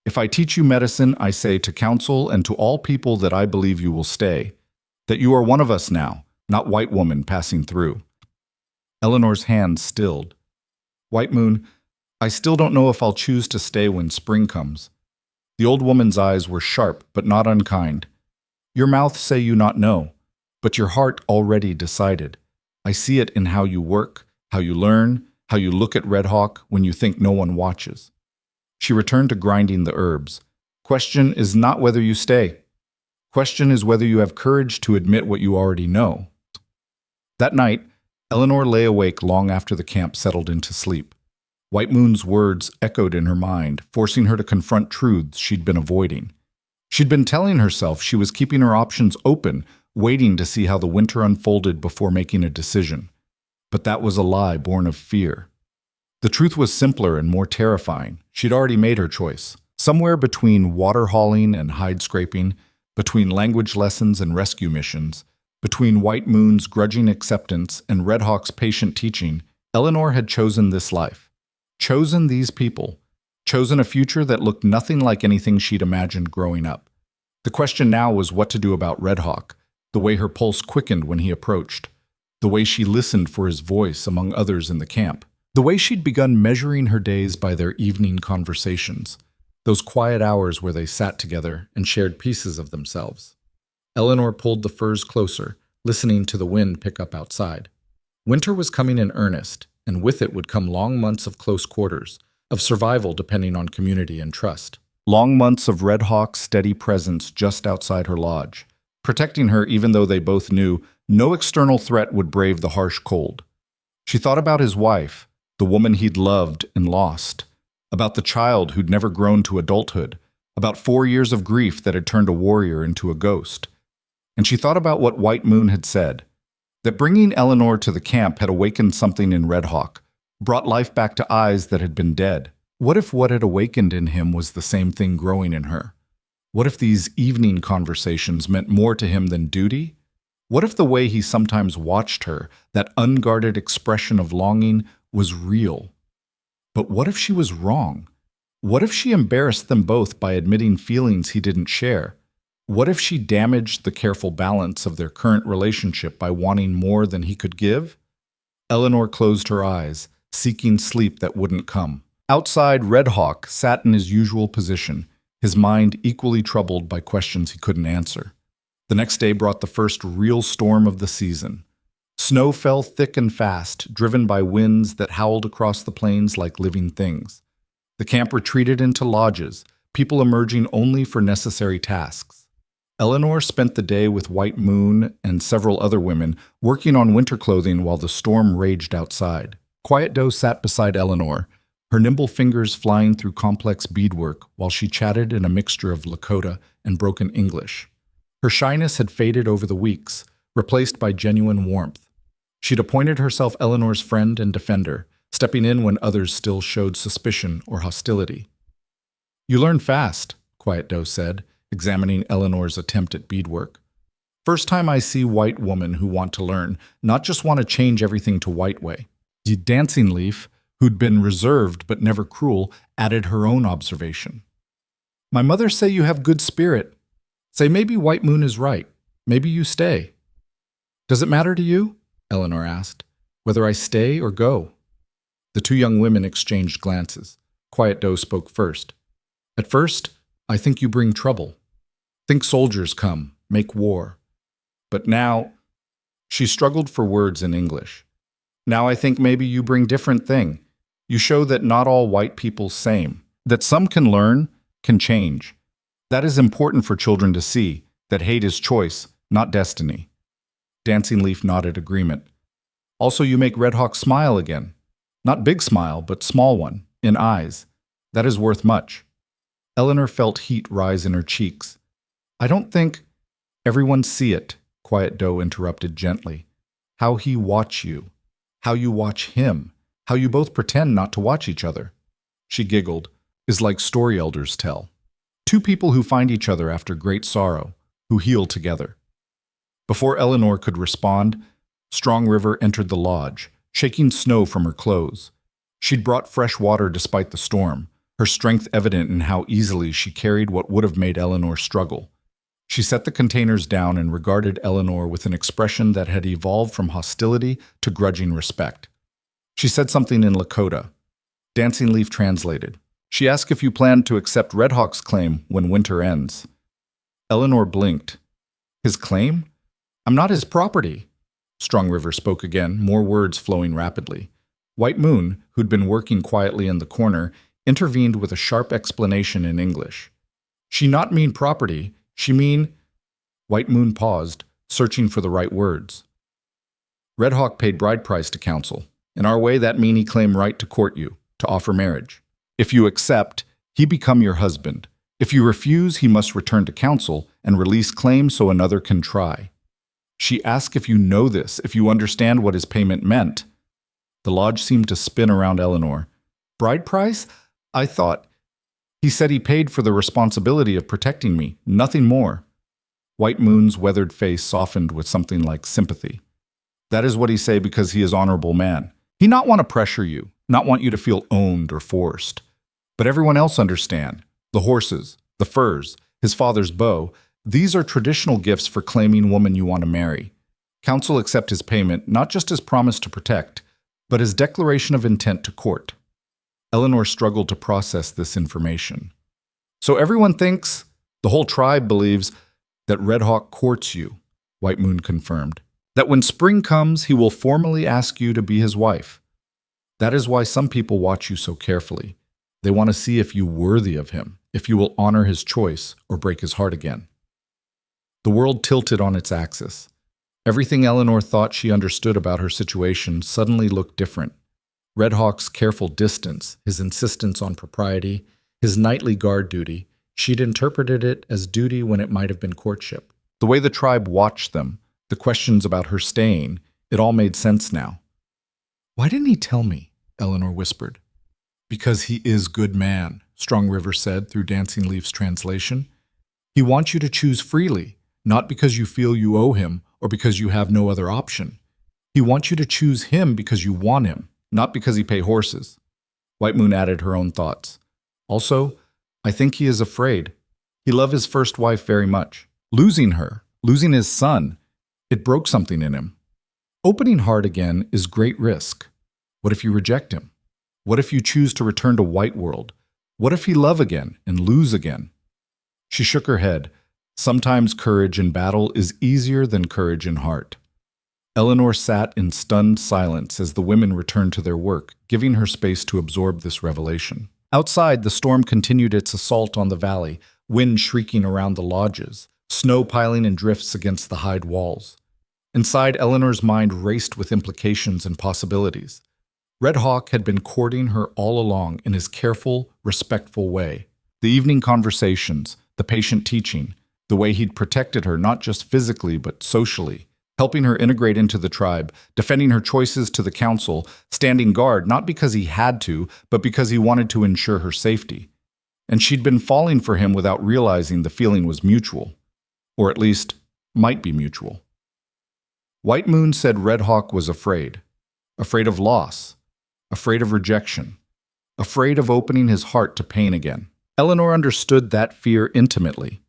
"If I teach you medicine, I say to council and to all people that I believe you will stay, that you are one of us now, not white woman passing through." Eleanor's hands stilled. "White Moon, I still don't know if I'll choose to stay when spring comes." The old woman's eyes were sharp but not unkind. "Your mouth say you not know, but your heart already decided. I see it in how you work, how you learn, how you look at Red Hawk when you think no one watches." She returned to grinding the herbs. "Question is not whether you stay. Question is whether you have courage to admit what you already know." That night, Eleanor lay awake long after the camp settled into sleep. White Moon's words echoed in her mind, forcing her to confront truths she'd been avoiding. She'd been telling herself she was keeping her options open, waiting to see how the winter unfolded before making a decision. But that was a lie born of fear. The truth was simpler and more terrifying. She'd already made her choice. Somewhere between water hauling and hide scraping, between language lessons and rescue missions, between White Moon's grudging acceptance and Red Hawk's patient teaching, Eleanor had chosen this life. Chosen these people. chosen a future that looked nothing like anything she'd imagined growing up. The question now was what to do about Red Hawk, the way her pulse quickened when he approached, the way she listened for his voice among others in the camp, the way she'd begun measuring her days by their evening conversations, those quiet hours where they sat together and shared pieces of themselves. Eleanor pulled the furs closer, listening to the wind pick up outside. Winter was coming in earnest, and with it would come long months of close quarters, of survival depending on community and trust. Long months of Red Hawk's steady presence just outside her lodge, protecting her even though they both knew no external threat would brave the harsh cold. She thought about his wife, the woman he'd loved and lost, about the child who'd never grown to adulthood, about 4 years of grief that had turned a warrior into a ghost. And she thought about what White Moon had said, that bringing Eleanor to the camp had awakened something in Red Hawk, brought life back to eyes that had been dead. What if what had awakened in him was the same thing growing in her? What if these evening conversations meant more to him than duty? What if the way he sometimes watched her, that unguarded expression of longing, was real? But what if she was wrong? What if she embarrassed them both by admitting feelings he didn't share? What if she damaged the careful balance of their current relationship by wanting more than he could give? Eleanor closed her eyes, seeking sleep that wouldn't come. Outside, Red Hawk sat in his usual position, his mind equally troubled by questions he couldn't answer. The next day brought the first real storm of the season. Snow fell thick and fast, driven by winds that howled across the plains like living things. The camp retreated into lodges, people emerging only for necessary tasks. Eleanor spent the day with White Moon and several other women working on winter clothing while the storm raged outside. Quiet Doe sat beside Eleanor, her nimble fingers flying through complex beadwork while she chatted in a mixture of Lakota and broken English. Her shyness had faded over the weeks, replaced by genuine warmth. She'd appointed herself Eleanor's friend and defender, stepping in when others still showed suspicion or hostility. "You learn fast," Quiet Doe said, examining Eleanor's attempt at beadwork. "First time I see white women who want to learn, not just want to change everything to white way." The Dancing Leaf, who'd been reserved but never cruel, added her own observation. "My mother say you have good spirit. Say maybe White Moon is right. Maybe you stay." "Does it matter to you?" Eleanor asked. "Whether I stay or go?" The two young women exchanged glances. Quiet Doe spoke first. "At first, I think you bring trouble. Think soldiers come, make war. But now," she struggled for words in English. "Now I think maybe you bring different thing. You show that not all white people same, that some can learn, can change. That is important for children to see, that hate is choice, not destiny." Dancing Leaf nodded agreement. "Also you make Red Hawk smile again. Not big smile, but small one, in eyes. That is worth much." Eleanor felt heat rise in her cheeks. "I don't think everyone see it," Quiet Doe interrupted gently. "How he watch you, how you watch him, how you both pretend not to watch each other." She giggled, "is like story elders tell. Two people who find each other after great sorrow, who heal together." Before Eleanor could respond, Strong River entered the lodge, shaking snow from her clothes. She'd brought fresh water despite the storm, her strength evident in how easily she carried what would have made Eleanor struggle. She set the containers down and regarded Eleanor with an expression that had evolved from hostility to grudging respect. She said something in Lakota. Dancing Leaf translated. She asked if you planned to accept Red Hawk's claim when winter ends. Eleanor blinked. "His claim? I'm not his property." Strong River spoke again, more words flowing rapidly. White Moon, who'd been working quietly in the corner, intervened with a sharp explanation in English. "She not mean property, she mean—" White Moon paused, searching for the right words. "Red Hawk paid bride price to council. In our way, that mean he claim right to court you, to offer marriage. If you accept, he become your husband. If you refuse, he must return to council and release claim so another can try." She asked if you know this, if you understand what his payment meant. The lodge seemed to spin around Eleanor. "Bride price? I thought—" "He said he paid for the responsibility of protecting me, nothing more." White Moon's weathered face softened with something like sympathy. "That is what he say because he is honorable man. He not want to pressure you, not want you to feel owned or forced. But everyone else understand. The horses, the furs, his father's bow, these are traditional gifts for claiming woman you want to marry. Council accept his payment not just as promise to protect, but as declaration of intent to court. Eleanor struggled to process this information. So everyone thinks, the whole tribe believes, that Red Hawk courts you, White Moon confirmed. That when spring comes, he will formally ask you to be his wife. That is why some people watch you so carefully. They want to see if you're worthy of him, if you will honor his choice or break his heart again. The world tilted on its axis. Everything Eleanor thought she understood about her situation suddenly looked different. Red Hawk's careful distance, his insistence on propriety, his nightly guard duty, she'd interpreted it as duty when it might have been courtship. The way the tribe watched them, the questions about her staying, it all made sense now. "Why didn't he tell me?" Eleanor whispered. "Because he is good man," Strong River said through Dancing Leaf's translation. "He wants you to choose freely, not because you feel you owe him or because you have no other option. He wants you to choose him because you want him, not because he pay horses." White Moon added her own thoughts. "Also, I think he is afraid. He loved his first wife very much. Losing her, losing his son, it broke something in him. Opening heart again is great risk. What if you reject him? What if you choose to return to White World? What if he love again and lose again?" She shook her head. Sometimes courage in battle is easier than courage in heart. Eleanor sat in stunned silence as the women returned to their work, giving her space to absorb this revelation. Outside, the storm continued its assault on the valley, wind shrieking around the lodges, snow piling in drifts against the hide walls. Inside, Eleanor's mind raced with implications and possibilities. Red Hawk had been courting her all along in his careful, respectful way. The evening conversations, the patient teaching, the way he'd protected her not just physically but socially, helping her integrate into the tribe, defending her choices to the council, standing guard not because he had to, but because he wanted to ensure her safety. And she'd been falling for him without realizing the feeling was mutual, or at least might be mutual. White Moon said Red Hawk was afraid of loss, afraid of rejection, afraid of opening his heart to pain again. Eleanor understood that fear intimately.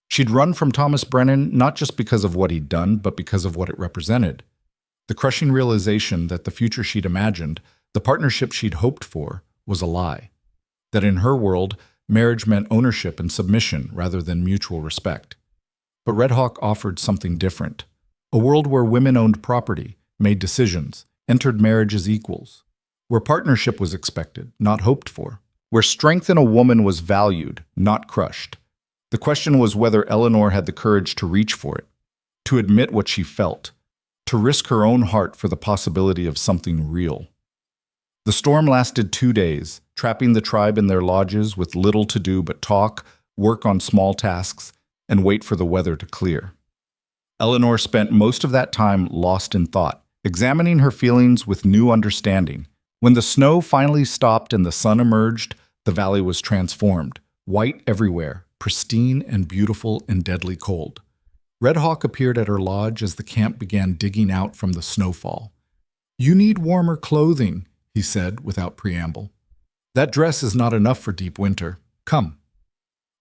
She'd run from Thomas Brennan not just because of what he'd done, but because of what it represented. The crushing realization that the future she'd imagined, the partnership she'd hoped for, was a lie. That in her world, marriage meant ownership and submission rather than mutual respect. But Red Hawk offered something different. A world where women owned property, made decisions, entered marriage as equals. Where partnership was expected, not hoped for. Where strength in a woman was valued, not crushed. The question was whether Eleanor had the courage to reach for it, to admit what she felt, to risk her own heart for the possibility of something real. The storm lasted 2 days, trapping the tribe in their lodges with little to do but talk, work on small tasks, and wait for the weather to clear. Eleanor spent most of that time lost in thought, examining her feelings with new understanding. When the snow finally stopped and the sun emerged, the valley was transformed, white everywhere, pristine and beautiful and deadly cold. Red Hawk appeared at her lodge as the camp began digging out from the snowfall. "You need warmer clothing," he said without preamble. "That dress is not enough for deep winter. Come."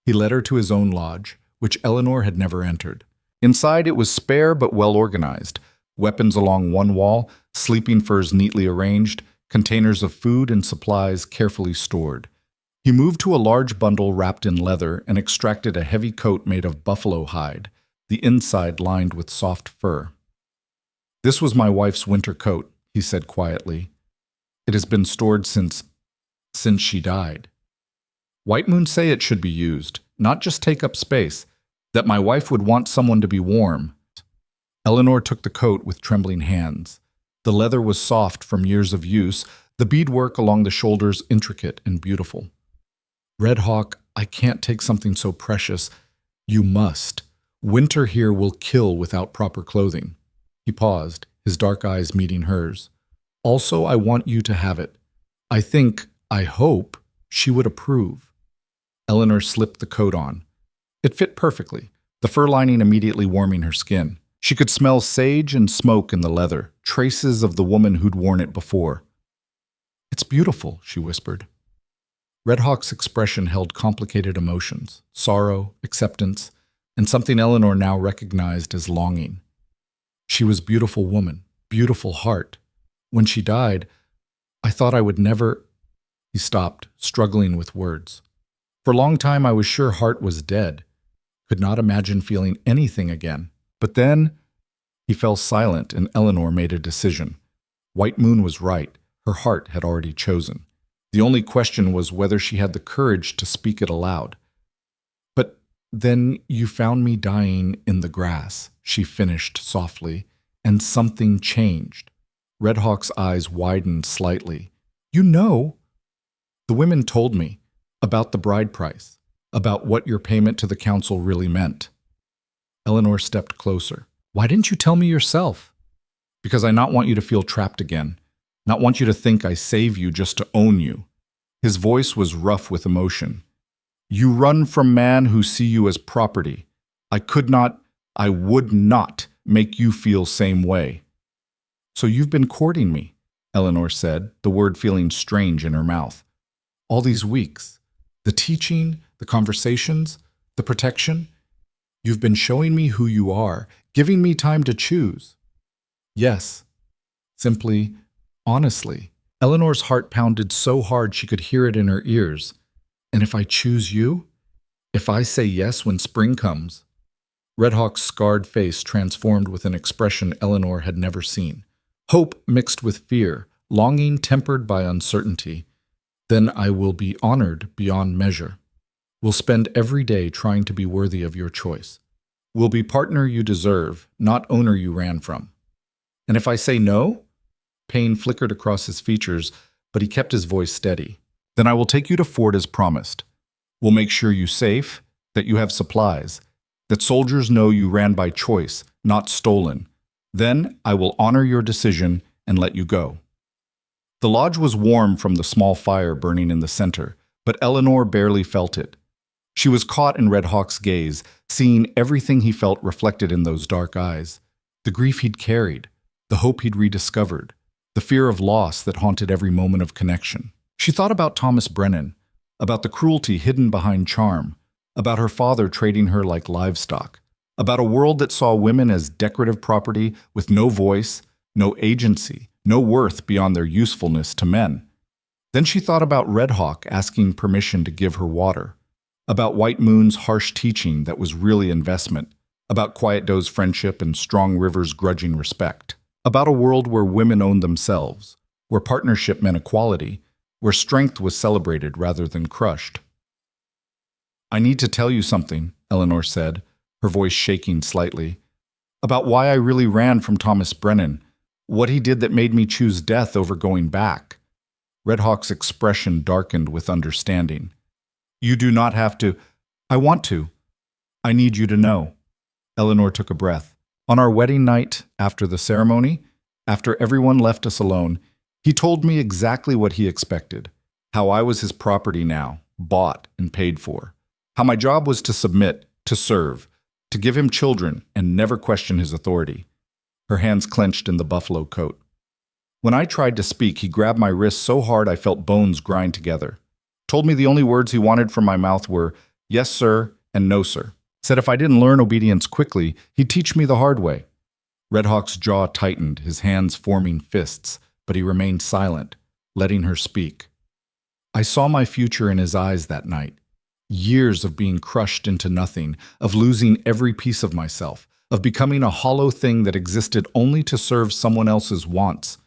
He led her to his own lodge, which Eleanor had never entered. Inside it was spare but well organized, weapons along one wall, sleeping furs neatly arranged, containers of food and supplies carefully stored. He moved to a large bundle wrapped in leather and extracted a heavy coat made of buffalo hide, the inside lined with soft fur. "This was my wife's winter coat," he said quietly. "It has been stored since she died. White Moon say it should be used, not just take up space, that my wife would want someone to be warm." Eleanor took the coat with trembling hands. The leather was soft from years of use, the beadwork along the shoulders intricate and beautiful. "Red Hawk, I can't take something so precious. You must. Winter here will kill without proper clothing." He paused, his dark eyes meeting hers. "Also, I want you to have it. I hope, she would approve." Eleanor slipped the coat on. It fit perfectly, the fur lining immediately warming her skin. She could smell sage and smoke in the leather, traces of the woman who'd worn it before. "It's beautiful," she whispered. Red Hawk's expression held complicated emotions, sorrow, acceptance, and something Eleanor now recognized as longing. She was a beautiful woman, beautiful heart. When she died, I thought I would never... He stopped, struggling with words. For a long time I was sure Hart was dead, could not imagine feeling anything again. But then he fell silent and Eleanor made a decision. White Moon was right. Her heart had already chosen. The only question was whether she had the courage to speak it aloud. But then you found me dying in the grass, she finished softly, and something changed. Red Hawk's eyes widened slightly. You know? The women told me about the bride price, about what your payment to the council really meant. Eleanor stepped closer. Why didn't you tell me yourself? Because I not want you to feel trapped again. Not want you to think I save you just to own you. His voice was rough with emotion. You run from men who see you as property. I would not make you feel same way. So you've been courting me, Eleanor said, the word feeling strange in her mouth. All these weeks, the teaching, the conversations, the protection, you've been showing me who you are, giving me time to choose. Yes, simply, honestly. Eleanor's heart pounded so hard she could hear it in her ears. And if I choose you? If I say yes when spring comes? Red Hawk's scarred face transformed with an expression Eleanor had never seen. Hope mixed with fear, longing tempered by uncertainty. Then I will be honored beyond measure. We'll spend every day trying to be worthy of your choice. We'll be partner you deserve, not owner you ran from. And if I say no? Pain flickered across his features, but he kept his voice steady. Then I will take you to Fort as promised. We'll make sure you're safe, that you have supplies, that soldiers know you ran by choice, not stolen. Then I will honor your decision and let you go. The lodge was warm from the small fire burning in the center, but Eleanor barely felt it. She was caught in Red Hawk's gaze, seeing everything he felt reflected in those dark eyes. The grief he'd carried, the hope he'd rediscovered, the fear of loss that haunted every moment of connection. She thought about Thomas Brennan, about the cruelty hidden behind charm, about her father trading her like livestock, about a world that saw women as decorative property with no voice, no agency, no worth beyond their usefulness to men. Then she thought about Red Hawk asking permission to give her water, about White Moon's harsh teaching that was really investment, about Quiet Doe's friendship and Strong River's grudging respect, about a world where women owned themselves, where partnership meant equality, where strength was celebrated rather than crushed. I need to tell you something, Eleanor said, her voice shaking slightly, about why I really ran from Thomas Brennan, what he did that made me choose death over going back. Red Hawk's expression darkened with understanding. You do not have to. I want to. I need you to know. Eleanor took a breath. On our wedding night, after the ceremony, after everyone left us alone, he told me exactly what he expected, how I was his property now, bought and paid for, how my job was to submit, to serve, to give him children and never question his authority. Her hands clenched in the buffalo coat. When I tried to speak, he grabbed my wrist so hard I felt bones grind together. Told me the only words he wanted from my mouth were, yes, sir, and no, sir. Said if I didn't learn obedience quickly, he'd teach me the hard way. Red Hawk's jaw tightened, his hands forming fists, but he remained silent, letting her speak. I saw my future in his eyes that night. Years of being crushed into nothing, of losing every piece of myself, of becoming a hollow thing that existed only to serve someone else's wants.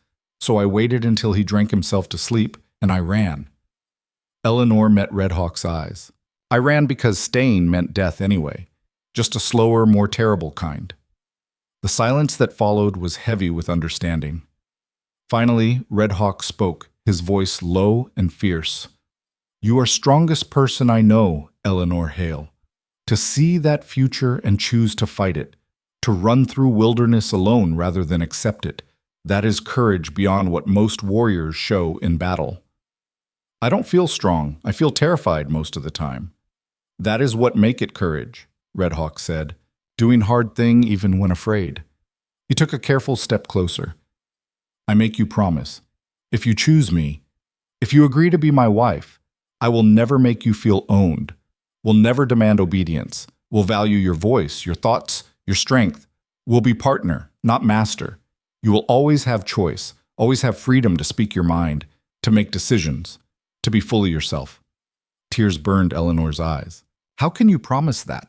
So I waited until he drank himself to sleep, and I ran. Eleanor met Red Hawk's eyes. I ran because staying meant death anyway, just a slower, more terrible kind. The silence that followed was heavy with understanding. Finally, Red Hawk spoke, his voice low and fierce. You are strongest person I know, Eleanor Hale. To see that future and choose to fight it, to run through wilderness alone rather than accept it, that is courage beyond what most warriors show in battle. I don't feel strong, I feel terrified most of the time. That is what make it courage, Red Hawk said, doing hard thing even when afraid. He took a careful step closer. I make you promise. If you choose me, if you agree to be my wife, I will never make you feel owned. Will never demand obedience. Will value your voice, your thoughts, your strength. Will be partner, not master. You will always have choice, always have freedom to speak your mind, to make decisions, to be fully yourself. Tears burned Eleanor's eyes. How can you promise that?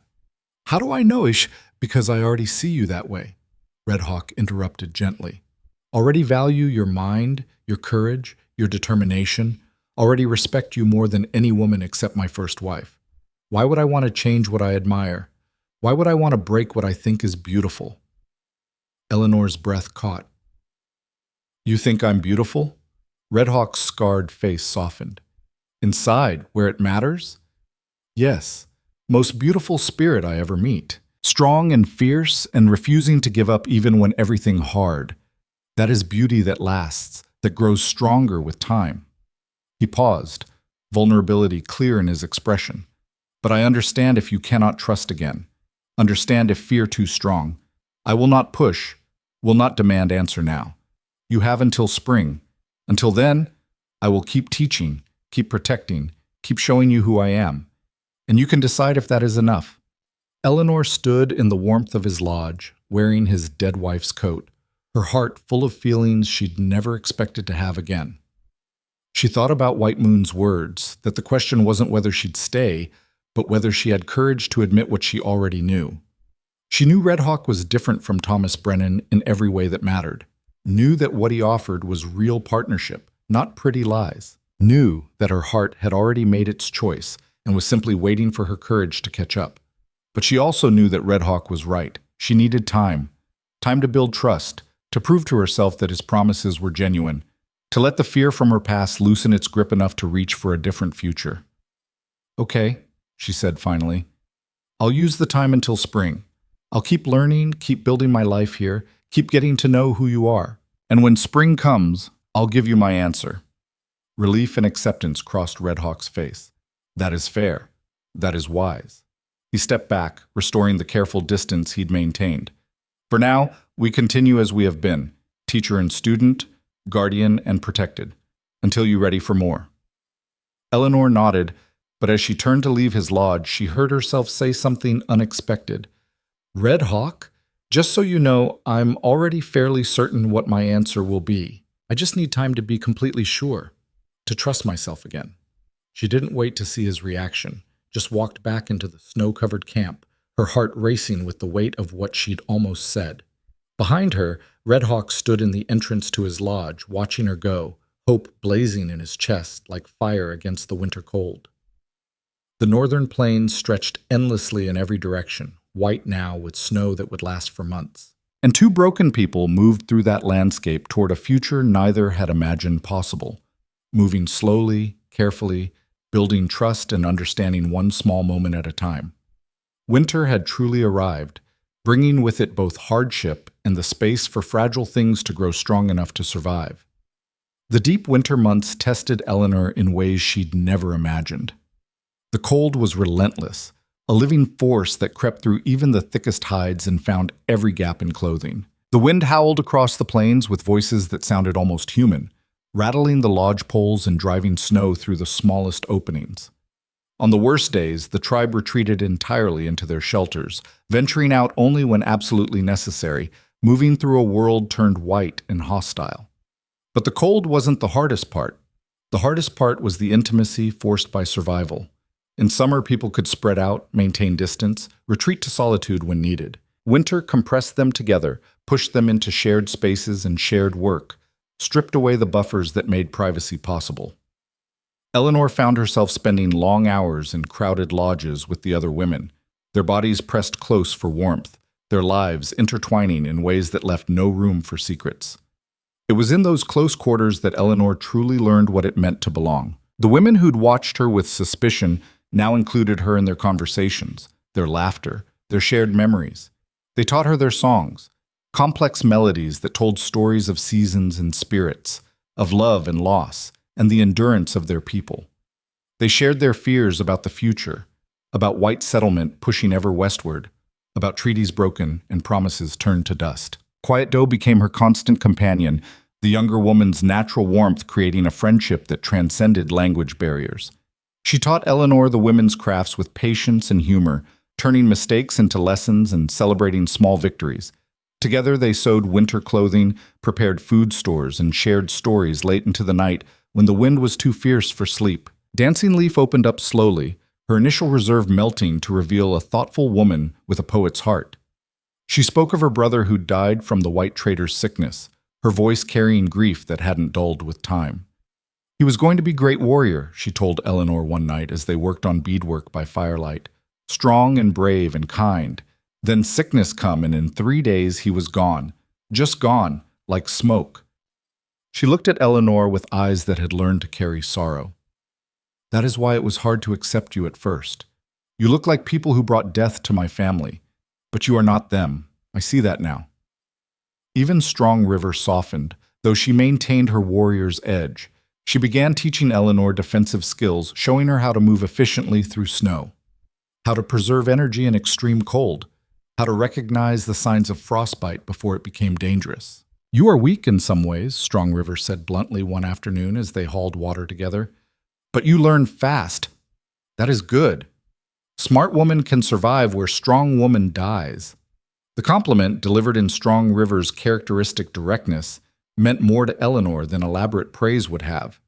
How do I know, Ish? Because I already see you that way. Red Hawk interrupted gently. Already value your mind, your courage, your determination. Already respect you more than any woman except my first wife. Why would I want to change what I admire? Why would I want to break what I think is beautiful? Eleanor's breath caught. You think I'm beautiful? Red Hawk's scarred face softened. Inside, where it matters? Yes, most beautiful spirit I ever meet. Strong and fierce and refusing to give up even when everything hard. That is beauty that lasts, that grows stronger with time. He paused, vulnerability clear in his expression. But I understand if you cannot trust again. Understand if fear too strong. I will not push, will not demand answer now. You have until spring. Until then, I will keep teaching, keep protecting, keep showing you who I am. And you can decide if that is enough. Eleanor stood in the warmth of his lodge, wearing his dead wife's coat, her heart full of feelings she'd never expected to have again. She thought about White Moon's words, that the question wasn't whether she'd stay, but whether she had courage to admit what she already knew. She knew Red Hawk was different from Thomas Brennan in every way that mattered, knew that what he offered was real partnership, not pretty lies, knew that her heart had already made its choice and was simply waiting for her courage to catch up. But she also knew that Red Hawk was right. She needed time to build trust, to prove to herself that his promises were genuine, to let the fear from her past loosen its grip enough to reach for a different future. Okay, she said finally. I'll use the time until spring. I'll keep learning, keep building my life here, keep getting to know who you are. And when spring comes, I'll give you my answer. Relief and acceptance crossed Red Hawk's face. That is fair. That is wise. He stepped back, restoring the careful distance he'd maintained. For now, we continue as we have been, teacher and student, guardian and protected, until you're ready for more. Eleanor nodded, but as she turned to leave his lodge, she heard herself say something unexpected. Red Hawk? Just so you know, I'm already fairly certain what my answer will be. I just need time to be completely sure, to trust myself again. She didn't wait to see his reaction, just walked back into the snow-covered camp, her heart racing with the weight of what she'd almost said. Behind her, Red Hawk stood in the entrance to his lodge, watching her go, hope blazing in his chest like fire against the winter cold. The northern plains stretched endlessly in every direction, white now with snow that would last for months. And two broken people moved through that landscape toward a future neither had imagined possible, moving slowly, carefully, building trust and understanding one small moment at a time. Winter had truly arrived, bringing with it both hardship and the space for fragile things to grow strong enough to survive. The deep winter months tested Eleanor in ways she'd never imagined. The cold was relentless, a living force that crept through even the thickest hides and found every gap in clothing. The wind howled across the plains with voices that sounded almost human, rattling the lodge poles and driving snow through the smallest openings. On the worst days, the tribe retreated entirely into their shelters, venturing out only when absolutely necessary, moving through a world turned white and hostile. But the cold wasn't the hardest part. The hardest part was the intimacy forced by survival. In summer, people could spread out, maintain distance, retreat to solitude when needed. Winter compressed them together, pushed them into shared spaces and shared work, stripped away the buffers that made privacy possible. Eleanor found herself spending long hours in crowded lodges with the other women, their bodies pressed close for warmth, their lives intertwining in ways that left no room for secrets. It was in those close quarters that Eleanor truly learned what it meant to belong. The women who'd watched her with suspicion now included her in their conversations, their laughter, their shared memories. They taught her their songs, complex melodies that told stories of seasons and spirits, of love and loss, and the endurance of their people. They shared their fears about the future, about white settlement pushing ever westward, about treaties broken and promises turned to dust. Quiet Doe became her constant companion, the younger woman's natural warmth creating a friendship that transcended language barriers. She taught Eleanor the women's crafts with patience and humor, turning mistakes into lessons and celebrating small victories. Together they sewed winter clothing, prepared food stores, and shared stories late into the night when the wind was too fierce for sleep. Dancing Leaf opened up slowly, her initial reserve melting to reveal a thoughtful woman with a poet's heart. She spoke of her brother who died from the white trader's sickness, her voice carrying grief that hadn't dulled with time. He was going to be a great warrior, she told Eleanor one night as they worked on beadwork by firelight. Strong and brave and kind. Then sickness come, and in 3 days he was gone. Just gone, like smoke. She looked at Eleanor with eyes that had learned to carry sorrow. That is why it was hard to accept you at first. You look like people who brought death to my family. But you are not them. I see that now. Even Strong River softened, though she maintained her warrior's edge. She began teaching Eleanor defensive skills, showing her how to move efficiently through snow, how to preserve energy in extreme cold, how to recognize the signs of frostbite before it became dangerous. You are weak in some ways, Strong River said bluntly one afternoon as they hauled water together. But you learn fast. That is good. Smart woman can survive where strong woman dies. The compliment, delivered in Strong River's characteristic directness, meant more to Eleanor than elaborate praise would have.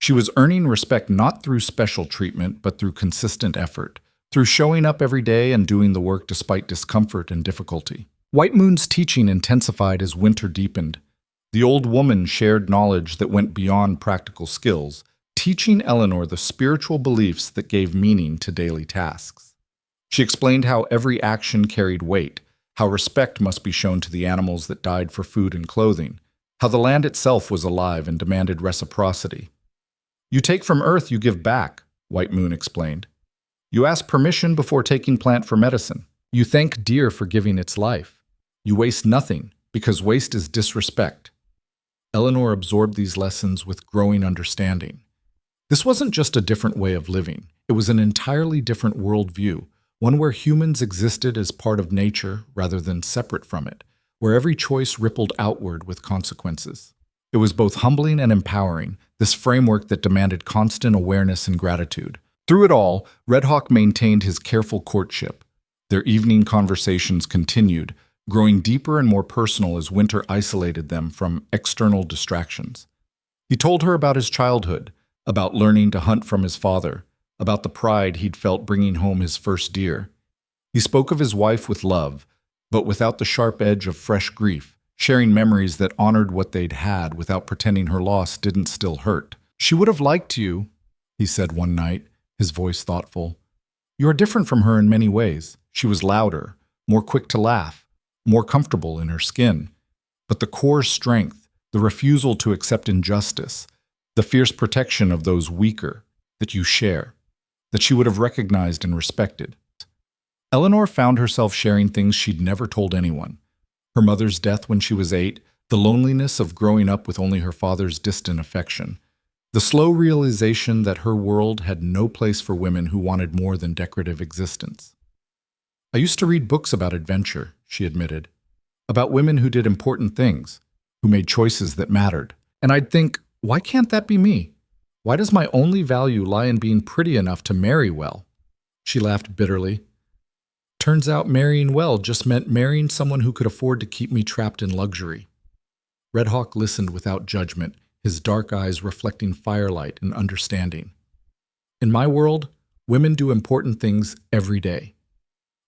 She was earning respect not through special treatment, but through consistent effort, through showing up every day and doing the work despite discomfort and difficulty. White Moon's teaching intensified as winter deepened. The old woman shared knowledge that went beyond practical skills, teaching Eleanor the spiritual beliefs that gave meaning to daily tasks. She explained how every action carried weight, how respect must be shown to the animals that died for food and clothing, how the land itself was alive and demanded reciprocity. You take from earth, you give back, White Moon explained. You ask permission before taking plant for medicine. You thank deer for giving its life. You waste nothing, because waste is disrespect. Eleanor absorbed these lessons with growing understanding. This wasn't just a different way of living. It was an entirely different worldview, one where humans existed as part of nature rather than separate from it, where every choice rippled outward with consequences. It was both humbling and empowering, this framework that demanded constant awareness and gratitude. Through it all, Red Hawk maintained his careful courtship. Their evening conversations continued, growing deeper and more personal as winter isolated them from external distractions. He told her about his childhood, about learning to hunt from his father, about the pride he'd felt bringing home his first deer. He spoke of his wife with love, but without the sharp edge of fresh grief, sharing memories that honored what they'd had without pretending her loss didn't still hurt. She would have liked you, he said one night, his voice thoughtful. You are different from her in many ways. She was louder, more quick to laugh, more comfortable in her skin. But the core strength, the refusal to accept injustice, the fierce protection of those weaker, that you share, that she would have recognized and respected. Eleanor found herself sharing things she'd never told anyone. Her mother's death when she was 8, the loneliness of growing up with only her father's distant affection, the slow realization that her world had no place for women who wanted more than decorative existence. I used to read books about adventure, she admitted, about women who did important things, who made choices that mattered. And I'd think, why can't that be me? Why does my only value lie in being pretty enough to marry well? She laughed bitterly. Turns out marrying well just meant marrying someone who could afford to keep me trapped in luxury. Red Hawk listened without judgment, his dark eyes reflecting firelight and understanding. In my world, women do important things every day.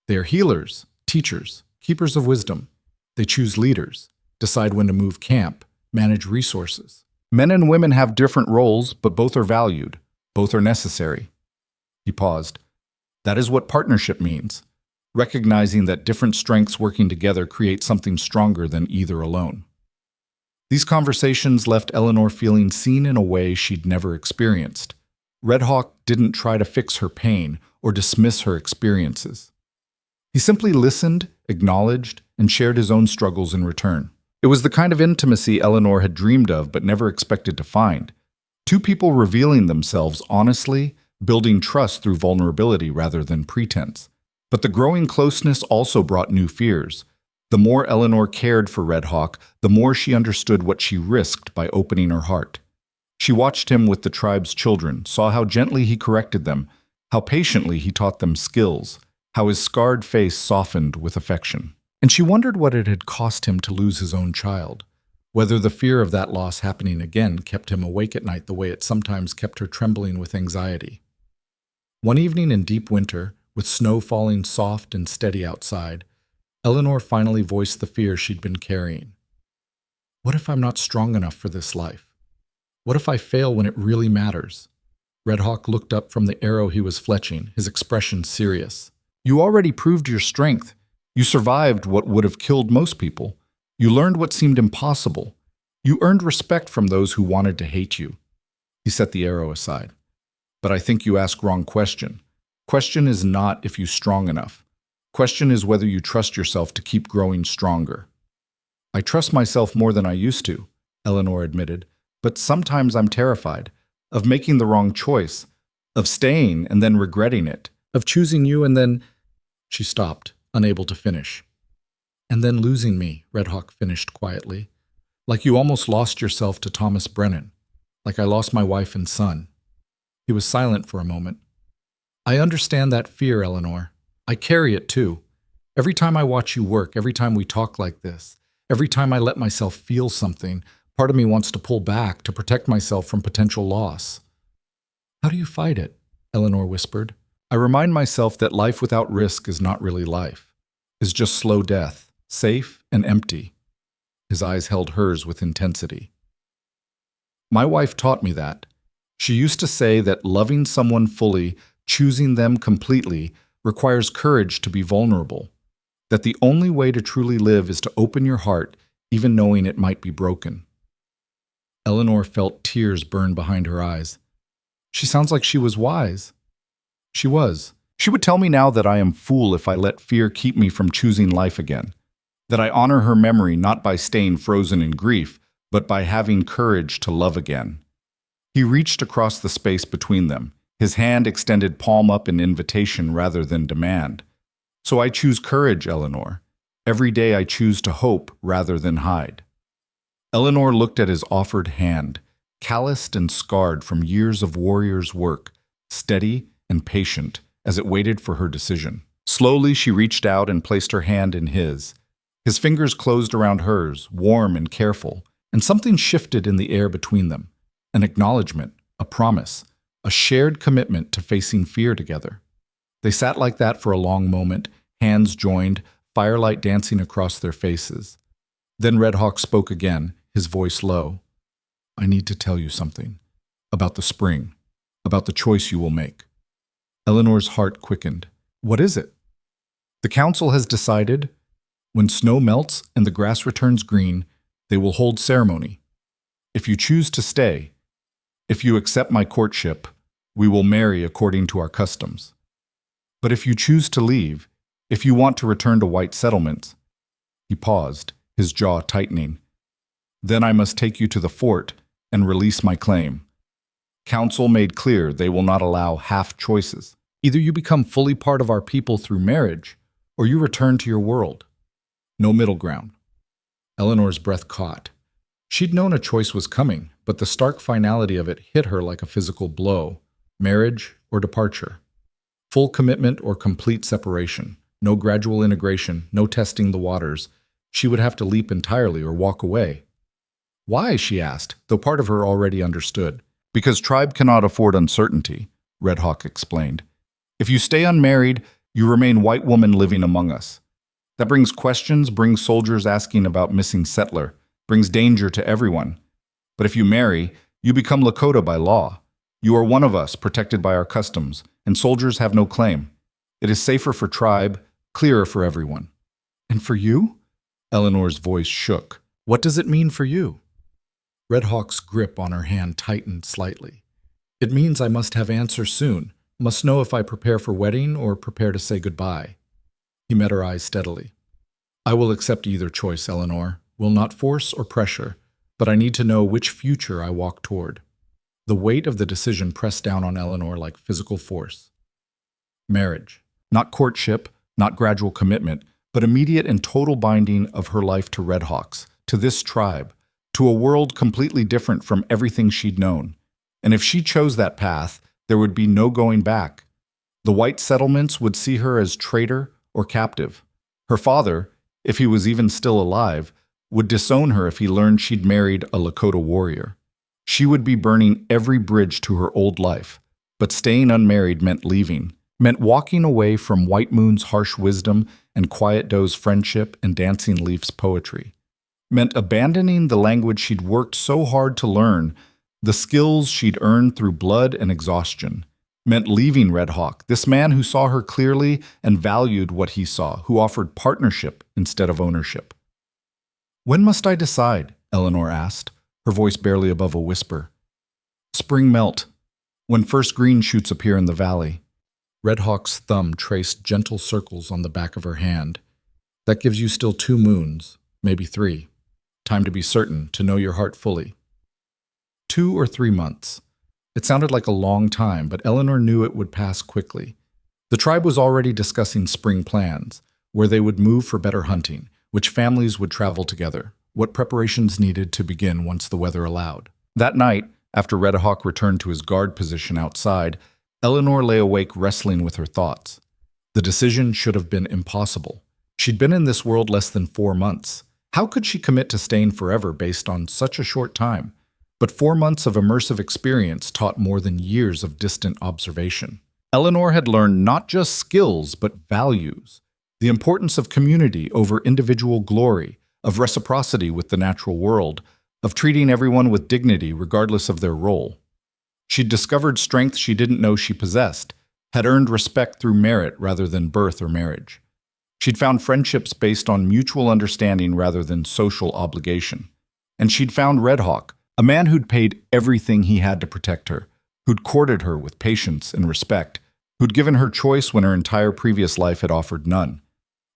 They are healers, teachers, keepers of wisdom. They choose leaders, decide when to move camp, manage resources. Men and women have different roles, but both are valued. Both are necessary. He paused. That is what partnership means. Recognizing that different strengths working together create something stronger than either alone. These conversations left Eleanor feeling seen in a way she'd never experienced. Red Hawk didn't try to fix her pain or dismiss her experiences. He simply listened, acknowledged, and shared his own struggles in return. It was the kind of intimacy Eleanor had dreamed of but never expected to find. Two people revealing themselves honestly, building trust through vulnerability rather than pretense. But the growing closeness also brought new fears. The more Eleanor cared for Red Hawk, the more she understood what she risked by opening her heart. She watched him with the tribe's children, saw how gently he corrected them, how patiently he taught them skills, how his scarred face softened with affection. And she wondered what it had cost him to lose his own child, whether the fear of that loss happening again kept him awake at night the way it sometimes kept her trembling with anxiety. One evening in deep winter, with snow falling soft and steady outside, Eleanor finally voiced the fear she'd been carrying. What if I'm not strong enough for this life? What if I fail when it really matters? Red Hawk looked up from the arrow he was fletching, his expression serious. You already proved your strength. You survived what would have killed most people. You learned what seemed impossible. You earned respect from those who wanted to hate you. He set the arrow aside. But I think you ask wrong question. Question is not if you're strong enough. Question is whether you trust yourself to keep growing stronger. I trust myself more than I used to, Eleanor admitted, but sometimes I'm terrified of making the wrong choice, of staying and then regretting it, of choosing you and then… She stopped, unable to finish. And then losing me, Red Hawk finished quietly. Like you almost lost yourself to Thomas Brennan. Like I lost my wife and son. He was silent for a moment. I understand that fear, Eleanor. I carry it too. Every time I watch you work, every time we talk like this, every time I let myself feel something, part of me wants to pull back to protect myself from potential loss. How do you fight it? Eleanor whispered. I remind myself that life without risk is not really life. It's just slow death, safe and empty. His eyes held hers with intensity. My wife taught me that. She used to say that loving someone fully, choosing them completely, requires courage to be vulnerable. That the only way to truly live is to open your heart, even knowing it might be broken. Eleanor felt tears burn behind her eyes. She sounds like she was wise. She was. She would tell me now that I am fool if I let fear keep me from choosing life again. That I honor her memory not by staying frozen in grief, but by having courage to love again. He reached across the space between them, his hand extended palm up in invitation rather than demand. So I choose courage, Eleanor. Every day I choose to hope rather than hide. Eleanor looked at his offered hand, calloused and scarred from years of warrior's work, steady and patient as it waited for her decision. Slowly she reached out and placed her hand in his. His fingers closed around hers, warm and careful, and something shifted in the air between them. An acknowledgement, a promise, a shared commitment to facing fear together. They sat like that for a long moment, hands joined, firelight dancing across their faces. Then Red Hawk spoke again, his voice low. I need to tell you something. About the spring. About the choice you will make. Eleanor's heart quickened. What is it? The council has decided, when snow melts and the grass returns green, they will hold ceremony. If you choose to stay, if you accept my courtship, we will marry according to our customs. But if you choose to leave, if you want to return to white settlements, he paused, his jaw tightening. Then I must take you to the fort and release my claim. Council made clear they will not allow half choices. Either you become fully part of our people through marriage, or you return to your world. No middle ground. Eleanor's breath caught. She'd known a choice was coming, but the stark finality of it hit her like a physical blow. Marriage or departure. Full commitment or complete separation. No gradual integration, no testing the waters. She would have to leap entirely or walk away. Why, she asked, though part of her already understood. Because tribe cannot afford uncertainty, Red Hawk explained. If you stay unmarried, you remain white woman living among us. That brings questions, brings soldiers asking about missing settler, brings danger to everyone. But if you marry, you become Lakota by law. You are one of us, protected by our customs, and soldiers have no claim. It is safer for tribe, clearer for everyone. And for you? Eleanor's voice shook. What does it mean for you? Red Hawk's grip on her hand tightened slightly. It means I must have answers soon, must know if I prepare for wedding or prepare to say goodbye. He met her eyes steadily. I will accept either choice, Eleanor, will not force or pressure, but I need to know which future I walk toward. The weight of the decision pressed down on Eleanor like physical force. Marriage. Not courtship, not gradual commitment, but immediate and total binding of her life to Red Hawks, to this tribe, to a world completely different from everything she'd known. And if she chose that path, there would be no going back. The white settlements would see her as traitor or captive. Her father, if he was even still alive, would disown her if he learned she'd married a Lakota warrior. She would be burning every bridge to her old life, but staying unmarried meant leaving, meant walking away from White Moon's harsh wisdom and Quiet Doe's friendship and Dancing Leaf's poetry, meant abandoning the language she'd worked so hard to learn, the skills she'd earned through blood and exhaustion, meant leaving Red Hawk, this man who saw her clearly and valued what he saw, who offered partnership instead of ownership. "When must I decide?" Eleanor asked, her voice barely above a whisper. "Spring melt, when first green shoots appear in the valley." Red Hawk's thumb traced gentle circles on the back of her hand. "That gives you still 2 moons, maybe 3. Time to be certain, to know your heart fully." 2 or 3 months. It sounded like a long time, but Eleanor knew it would pass quickly. The tribe was already discussing spring plans, where they would move for better hunting, which families would travel together, what preparations needed to begin once the weather allowed. That night, after Red Hawk returned to his guard position outside, Eleanor lay awake wrestling with her thoughts. The decision should have been impossible. She'd been in this world less than 4 months. How could she commit to staying forever based on such a short time? But 4 months of immersive experience taught more than years of distant observation. Eleanor had learned not just skills, but values. The importance of community over individual glory, of reciprocity with the natural world, of treating everyone with dignity regardless of their role. She'd discovered strength she didn't know she possessed, had earned respect through merit rather than birth or marriage. She'd found friendships based on mutual understanding rather than social obligation. And she'd found Red Hawk, a man who'd paid everything he had to protect her, who'd courted her with patience and respect, who'd given her choice when her entire previous life had offered none.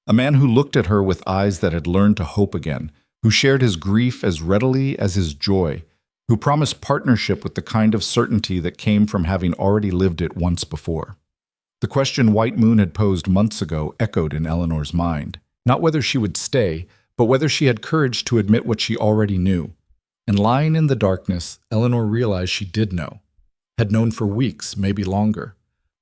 A man who looked at her with eyes that had learned to hope again, who shared his grief as readily as his joy, who promised partnership with the kind of certainty that came from having already lived it once before. The question White Moon had posed months ago echoed in Eleanor's mind, not whether she would stay, but whether she had courage to admit what she already knew. And lying in the darkness, Eleanor realized she did know, had known for weeks, maybe longer.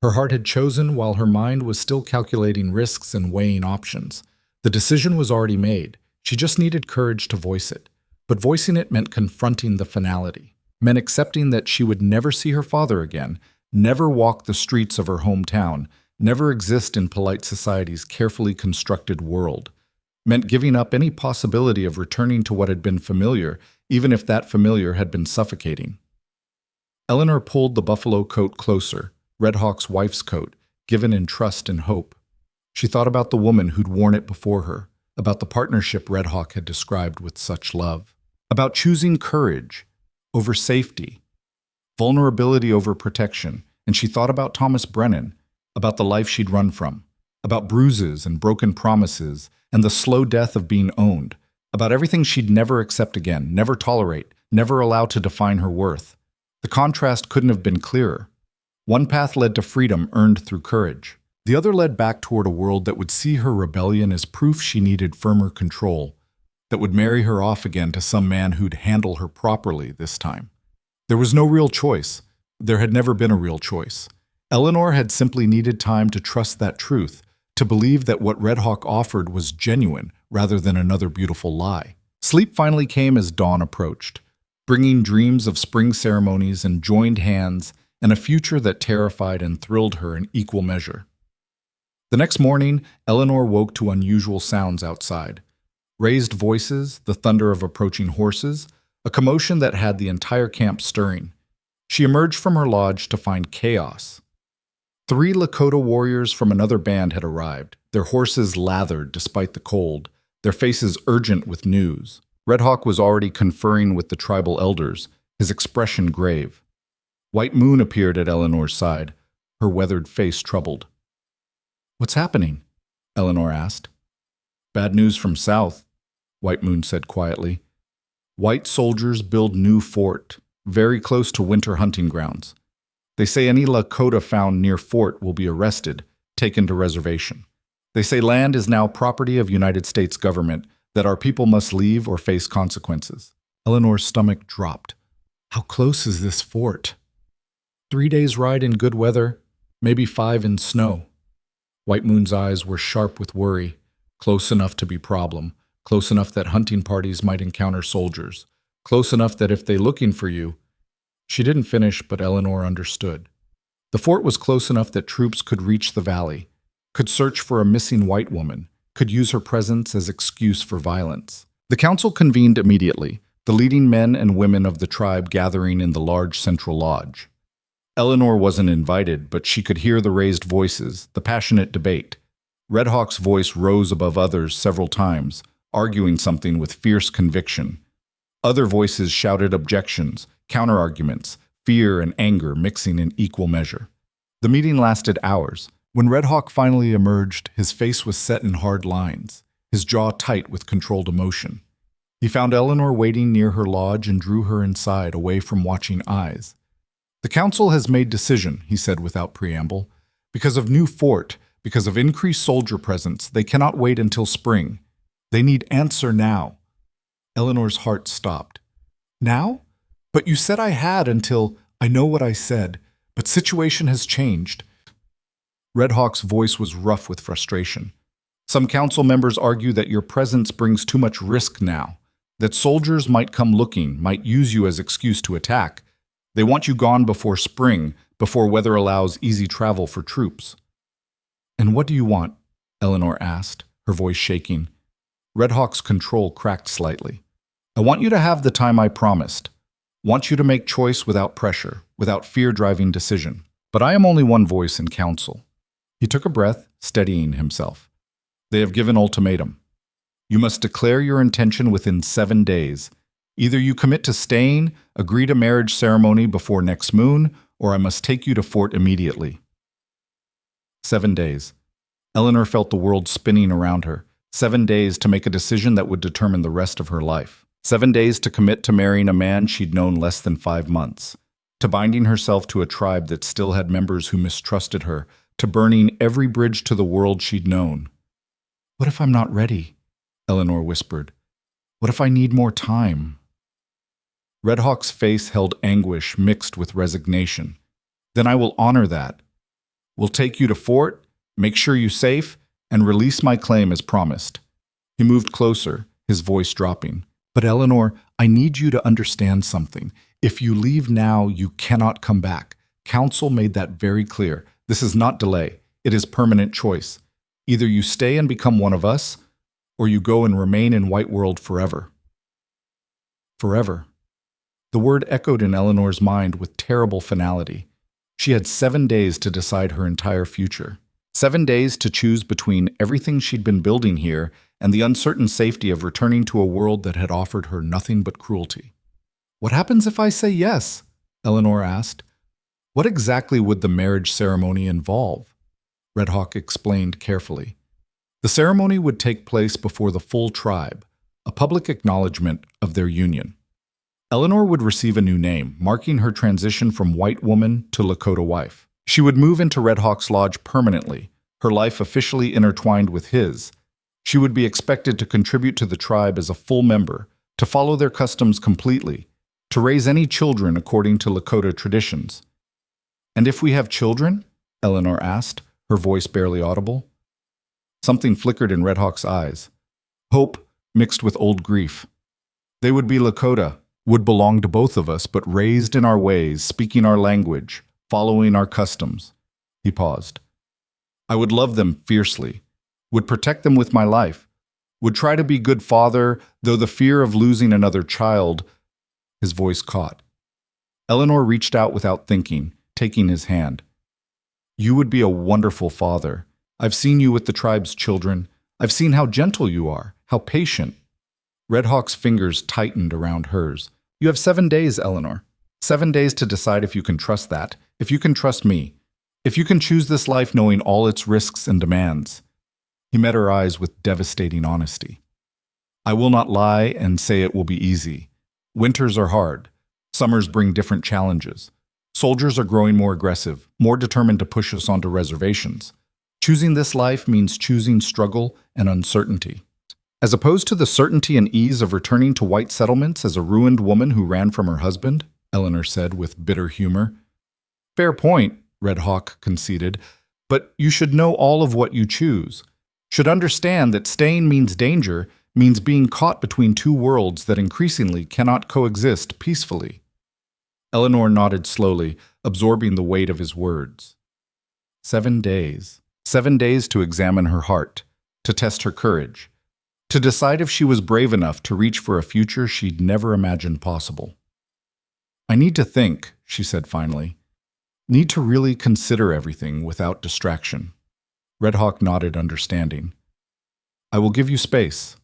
Her heart had chosen while her mind was still calculating risks and weighing options. The decision was already made. She just needed courage to voice it. But voicing it meant confronting the finality, meant accepting that she would never see her father again, never walk the streets of her hometown, never exist in polite society's carefully constructed world, meant giving up any possibility of returning to what had been familiar, even if that familiar had been suffocating. Eleanor pulled the buffalo coat closer, Red Hawk's wife's coat, given in trust and hope. She thought about the woman who'd worn it before her, about the partnership Red Hawk had described with such love, about choosing courage over safety, vulnerability over protection, and she thought about Thomas Brennan, about the life she'd run from, about bruises and broken promises and the slow death of being owned, about everything she'd never accept again, never tolerate, never allow to define her worth. The contrast couldn't have been clearer. One path led to freedom earned through courage. The other led back toward a world that would see her rebellion as proof she needed firmer control, that would marry her off again to some man who'd handle her properly this time. There was no real choice. There had never been a real choice. Eleanor had simply needed time to trust that truth, to believe that what Red Hawk offered was genuine rather than another beautiful lie. Sleep finally came as dawn approached, bringing dreams of spring ceremonies and joined hands and a future that terrified and thrilled her in equal measure. The next morning, Eleanor woke to unusual sounds outside. Raised voices, the thunder of approaching horses, a commotion that had the entire camp stirring. She emerged from her lodge to find chaos. 3 Lakota warriors from another band had arrived, their horses lathered despite the cold, their faces urgent with news. Red Hawk was already conferring with the tribal elders, his expression grave. White Moon appeared at Eleanor's side, her weathered face troubled. "What's happening?" Eleanor asked. "Bad news from south," White Moon said quietly. "White soldiers build new fort, very close to winter hunting grounds. They say any Lakota found near fort will be arrested, taken to reservation. They say land is now property of United States government, that our people must leave or face consequences. Eleanor's stomach dropped. How close is this fort? 3 days' ride in good weather, maybe 5 in snow. White Moon's eyes were sharp with worry. Close enough to be problem. Close enough that hunting parties might encounter soldiers. Close enough that if they looking for you... She didn't finish, but Eleanor understood. The fort was close enough that troops could reach the valley, could search for a missing white woman, could use her presence as excuse for violence. The council convened immediately, the leading men and women of the tribe gathering in the large central lodge. Eleanor wasn't invited, but she could hear the raised voices, the passionate debate. Red Hawk's voice rose above others several times, arguing something with fierce conviction. Other voices shouted objections, counterarguments, fear and anger mixing in equal measure. The meeting lasted hours. When Red Hawk finally emerged, his face was set in hard lines, his jaw tight with controlled emotion. He found Eleanor waiting near her lodge and drew her inside, away from watching eyes. The council has made decision, he said without preamble. Because of new fort, because of increased soldier presence, they cannot wait until spring. They need answer now. Eleanor's heart stopped. Now? But you said I had until... I know what I said, but situation has changed. Red Hawk's voice was rough with frustration. Some council members argue that your presence brings too much risk now, that soldiers might come looking, might use you as excuse to attack. They want you gone before spring, before weather allows easy travel for troops. And what do you want? Eleanor asked, her voice shaking. Red Hawk's control cracked slightly. I want you to have the time I promised. Want you to make choice without pressure, without fear-driving decision. But I am only one voice in council. He took a breath, steadying himself. They have given ultimatum. You must declare your intention within 7 days. Either you commit to staying, agree to marriage ceremony before next moon, or I must take you to fort immediately. 7 days. Eleanor felt the world spinning around her. 7 days to make a decision that would determine the rest of her life. 7 days to commit to marrying a man she'd known less than 5 months. To binding herself to a tribe that still had members who mistrusted her. To burning every bridge to the world she'd known. What if I'm not ready? Eleanor whispered. What if I need more time? Red Hawk's face held anguish mixed with resignation. Then I will honor that. We'll take you to fort, make sure you're safe, and release my claim as promised. He moved closer, his voice dropping. But Eleanor, I need you to understand something. If you leave now, you cannot come back. Council made that very clear. This is not delay. It is permanent choice. Either you stay and become one of us, or you go and remain in White World forever. Forever. The word echoed in Eleanor's mind with terrible finality. She had 7 days to decide her entire future. 7 days to choose between everything she'd been building here and the uncertain safety of returning to a world that had offered her nothing but cruelty. What happens if I say yes? Eleanor asked. What exactly would the marriage ceremony involve? Red Hawk explained carefully. The ceremony would take place before the full tribe, a public acknowledgement of their union. Eleanor would receive a new name, marking her transition from white woman to Lakota wife. She would move into Red Hawk's lodge permanently, her life officially intertwined with his. She would be expected to contribute to the tribe as a full member, to follow their customs completely, to raise any children according to Lakota traditions. And if we have children? Eleanor asked, her voice barely audible. Something flickered in Red Hawk's eyes. Hope mixed with old grief. They would be Lakota, would belong to both of us, but raised in our ways, speaking our language, following our customs. He paused. I would love them fiercely, would protect them with my life, would try to be good father, though the fear of losing another child... His voice caught. Eleanor reached out without thinking, taking his hand. You would be a wonderful father. I've seen you with the tribe's children. I've seen how gentle you are, how patient. Red Hawk's fingers tightened around hers. You have 7 days, Eleanor. 7 days to decide if you can trust that, if you can trust me, if you can choose this life knowing all its risks and demands. He met her eyes with devastating honesty. I will not lie and say it will be easy. Winters are hard. Summers bring different challenges. Soldiers are growing more aggressive, more determined to push us onto reservations. Choosing this life means choosing struggle and uncertainty. As opposed to the certainty and ease of returning to white settlements as a ruined woman who ran from her husband, Eleanor said with bitter humor. Fair point, Red Hawk conceded, but you should know all of what you choose. Should understand that staying means danger, means being caught between two worlds that increasingly cannot coexist peacefully. Eleanor nodded slowly, absorbing the weight of his words. 7 days. 7 days to examine her heart, to test her courage, to decide if she was brave enough to reach for a future she'd never imagined possible. I need to think, she said finally. Need to really consider everything without distraction. Red Hawk nodded understanding. I will give you space.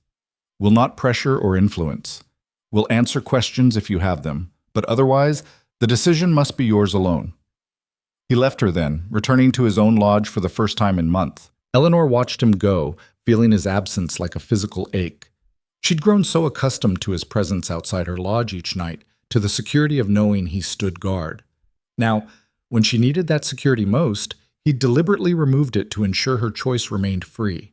Will not pressure or influence. Will answer questions if you have them, but otherwise, the decision must be yours alone. He left her then, returning to his own lodge for the first time in months. Eleanor watched him go, feeling his absence like a physical ache. She'd grown so accustomed to his presence outside her lodge each night, to the security of knowing he stood guard. Now, when she needed that security most, he deliberately removed it to ensure her choice remained free.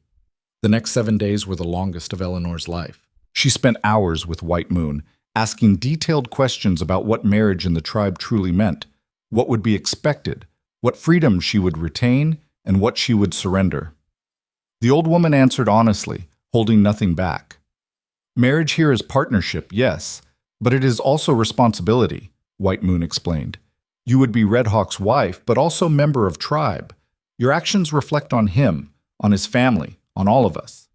The next 7 days were the longest of Eleanor's life. She spent hours with White Moon, asking detailed questions about what marriage in the tribe truly meant, what would be expected, what freedom she would retain, and what she would surrender. The old woman answered honestly, holding nothing back. Marriage here is partnership, yes, but it is also responsibility, White Moon explained. You would be Red Hawk's wife, but also member of tribe. Your actions reflect on him, on his family, on all of us.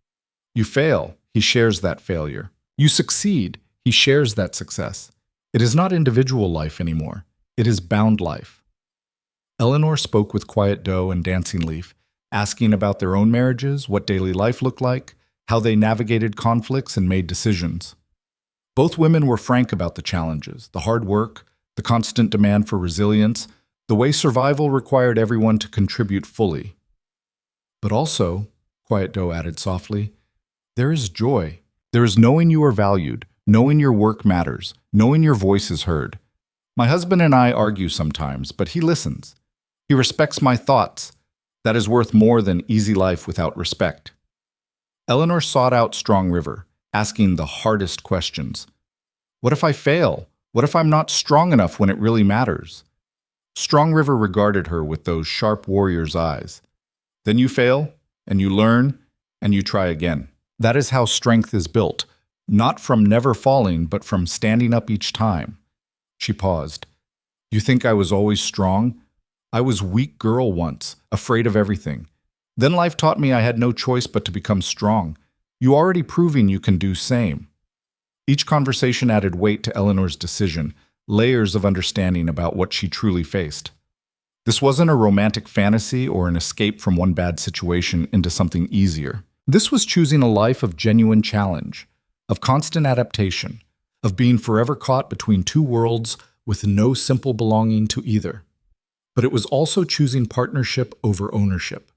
You fail, he shares that failure. You succeed, he shares that success. It is not individual life anymore. It is bound life. Eleanor spoke with Quiet Doe and Dancing Leaf, asking about their own marriages, what daily life looked like, how they navigated conflicts and made decisions. Both women were frank about the challenges, the hard work, the constant demand for resilience, the way survival required everyone to contribute fully. But also, Quiet Doe added softly, there is joy. There is knowing you are valued, knowing your work matters, knowing your voice is heard. My husband and I argue sometimes, but he listens. He respects my thoughts. That is worth more than easy life without respect. Eleanor sought out Strong River, asking the hardest questions. What if I fail? What if I'm not strong enough when it really matters? Strong River regarded her with those sharp warrior's eyes. Then you fail, and you learn, and you try again. That is how strength is built, not from never falling, but from standing up each time. She paused. You think I was always strong? I was weak girl once, afraid of everything. Then life taught me I had no choice but to become strong. You already proving you can do same. Each conversation added weight to Eleanor's decision, layers of understanding about what she truly faced. This wasn't a romantic fantasy or an escape from one bad situation into something easier. This was choosing a life of genuine challenge, of constant adaptation, of being forever caught between two worlds with no simple belonging to either. But it was also choosing partnership over ownership,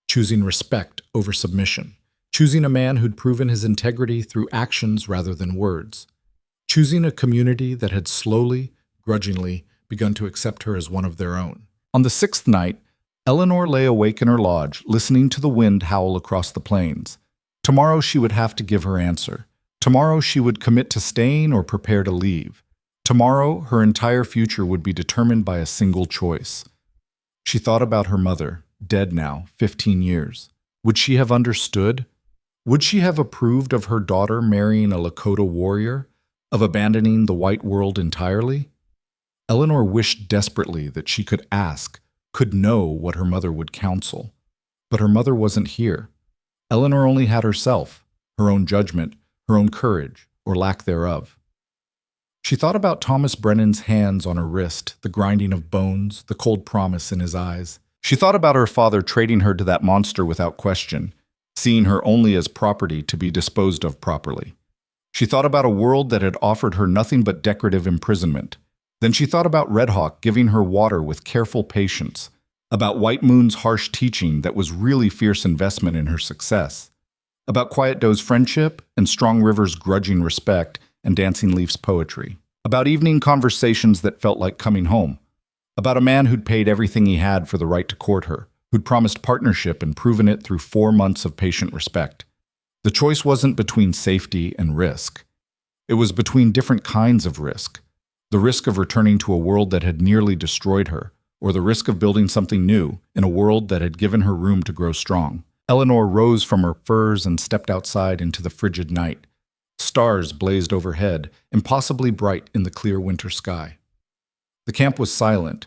choosing respect over submission, choosing a man who'd proven his integrity through actions rather than words, choosing a community that had slowly, grudgingly, begun to accept her as one of their own. On the 6th night, Eleanor lay awake in her lodge, listening to the wind howl across the plains. Tomorrow she would have to give her answer. Tomorrow she would commit to staying or prepare to leave. Tomorrow her entire future would be determined by a single choice. She thought about her mother, dead now, 15 years. Would she have understood? Would she have approved of her daughter marrying a Lakota warrior, of abandoning the white world entirely? Eleanor wished desperately that she could ask, could know what her mother would counsel. But her mother wasn't here. Eleanor only had herself, her own judgment, her own courage, or lack thereof. She thought about Thomas Brennan's hands on her wrist, the grinding of bones, the cold promise in his eyes. She thought about her father trading her to that monster without question, seeing her only as property to be disposed of properly. She thought about a world that had offered her nothing but decorative imprisonment. Then she thought about Red Hawk giving her water with careful patience, about White Moon's harsh teaching that was really fierce investment in her success, about Quiet Doe's friendship and Strong River's grudging respect and Dancing Leaf's poetry, about evening conversations that felt like coming home, about a man who'd paid everything he had for the right to court her, who'd promised partnership and proven it through 4 months of patient respect. The choice wasn't between safety and risk. It was between different kinds of risk. The risk of returning to a world that had nearly destroyed her, or the risk of building something new in a world that had given her room to grow strong. Eleanor rose from her furs and stepped outside into the frigid night. Stars blazed overhead, impossibly bright in the clear winter sky. The camp was silent,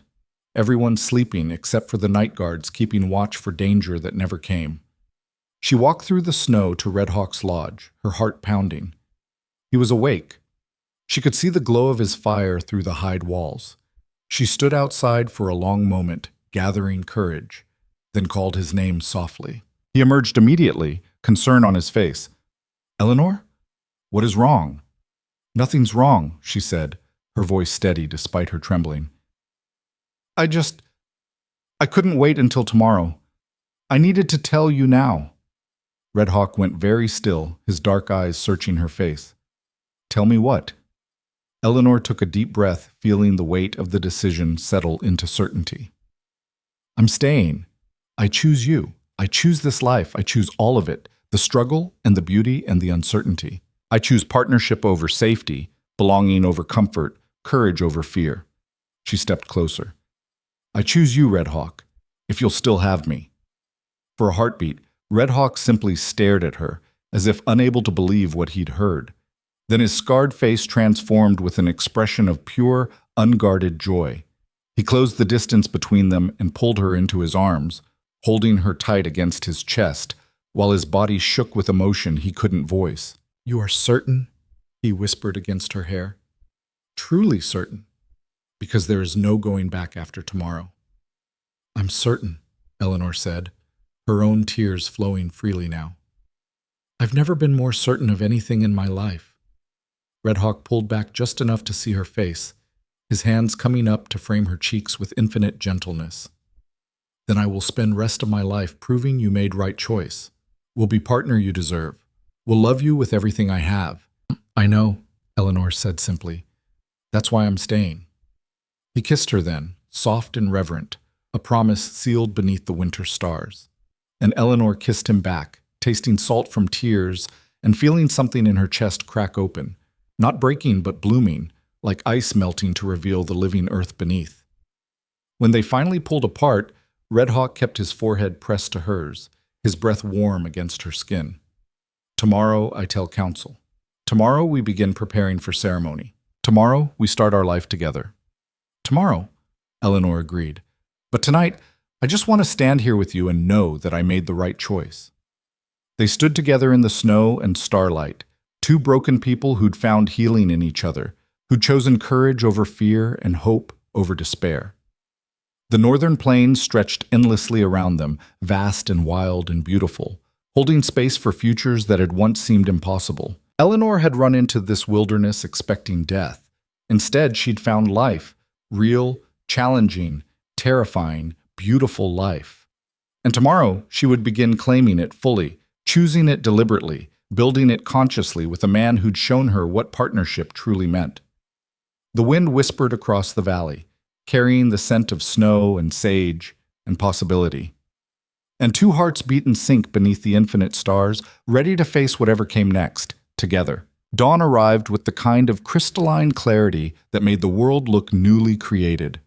everyone sleeping except for the night guards keeping watch for danger that never came. She walked through the snow to Red Hawk's lodge, her heart pounding. He was awake. She could see the glow of his fire through the hide walls. She stood outside for a long moment, gathering courage, then called his name softly. He emerged immediately, concern on his face. "Eleanor? What is wrong?" "Nothing's wrong," she said, her voice steady despite her trembling. I couldn't wait until tomorrow. I needed to tell you now." Red Hawk went very still, his dark eyes searching her face. "Tell me what?" Eleanor took a deep breath, feeling the weight of the decision settle into certainty. "I'm staying. I choose you. I choose this life. I choose all of it, the struggle and the beauty and the uncertainty. I choose partnership over safety, belonging over comfort, courage over fear." She stepped closer. "I choose you, Red Hawk, if you'll still have me." For a heartbeat, Red Hawk simply stared at her, as if unable to believe what he'd heard. Then his scarred face transformed with an expression of pure, unguarded joy. He closed the distance between them and pulled her into his arms, holding her tight against his chest, while his body shook with emotion he couldn't voice. "You are certain?" he whispered against her hair. "Truly certain, because there is no going back after tomorrow." "I'm certain," Eleanor said, her own tears flowing freely now. "I've never been more certain of anything in my life." Red Hawk pulled back just enough to see her face, his hands coming up to frame her cheeks with infinite gentleness. "Then I will spend rest of my life proving you made right choice. We'll be partner you deserve. We'll love you with everything I have." "I know," Eleanor said simply. "That's why I'm staying." He kissed her then, soft and reverent, a promise sealed beneath the winter stars. And Eleanor kissed him back, tasting salt from tears and feeling something in her chest crack open, not breaking but blooming, like ice melting to reveal the living earth beneath. When they finally pulled apart, Red Hawk kept his forehead pressed to hers, his breath warm against her skin. "Tomorrow I tell council. Tomorrow we begin preparing for ceremony. Tomorrow we start our life together." "Tomorrow," Eleanor agreed. "But tonight, I just want to stand here with you and know that I made the right choice." They stood together in the snow and starlight, two broken people who'd found healing in each other, who'd chosen courage over fear and hope over despair. The northern plains stretched endlessly around them, vast and wild and beautiful, holding space for futures that had once seemed impossible. Eleanor had run into this wilderness expecting death. Instead, she'd found life, real, challenging, terrifying, beautiful life. And tomorrow, she would begin claiming it fully, choosing it deliberately, building it consciously with a man who'd shown her what partnership truly meant. The wind whispered across the valley, carrying the scent of snow and sage and possibility. And two hearts beat in sync beneath the infinite stars, ready to face whatever came next, together. Dawn arrived with the kind of crystalline clarity that made the world look newly created.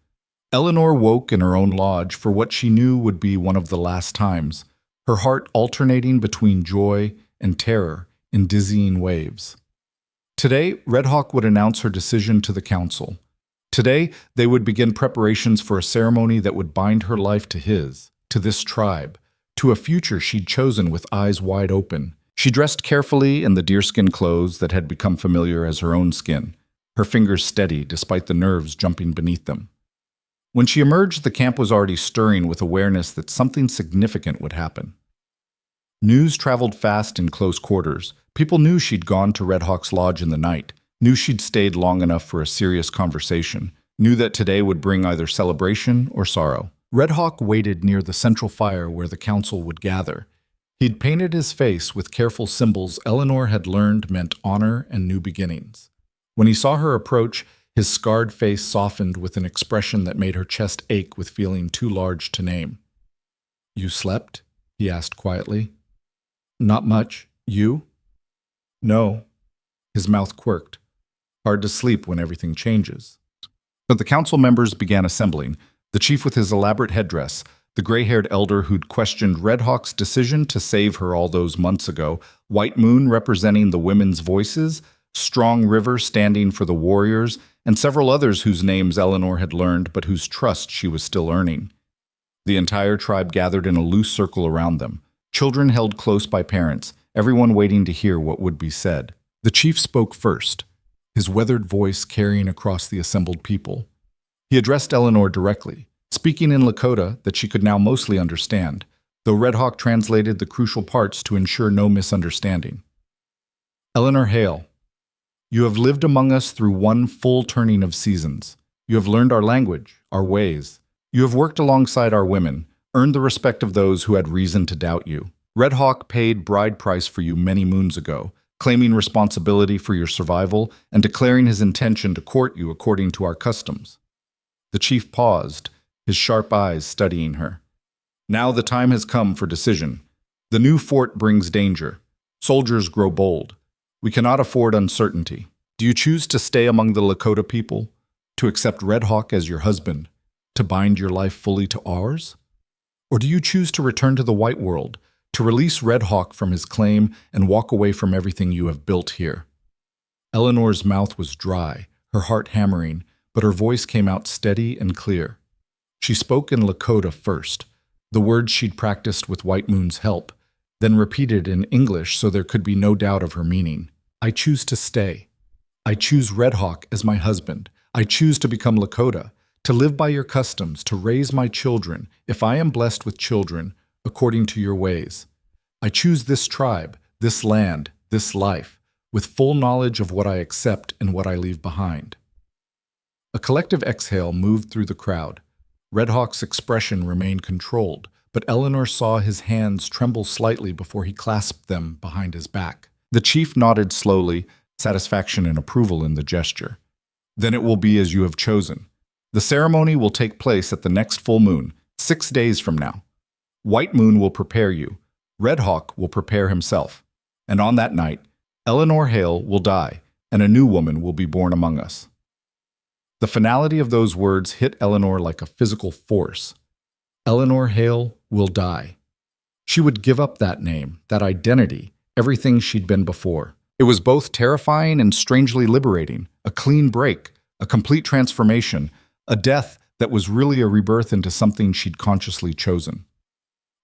Eleanor woke in her own lodge for what she knew would be one of the last times, her heart alternating between joy and terror in dizzying waves. Today, Red Hawk would announce her decision to the council. Today, they would begin preparations for a ceremony that would bind her life to his, to this tribe, to a future she'd chosen with eyes wide open. She dressed carefully in the deerskin clothes that had become familiar as her own skin, her fingers steady despite the nerves jumping beneath them. When she emerged, the camp was already stirring with awareness that something significant would happen. News traveled fast in close quarters. People knew she'd gone to Red Hawk's lodge in the night, knew she'd stayed long enough for a serious conversation, knew that today would bring either celebration or sorrow. Red Hawk waited near the central fire where the council would gather. He'd painted his face with careful symbols Eleanor had learned meant honor and new beginnings. When he saw her approach, his scarred face softened with an expression that made her chest ache with feeling too large to name. "You slept?" he asked quietly. "Not much," You? No. His mouth quirked. Hard to sleep when everything changes. But the council members began assembling, the chief with his elaborate headdress, the gray-haired elder who'd questioned Red Hawk's decision to save her all those months ago, White Moon representing the women's voices, Strong River standing for the warriors, and several others whose names Eleanor had learned but whose trust she was still earning. The entire tribe gathered in a loose circle around them, children held close by parents, everyone waiting to hear what would be said. The chief spoke first, his weathered voice carrying across the assembled people. He addressed Eleanor directly, speaking in Lakota that she could now mostly understand, though Red Hawk translated the crucial parts to ensure no misunderstanding. Eleanor Hale, you have lived among us through one full turning of seasons. You have learned our language, our ways. You have worked alongside our women, earned the respect of those who had reason to doubt you. Red Hawk paid bride price for you many moons ago, claiming responsibility for your survival and declaring his intention to court you according to our customs. The chief paused, his sharp eyes studying her. Now the time has come for decision. The new fort brings danger. Soldiers grow bold. We cannot afford uncertainty. Do you choose to stay among the Lakota people, to accept Red Hawk as your husband, to bind your life fully to ours? Or do you choose to return to the white world, to release Red Hawk from his claim and walk away from everything you have built here? Eleanor's mouth was dry, her heart hammering, but her voice came out steady and clear. She spoke in Lakota first, the words she'd practiced with White Moon's help, then repeated in English so there could be no doubt of her meaning. I choose to stay. I choose Red Hawk as my husband. I choose to become Lakota, to live by your customs, to raise my children, if I am blessed with children, according to your ways. I choose this tribe, this land, this life, with full knowledge of what I accept and what I leave behind. A collective exhale moved through the crowd. Red Hawk's expression remained controlled, but Eleanor saw his hands tremble slightly before he clasped them behind his back. The chief nodded slowly, satisfaction and approval in the gesture. Then it will be as you have chosen. The ceremony will take place at the next full moon, 6 days from now. White Moon will prepare you. Red Hawk will prepare himself. And on that night, Eleanor Hale will die, and a new woman will be born among us. The finality of those words hit Eleanor like a physical force. Eleanor Hale will die. She would give up that name, that identity, everything she'd been before. It was both terrifying and strangely liberating, a clean break, a complete transformation, a death that was really a rebirth into something she'd consciously chosen.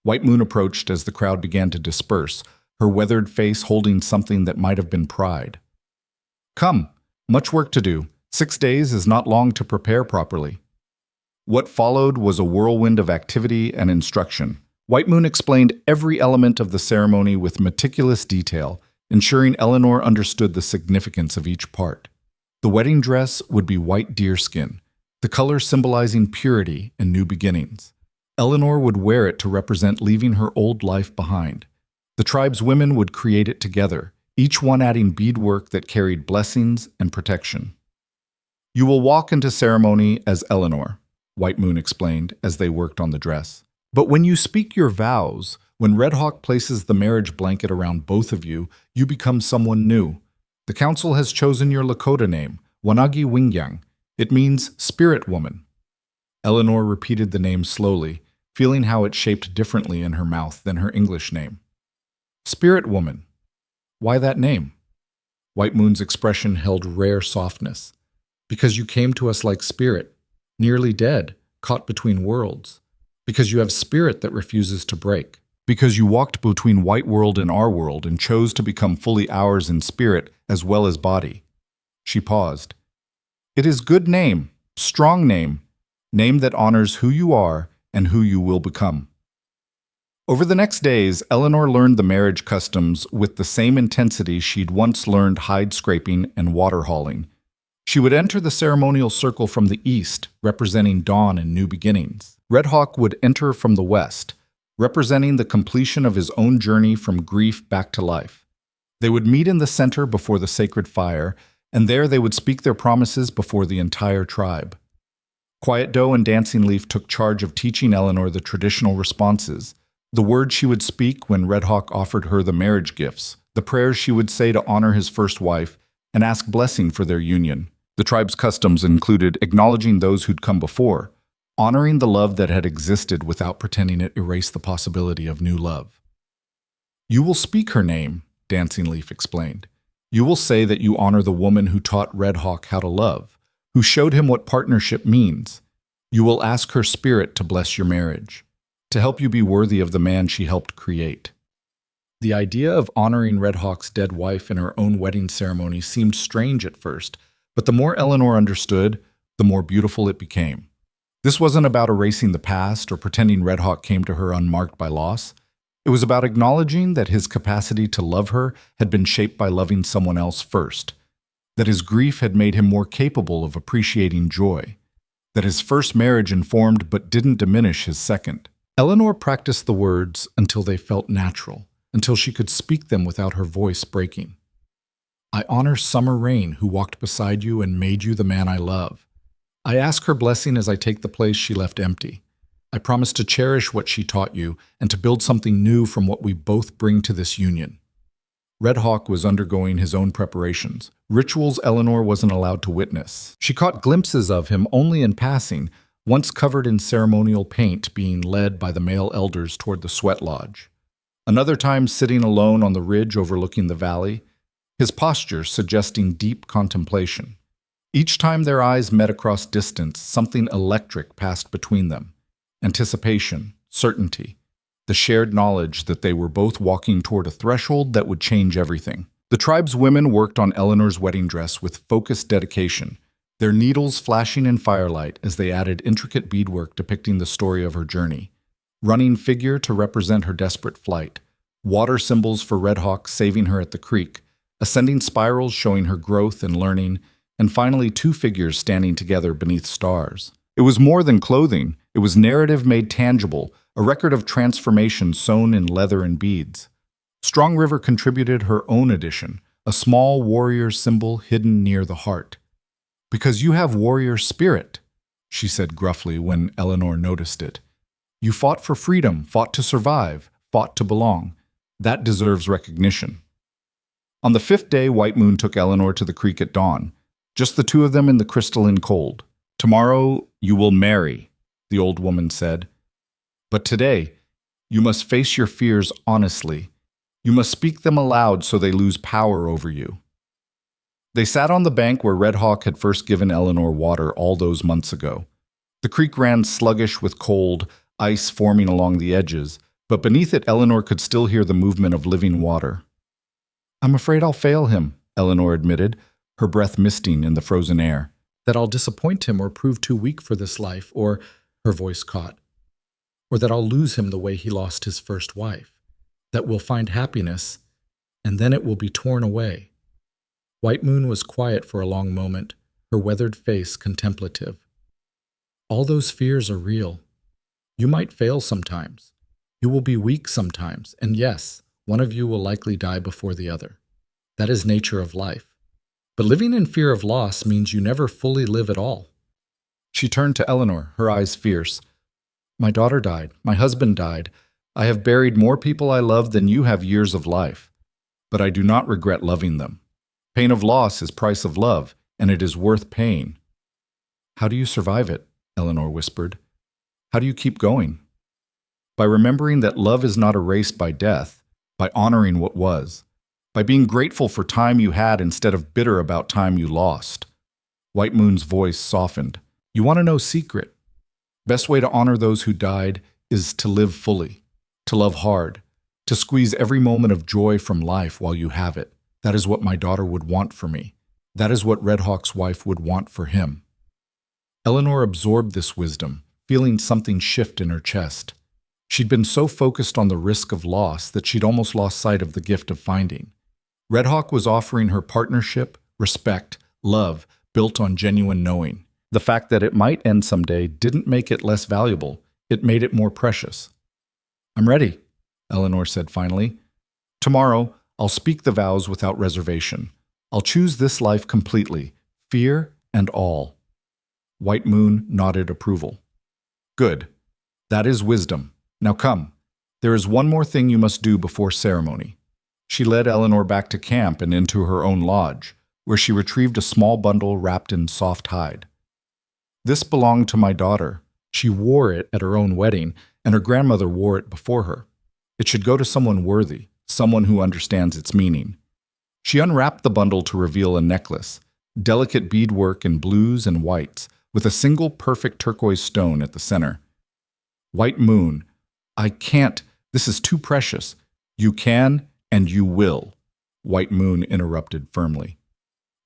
White Moon approached as the crowd began to disperse, her weathered face holding something that might have been pride. Come, much work to do. 6 days is not long to prepare properly. What followed was a whirlwind of activity and instruction. White Moon explained every element of the ceremony with meticulous detail, ensuring Eleanor understood the significance of each part. The wedding dress would be white deerskin, the color symbolizing purity and new beginnings. Eleanor would wear it to represent leaving her old life behind. The tribe's women would create it together, each one adding beadwork that carried blessings and protection. You will walk into ceremony as Eleanor, White Moon explained as they worked on the dress. But when you speak your vows, when Red Hawk places the marriage blanket around both of you, you become someone new. The council has chosen your Lakota name, Wanagi Wingyang. It means spirit woman. Eleanor repeated the name slowly, feeling how it shaped differently in her mouth than her English name. Spirit woman. Why that name? White Moon's expression held rare softness. Because you came to us like spirit, nearly dead, caught between worlds. Because you have spirit that refuses to break. Because you walked between white world and our world and chose to become fully ours in spirit as well as body. She paused. It is good name, strong name that honors who you are and who you will become. Over the next days, Eleanor learned the marriage customs with the same intensity she'd once learned hide scraping and water hauling. She would enter the ceremonial circle from the east, representing dawn and new beginnings. Red Hawk would enter from the west, representing the completion of his own journey from grief back to life. They would meet in the center before the sacred fire, and there they would speak their promises before the entire tribe. Quiet Doe and Dancing Leaf took charge of teaching Eleanor the traditional responses, The words she would speak when Red Hawk offered her the marriage gifts, the prayers she would say to honor his first wife and ask blessing for their union. The tribe's customs included acknowledging those who'd come before, honoring the love that had existed without pretending it erased the possibility of new love. You will speak her name, Dancing Leaf explained. You will say that you honor the woman who taught Red Hawk how to love, who showed him what partnership means. You will ask her spirit to bless your marriage, to help you be worthy of the man she helped create. The idea of honoring Red Hawk's dead wife in her own wedding ceremony seemed strange at first, but the more Eleanor understood, the more beautiful it became. This wasn't about erasing the past or pretending Red Hawk came to her unmarked by loss. It was about acknowledging that his capacity to love her had been shaped by loving someone else first, that his grief had made him more capable of appreciating joy, that his first marriage informed but didn't diminish his second. Eleanor practiced the words until they felt natural, until she could speak them without her voice breaking. I honor Summer Rain, who walked beside you and made you the man I love. I ask her blessing as I take the place she left empty. I promise to cherish what she taught you and to build something new from what we both bring to this union. Red Hawk was undergoing his own preparations, rituals Eleanor wasn't allowed to witness. She caught glimpses of him only in passing, once covered in ceremonial paint, being led by the male elders toward the sweat lodge. Another time sitting alone on the ridge overlooking the valley, his posture suggesting deep contemplation. Each time their eyes met across distance, something electric passed between them. Anticipation, certainty, the shared knowledge that they were both walking toward a threshold that would change everything. The tribe's women worked on Eleanor's wedding dress with focused dedication, their needles flashing in firelight as they added intricate beadwork depicting the story of her journey. Running figure to represent her desperate flight, water symbols for Red Hawk saving her at the creek, ascending spirals showing her growth and learning, and finally 2 figures standing together beneath stars. It was more than clothing, it was narrative made tangible, a record of transformation sewn in leather and beads. Strong River contributed her own addition, a small warrior symbol hidden near the heart. Because you have warrior spirit, she said gruffly when Eleanor noticed it. You fought for freedom, fought to survive, fought to belong. That deserves recognition. On the 5th day, White Moon took Eleanor to the creek at dawn, just the 2 of them in the crystalline cold. Tomorrow you will marry, the old woman said. But today, you must face your fears honestly. You must speak them aloud so they lose power over you. They sat on the bank where Red Hawk had first given Eleanor water all those months ago. The creek ran sluggish with cold, ice forming along the edges, but beneath it Eleanor could still hear the movement of living water. I'm afraid I'll fail him, Eleanor admitted, her breath misting in the frozen air. That I'll disappoint him or prove too weak for this life, or, her voice caught, or that I'll lose him the way he lost his first wife. That we'll find happiness, and then it will be torn away. White Moon was quiet for a long moment, her weathered face contemplative. All those fears are real. You might fail sometimes. You will be weak sometimes, and yes, one of you will likely die before the other. That is nature of life. But living in fear of loss means you never fully live at all. She turned to Eleanor, her eyes fierce. My daughter died. My husband died. I have buried more people I love than you have years of life. But I do not regret loving them. Pain of loss is price of love, and it is worth paying. How do you survive it? Eleanor whispered. How do you keep going? By remembering that love is not erased by death, by honoring what was, by being grateful for time you had instead of bitter about time you lost. White Moon's voice softened. You want to know secret? Best way to honor those who died is to live fully, to love hard, to squeeze every moment of joy from life while you have it. That is what my daughter would want for me. That is what Red Hawk's wife would want for him. Eleanor absorbed this wisdom, feeling something shift in her chest. She'd been so focused on the risk of loss that she'd almost lost sight of the gift of finding. Red Hawk was offering her partnership, respect, love, built on genuine knowing. The fact that it might end someday didn't make it less valuable. It made it more precious. I'm ready, Eleanor said finally. Tomorrow, I'll speak the vows without reservation. I'll choose this life completely, fear and all. White Moon nodded approval. Good. That is wisdom. Now come. There is one more thing you must do before ceremony. She led Eleanor back to camp and into her own lodge, where she retrieved a small bundle wrapped in soft hide. This belonged to my daughter. She wore it at her own wedding, and her grandmother wore it before her. It should go to someone worthy, someone who understands its meaning. She unwrapped the bundle to reveal a necklace, delicate beadwork in blues and whites, with a single perfect turquoise stone at the center. White moon, I can't, this is too precious. You can and you will, White Moon interrupted firmly.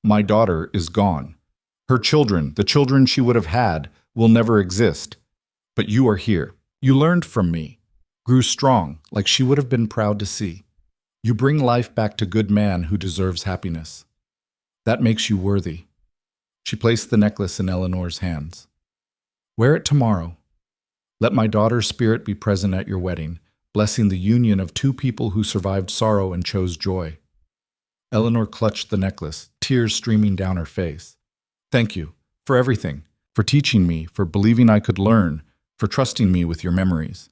My daughter is gone. Her children, the children she would have had, will never exist. But you are here. You learned from me, grew strong, like she would have been proud to see. You bring life back to good man who deserves happiness. That makes you worthy. She placed the necklace in Eleanor's hands. Wear it tomorrow. Let my daughter's spirit be present at your wedding, blessing the union of two people who survived sorrow and chose joy. Eleanor clutched the necklace, tears streaming down her face. Thank you for everything, for teaching me, for believing I could learn, for trusting me with your memories.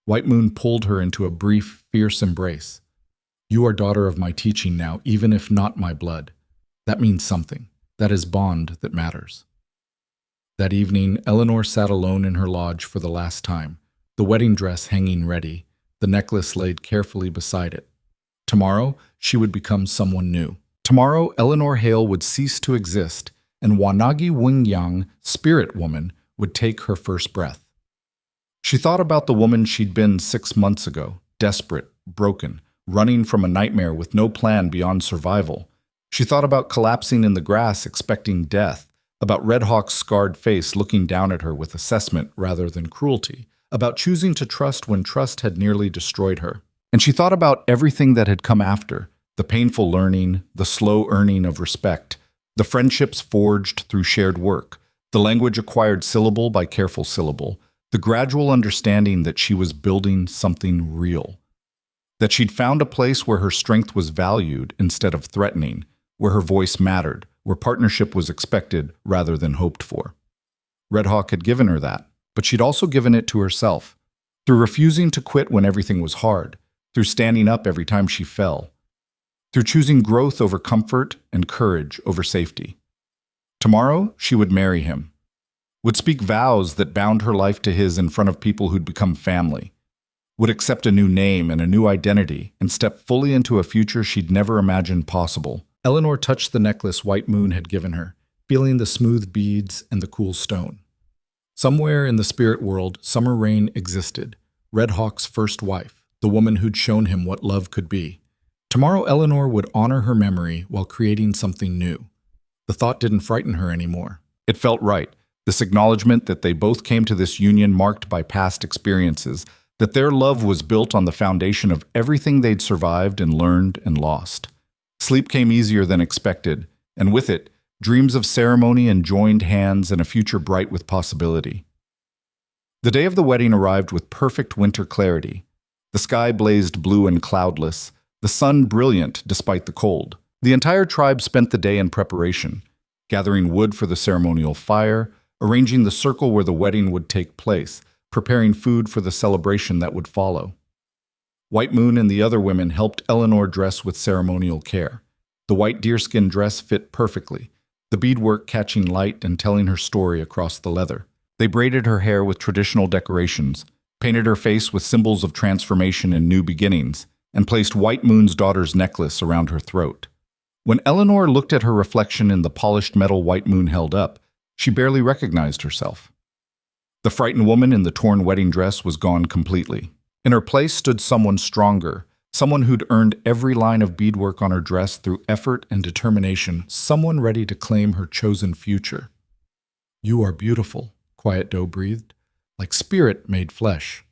White Moon pulled her into a brief, fierce embrace. You are daughter of my teaching now, even if not my blood. That means something. That is bond that matters. That evening, Eleanor sat alone in her lodge for the last time, the wedding dress hanging ready, the necklace laid carefully beside it. Tomorrow, she would become someone new. Tomorrow, Eleanor Hale would cease to exist, and Wanagi Wingyang, spirit woman, would take her first breath. She thought about the woman she'd been 6 months ago, desperate, broken, running from a nightmare with no plan beyond survival. She thought about collapsing in the grass expecting death, about Red Hawk's scarred face looking down at her with assessment rather than cruelty, about choosing to trust when trust had nearly destroyed her. And she thought about everything that had come after, the painful learning, the slow earning of respect, the friendships forged through shared work, the language acquired syllable by careful syllable, the gradual understanding that she was building something real, that she'd found a place where her strength was valued instead of threatening, where her voice mattered, where partnership was expected rather than hoped for. Red Hawk had given her that, but she'd also given it to herself, through refusing to quit when everything was hard, through standing up every time she fell, through choosing growth over comfort and courage over safety. Tomorrow, she would marry him, would speak vows that bound her life to his in front of people who'd become family, would accept a new name and a new identity and step fully into a future she'd never imagined possible. Eleanor touched the necklace White Moon had given her, feeling the smooth beads and the cool stone. Somewhere in the spirit world, Summer Rain existed, Red Hawk's first wife, the woman who'd shown him what love could be. Tomorrow, Eleanor would honor her memory while creating something new. The thought didn't frighten her anymore. It felt right, this acknowledgement that they both came to this union marked by past experiences, that their love was built on the foundation of everything they'd survived and learned and lost. Sleep came easier than expected, and with it, dreams of ceremony and joined hands and a future bright with possibility. The day of the wedding arrived with perfect winter clarity. The sky blazed blue and cloudless, the sun brilliant despite the cold. The entire tribe spent the day in preparation, gathering wood for the ceremonial fire, arranging the circle where the wedding would take place, preparing food for the celebration that would follow. White Moon and the other women helped Eleanor dress with ceremonial care. The white deerskin dress fit perfectly, the beadwork catching light and telling her story across the leather. They braided her hair with traditional decorations, painted her face with symbols of transformation and new beginnings, and placed White Moon's daughter's necklace around her throat. When Eleanor looked at her reflection in the polished metal White Moon held up, she barely recognized herself. The frightened woman in the torn wedding dress was gone completely. In her place stood someone stronger, someone who'd earned every line of beadwork on her dress through effort and determination, someone ready to claim her chosen future. You are beautiful, Quiet Doe breathed, like spirit made flesh.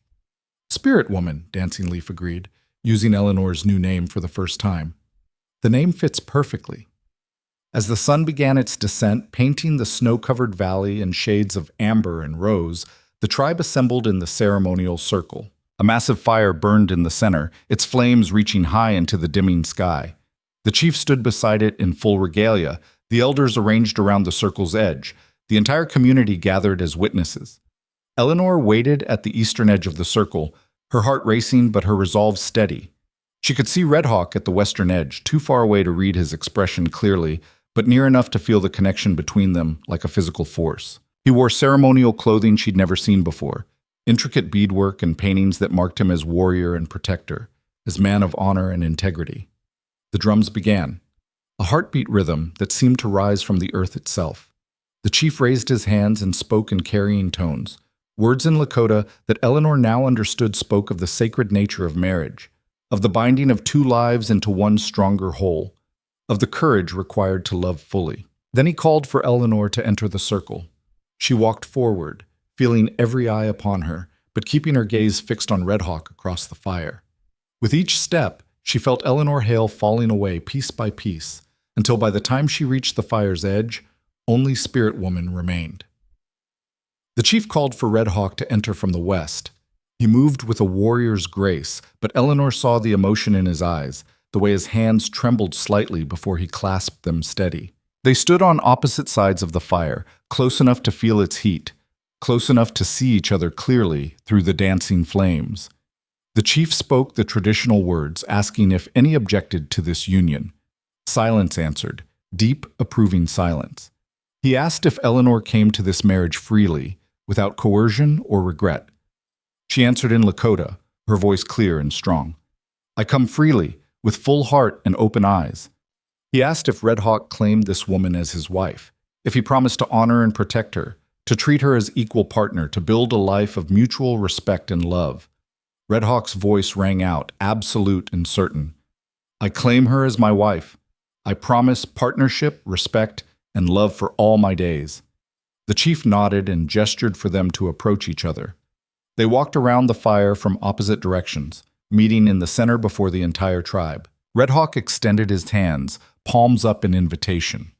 Spirit woman, Dancing Leaf agreed, using Eleanor's new name for the first time. The name fits perfectly. As the sun began its descent, painting the snow-covered valley in shades of amber and rose, the tribe assembled in the ceremonial circle. A massive fire burned in the center, its flames reaching high into the dimming sky. The chief stood beside it in full regalia, the elders arranged around the circle's edge. The entire community gathered as witnesses. Eleanor waited at the eastern edge of the circle, her heart racing but her resolve steady. She could see Red Hawk at the western edge, too far away to read his expression clearly, but near enough to feel the connection between them like a physical force. He wore ceremonial clothing she'd never seen before, intricate beadwork and paintings that marked him as warrior and protector, as man of honor and integrity. The drums began, a heartbeat rhythm that seemed to rise from the earth itself. The chief raised his hands and spoke in carrying tones, words in Lakota that Eleanor now understood spoke of the sacred nature of marriage, of the binding of two lives into one stronger whole, of the courage required to love fully. Then he called for Eleanor to enter the circle. She walked forward, feeling every eye upon her, but keeping her gaze fixed on Red Hawk across the fire. With each step, she felt Eleanor Hale falling away piece by piece, until by the time she reached the fire's edge, only Spirit Woman remained. The chief called for Red Hawk to enter from the west. He moved with a warrior's grace, but Eleanor saw the emotion in his eyes, the way his hands trembled slightly before he clasped them steady. They stood on opposite sides of the fire, close enough to feel its heat, close enough to see each other clearly through the dancing flames. The chief spoke the traditional words, asking if any objected to this union. Silence answered, deep, approving silence. He asked if Eleanor came to this marriage freely, without coercion or regret. She answered in Lakota, her voice clear and strong. I come freely, with full heart and open eyes. He asked if Red Hawk claimed this woman as his wife, if he promised to honor and protect her, to treat her as equal partner, to build a life of mutual respect and love. Red Hawk's voice rang out, absolute and certain. I claim her as my wife. I promise partnership, respect, and love for all my days. The chief nodded and gestured for them to approach each other. They walked around the fire from opposite directions, meeting in the center before the entire tribe. Red Hawk extended his hands, palms up in invitation.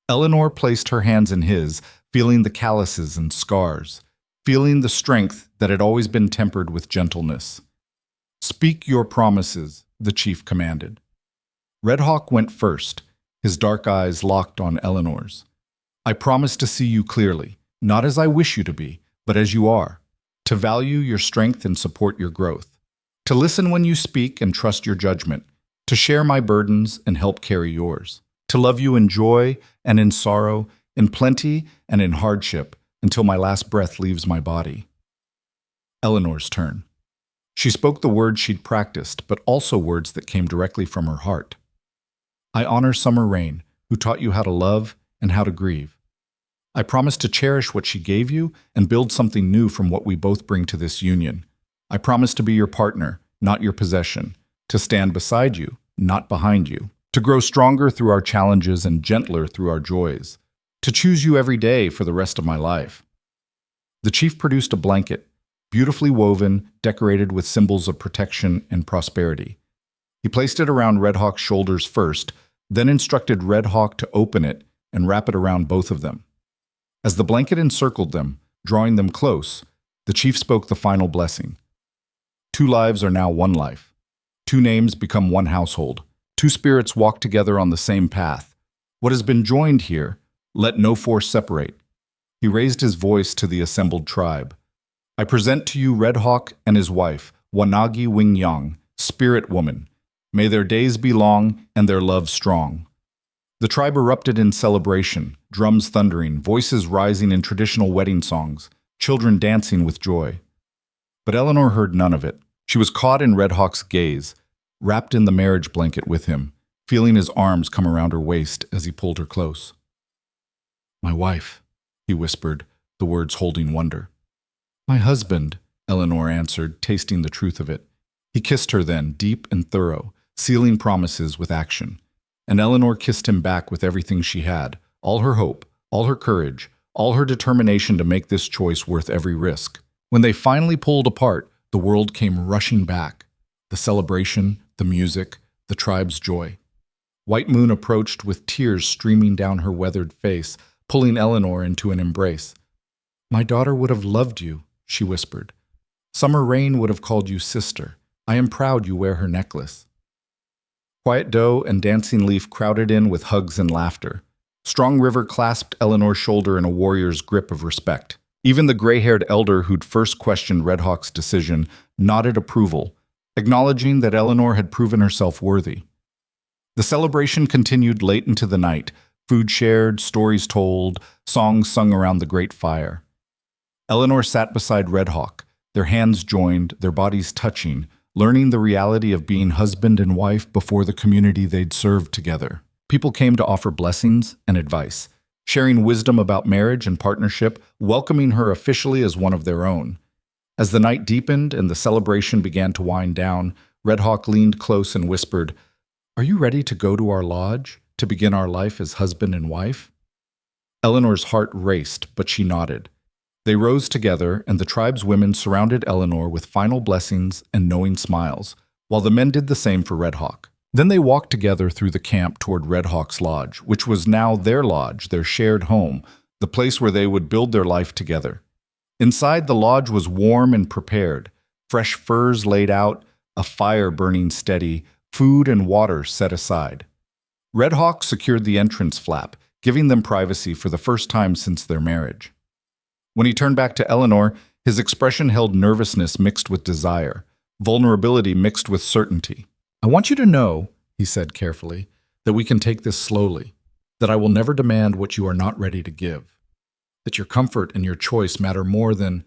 Eleanor placed her hands in his, feeling the calluses and scars, feeling the strength that had always been tempered with gentleness. Speak your promises, the chief commanded. Red Hawk went first, his dark eyes locked on Eleanor's. I promise to see you clearly, not as I wish you to be, but as you are, to value your strength and support your growth, to listen when you speak and trust your judgment, to share my burdens and help carry yours, to love you in joy and in sorrow, in plenty and in hardship, until my last breath leaves my body. Eleanor's turn. She spoke the words she'd practiced, but also words that came directly from her heart. I honor Summer Rain, who taught you how to love and how to grieve. I promise to cherish what she gave you and build something new from what we both bring to this union. I promise to be your partner, not your possession, to stand beside you, not behind you, to grow stronger through our challenges and gentler through our joys, to choose you every day for the rest of my life. The chief produced a blanket, beautifully woven, decorated with symbols of protection and prosperity. He placed it around Red Hawk's shoulders first, then instructed Red Hawk to open it and wrap it around both of them. As the blanket encircled them, drawing them close, the chief spoke the final blessing. Two lives are now one life. Two names become one household. Two spirits walk together on the same path. What has been joined here, let no force separate. He raised his voice to the assembled tribe. I present to you Red Hawk and his wife, Wanagi Wingyang, Spirit Woman. May their days be long and their love strong. The tribe erupted in celebration, drums thundering, voices rising in traditional wedding songs, children dancing with joy. But Eleanor heard none of it. She was caught in Red Hawk's gaze, wrapped in the marriage blanket with him, feeling his arms come around her waist as he pulled her close. My wife, he whispered, the words holding wonder. My husband, Eleanor answered, tasting the truth of it. He kissed her then, deep and thorough, sealing promises with action. And Eleanor kissed him back with everything she had, all her hope, all her courage, all her determination to make this choice worth every risk. When they finally pulled apart, the world came rushing back. The celebration, the music, the tribe's joy. White Moon approached with tears streaming down her weathered face, pulling Eleanor into an embrace. My daughter would have loved you, she whispered. Summer Rain would have called you sister. I am proud you wear her necklace. Quiet Doe and Dancing Leaf crowded in with hugs and laughter. Strong River clasped Eleanor's shoulder in a warrior's grip of respect. Even the gray-haired elder who'd first questioned Red Hawk's decision nodded approval, acknowledging that Eleanor had proven herself worthy. The celebration continued late into the night, food shared, stories told, songs sung around the great fire. Eleanor sat beside Red Hawk, their hands joined, their bodies touching, learning the reality of being husband and wife before the community they'd served together. People came to offer blessings and advice, sharing wisdom about marriage and partnership, welcoming her officially as one of their own. As the night deepened and the celebration began to wind down, Red Hawk leaned close and whispered, "Are you ready to go to our lodge, to begin our life as husband and wife?" Eleanor's heart raced, but she nodded. They rose together, and the tribe's women surrounded Eleanor with final blessings and knowing smiles, while the men did the same for Red Hawk. Then they walked together through the camp toward Red Hawk's lodge, which was now their lodge, their shared home, the place where they would build their life together. Inside, the lodge was warm and prepared, fresh furs laid out, a fire burning steady, food and water set aside. Red Hawk secured the entrance flap, giving them privacy for the first time since their marriage. When he turned back to Eleanor, his expression held nervousness mixed with desire, vulnerability mixed with certainty. "I want you to know," he said carefully, "that we can take this slowly, that I will never demand what you are not ready to give, that your comfort and your choice matter more than—"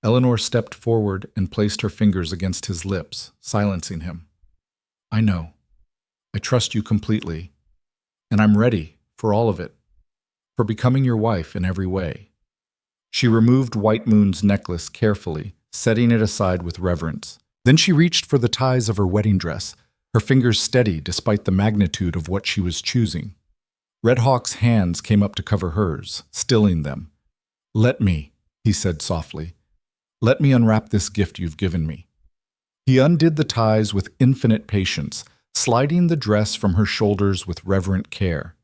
Eleanor stepped forward and placed her fingers against his lips, silencing him. "I know. I trust you completely, and I'm ready for all of it, for becoming your wife in every way." She removed White Moon's necklace carefully, setting it aside with reverence. Then she reached for the ties of her wedding dress, her fingers steady despite the magnitude of what she was choosing. Red Hawk's hands came up to cover hers, stilling them. "Let me," he said softly. "Let me unwrap this gift you've given me." He undid the ties with infinite patience, sliding the dress from her shoulders with reverent care.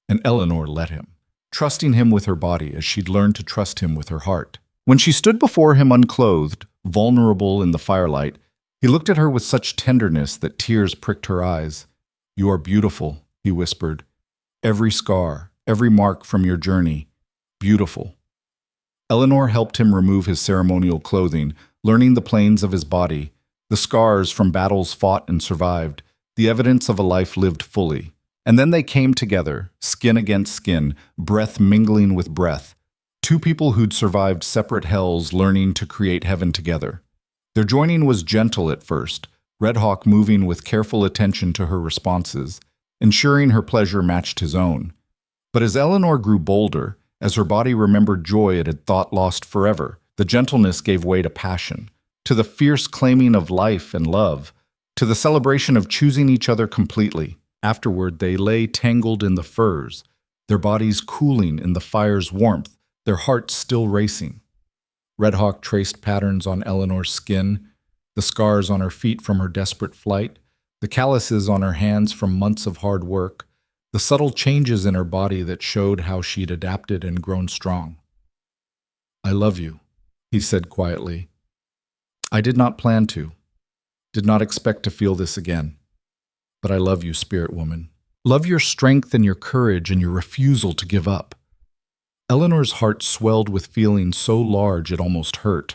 And Eleanor let him, trusting him with her body as she'd learned to trust him with her heart. When she stood before him unclothed, vulnerable in the firelight, he looked at her with such tenderness that tears pricked her eyes. "You are beautiful," he whispered. "Every scar, every mark from your journey, beautiful." Eleanor helped him remove his ceremonial clothing, learning the planes of his body, the scars from battles fought and survived, the evidence of a life lived fully. And then they came together, skin against skin, breath mingling with breath, two people who'd survived separate hells learning to create heaven together. Their joining was gentle at first, Red Hawk moving with careful attention to her responses, ensuring her pleasure matched his own. But as Eleanor grew bolder, as her body remembered joy it had thought lost forever, the gentleness gave way to passion, to the fierce claiming of life and love, to the celebration of choosing each other completely. Afterward, they lay tangled in the furs, their bodies cooling in the fire's warmth, their hearts still racing. Red Hawk traced patterns on Eleanor's skin, the scars on her feet from her desperate flight, the calluses on her hands from months of hard work, the subtle changes in her body that showed how she'd adapted and grown strong. "I love you," he said quietly. "I did not plan to, did not expect to feel this again. But I love you, spirit woman. Love your strength and your courage and your refusal to give up." Eleanor's heart swelled with feelings so large it almost hurt.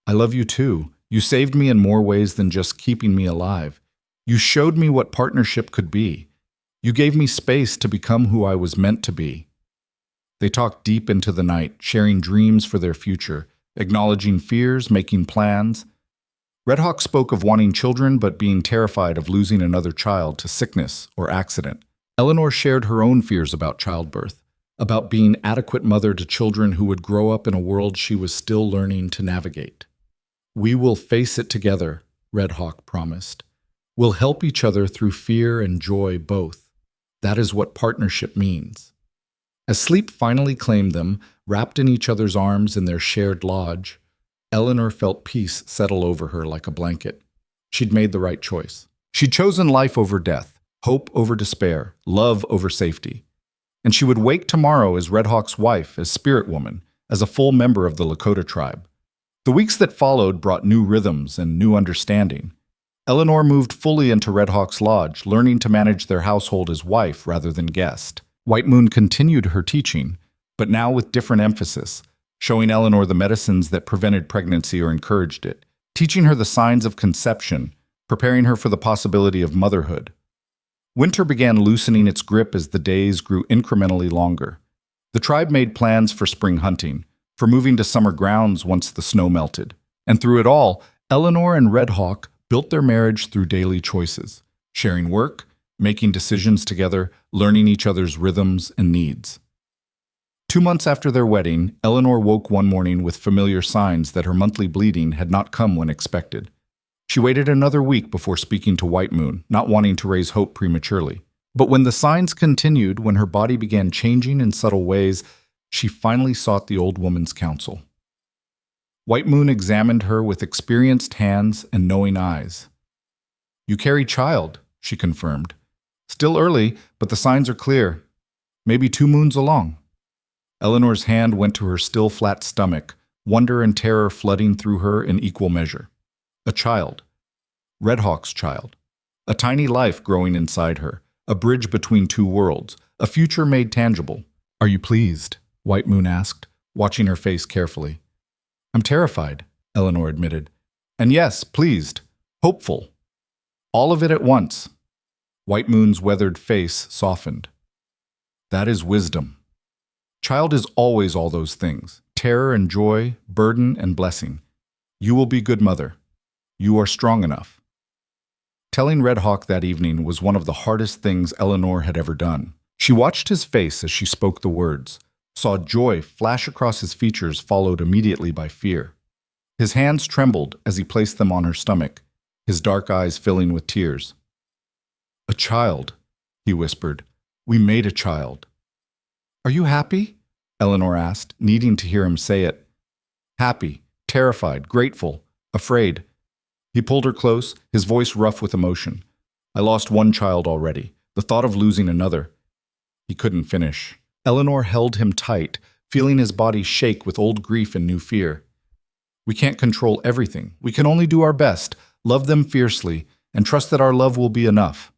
"I love you too. You saved me in more ways than just keeping me alive. You showed me what partnership could be. You gave me space to become who I was meant to be." They talked deep into the night, sharing dreams for their future, acknowledging fears, making plans. Red Hawk spoke of wanting children but being terrified of losing another child to sickness or accident. Eleanor shared her own fears about childbirth, about being adequate mother to children who would grow up in a world she was still learning to navigate. "We will face it together," Red Hawk promised. "We'll help each other through fear and joy both. That is what partnership means." As sleep finally claimed them, wrapped in each other's arms in their shared lodge, Eleanor felt peace settle over her like a blanket. She'd made the right choice. She'd chosen life over death, hope over despair, love over safety. And she would wake tomorrow as Red Hawk's wife, as spirit woman, as a full member of the Lakota tribe. The weeks that followed brought new rhythms and new understanding. Eleanor moved fully into Red Hawk's lodge, learning to manage their household as wife rather than guest. White Moon continued her teaching, but now with different emphasis, showing Eleanor the medicines that prevented pregnancy or encouraged it, teaching her the signs of conception, preparing her for the possibility of motherhood. Winter began loosening its grip as the days grew incrementally longer. The tribe made plans for spring hunting, for moving to summer grounds once the snow melted. And through it all, Eleanor and Red Hawk built their marriage through daily choices, sharing work, making decisions together, learning each other's rhythms and needs. 2 months after their wedding, Eleanor woke one morning with familiar signs that her monthly bleeding had not come when expected. She waited another week before speaking to White Moon, not wanting to raise hope prematurely. But when the signs continued, when her body began changing in subtle ways, she finally sought the old woman's counsel. White Moon examined her with experienced hands and knowing eyes. "You carry child," she confirmed. "Still early, but the signs are clear. Maybe 2 moons along." Eleanor's hand went to her still flat stomach, wonder and terror flooding through her in equal measure. A child. Red Hawk's child. A tiny life growing inside her, a bridge between 2 worlds, a future made tangible. "Are you pleased?" White Moon asked, watching her face carefully. "I'm terrified," Eleanor admitted. "And yes, pleased. Hopeful. All of it at once." White Moon's weathered face softened. "That is wisdom. Child is always all those things, terror and joy, burden and blessing. You will be good mother. You are strong enough." Telling Red Hawk that evening was one of the hardest things Eleanor had ever done. She watched his face as she spoke the words, saw joy flash across his features followed immediately by fear. His hands trembled as he placed them on her stomach, his dark eyes filling with tears. "A child," he whispered. "We made a child." "Are you happy?" Eleanor asked, needing to hear him say it. Happy, terrified, grateful, afraid. He pulled her close, his voice rough with emotion. "I lost 1 child already. The thought of losing another." He couldn't finish. Eleanor held him tight, feeling his body shake with old grief and new fear. "We can't control everything. We can only do our best, love them fiercely, and trust that our love will be enough."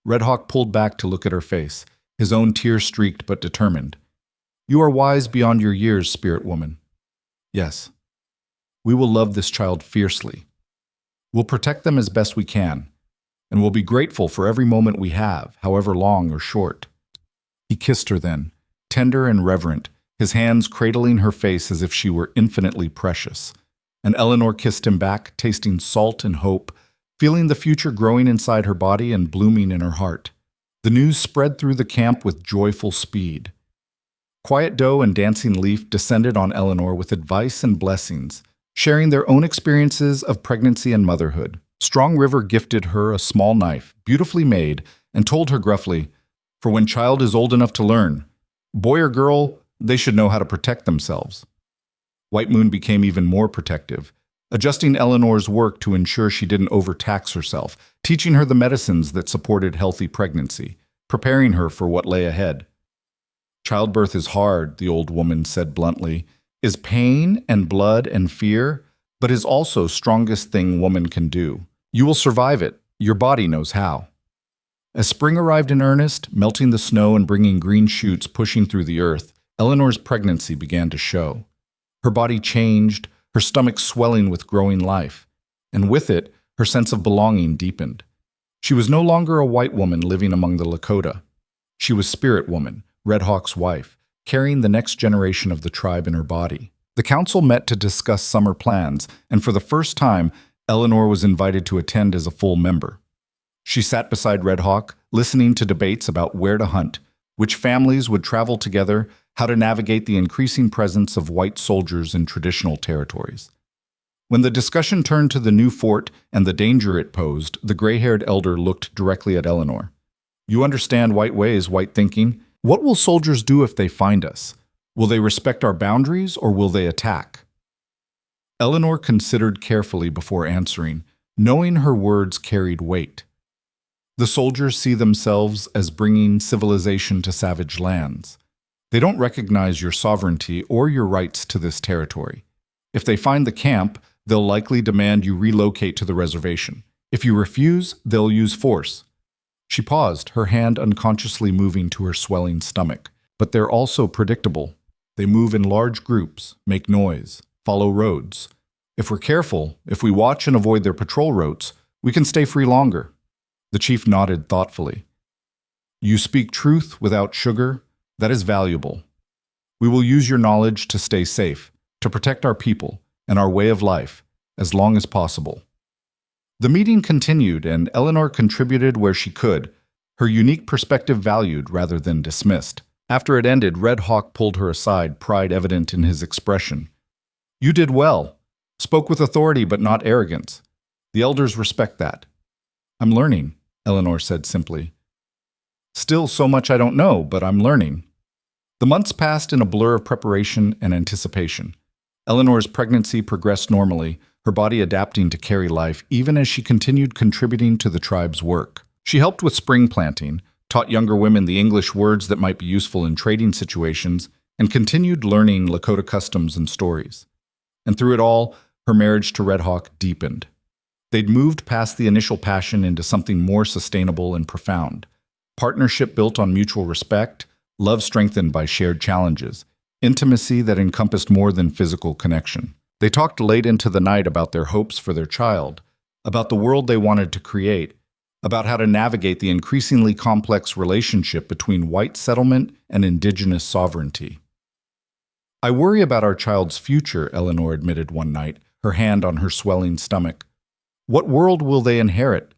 Red Hawk pulled back to look at her face, his own tear-streaked but determined. "You are wise beyond your years, spirit woman." "Yes. We will love this child fiercely. We'll protect them as best we can, and we'll be grateful for every moment we have, however long or short." He kissed her then, tender and reverent, his hands cradling her face as if she were infinitely precious. And Eleanor kissed him back, tasting salt and hope, feeling the future growing inside her body and blooming in her heart. The news spread through the camp with joyful speed. Quiet Doe and Dancing Leaf descended on Eleanor with advice and blessings, sharing their own experiences of pregnancy and motherhood. Strong River gifted her a small knife, beautifully made, and told her gruffly, "For when child is old enough to learn, boy or girl, they should know how to protect themselves." White Moon became even more protective, adjusting Eleanor's work to ensure she didn't overtax herself, teaching her the medicines that supported healthy pregnancy, preparing her for what lay ahead. "Childbirth is hard," the old woman said bluntly, "is pain and blood and fear, but is also strongest thing woman can do. You will survive it. Your body knows how." As spring arrived in earnest, melting the snow and bringing green shoots pushing through the earth, Eleanor's pregnancy began to show. Her body changed, her stomach swelling with growing life, and with it, her sense of belonging deepened. She was no longer a white woman living among the Lakota. She was Spirit Woman, Red Hawk's wife, carrying the next generation of the tribe in her body. The council met to discuss summer plans, and for the first time, Eleanor was invited to attend as a full member. She sat beside Red Hawk, listening to debates about where to hunt, which families would travel together, how to navigate the increasing presence of white soldiers in traditional territories. When the discussion turned to the new fort and the danger it posed, the gray-haired elder looked directly at Eleanor. "You understand white ways, white thinking. What will soldiers do if they find us? Will they respect our boundaries or will they attack?" Eleanor considered carefully before answering, knowing her words carried weight. "The soldiers see themselves as bringing civilization to savage lands. They don't recognize your sovereignty or your rights to this territory. If they find the camp, they'll likely demand you relocate to the reservation. If you refuse, they'll use force." She paused, her hand unconsciously moving to her swelling stomach. "But they're also predictable. They move in large groups, make noise, follow roads. If we're careful, if we watch and avoid their patrol routes, we can stay free longer. The chief nodded thoughtfully. You speak truth without sugar. That is valuable. We will use your knowledge to stay safe, to protect our people and our way of life as long as possible. The meeting continued, and Eleanor contributed where she could, her unique perspective valued rather than dismissed. After it ended, Red Hawk pulled her aside, pride evident in his expression. You did well. Spoke with authority but not arrogance. The elders respect that. I'm learning, Eleanor said simply. Still so much I don't know, but I'm learning. The months passed in a blur of preparation and anticipation. Eleanor's pregnancy progressed normally, her body adapting to carry life even as she continued contributing to the tribe's work. She helped with spring planting, taught younger women the English words that might be useful in trading situations, and continued learning Lakota customs and stories. And through it all, her marriage to Red Hawk deepened. They'd moved past the initial passion into something more sustainable and profound. Partnership built on mutual respect, love strengthened by shared challenges, intimacy that encompassed more than physical connection. They talked late into the night about their hopes for their child, about the world they wanted to create, about how to navigate the increasingly complex relationship between white settlement and indigenous sovereignty. I worry about our child's future, Eleanor admitted one night, her hand on her swelling stomach. What world will they inherit?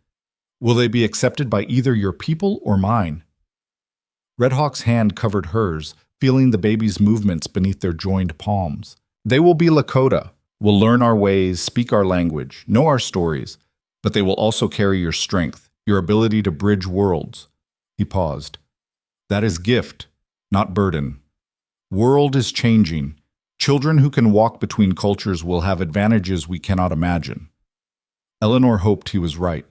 Will they be accepted by either your people or mine? Red Hawk's hand covered hers, feeling the baby's movements beneath their joined palms. They will be Lakota, will learn our ways, speak our language, know our stories, but they will also carry your strength, your ability to bridge worlds. He paused. That is gift, not burden. World is changing. Children who can walk between cultures will have advantages we cannot imagine. Eleanor hoped he was right.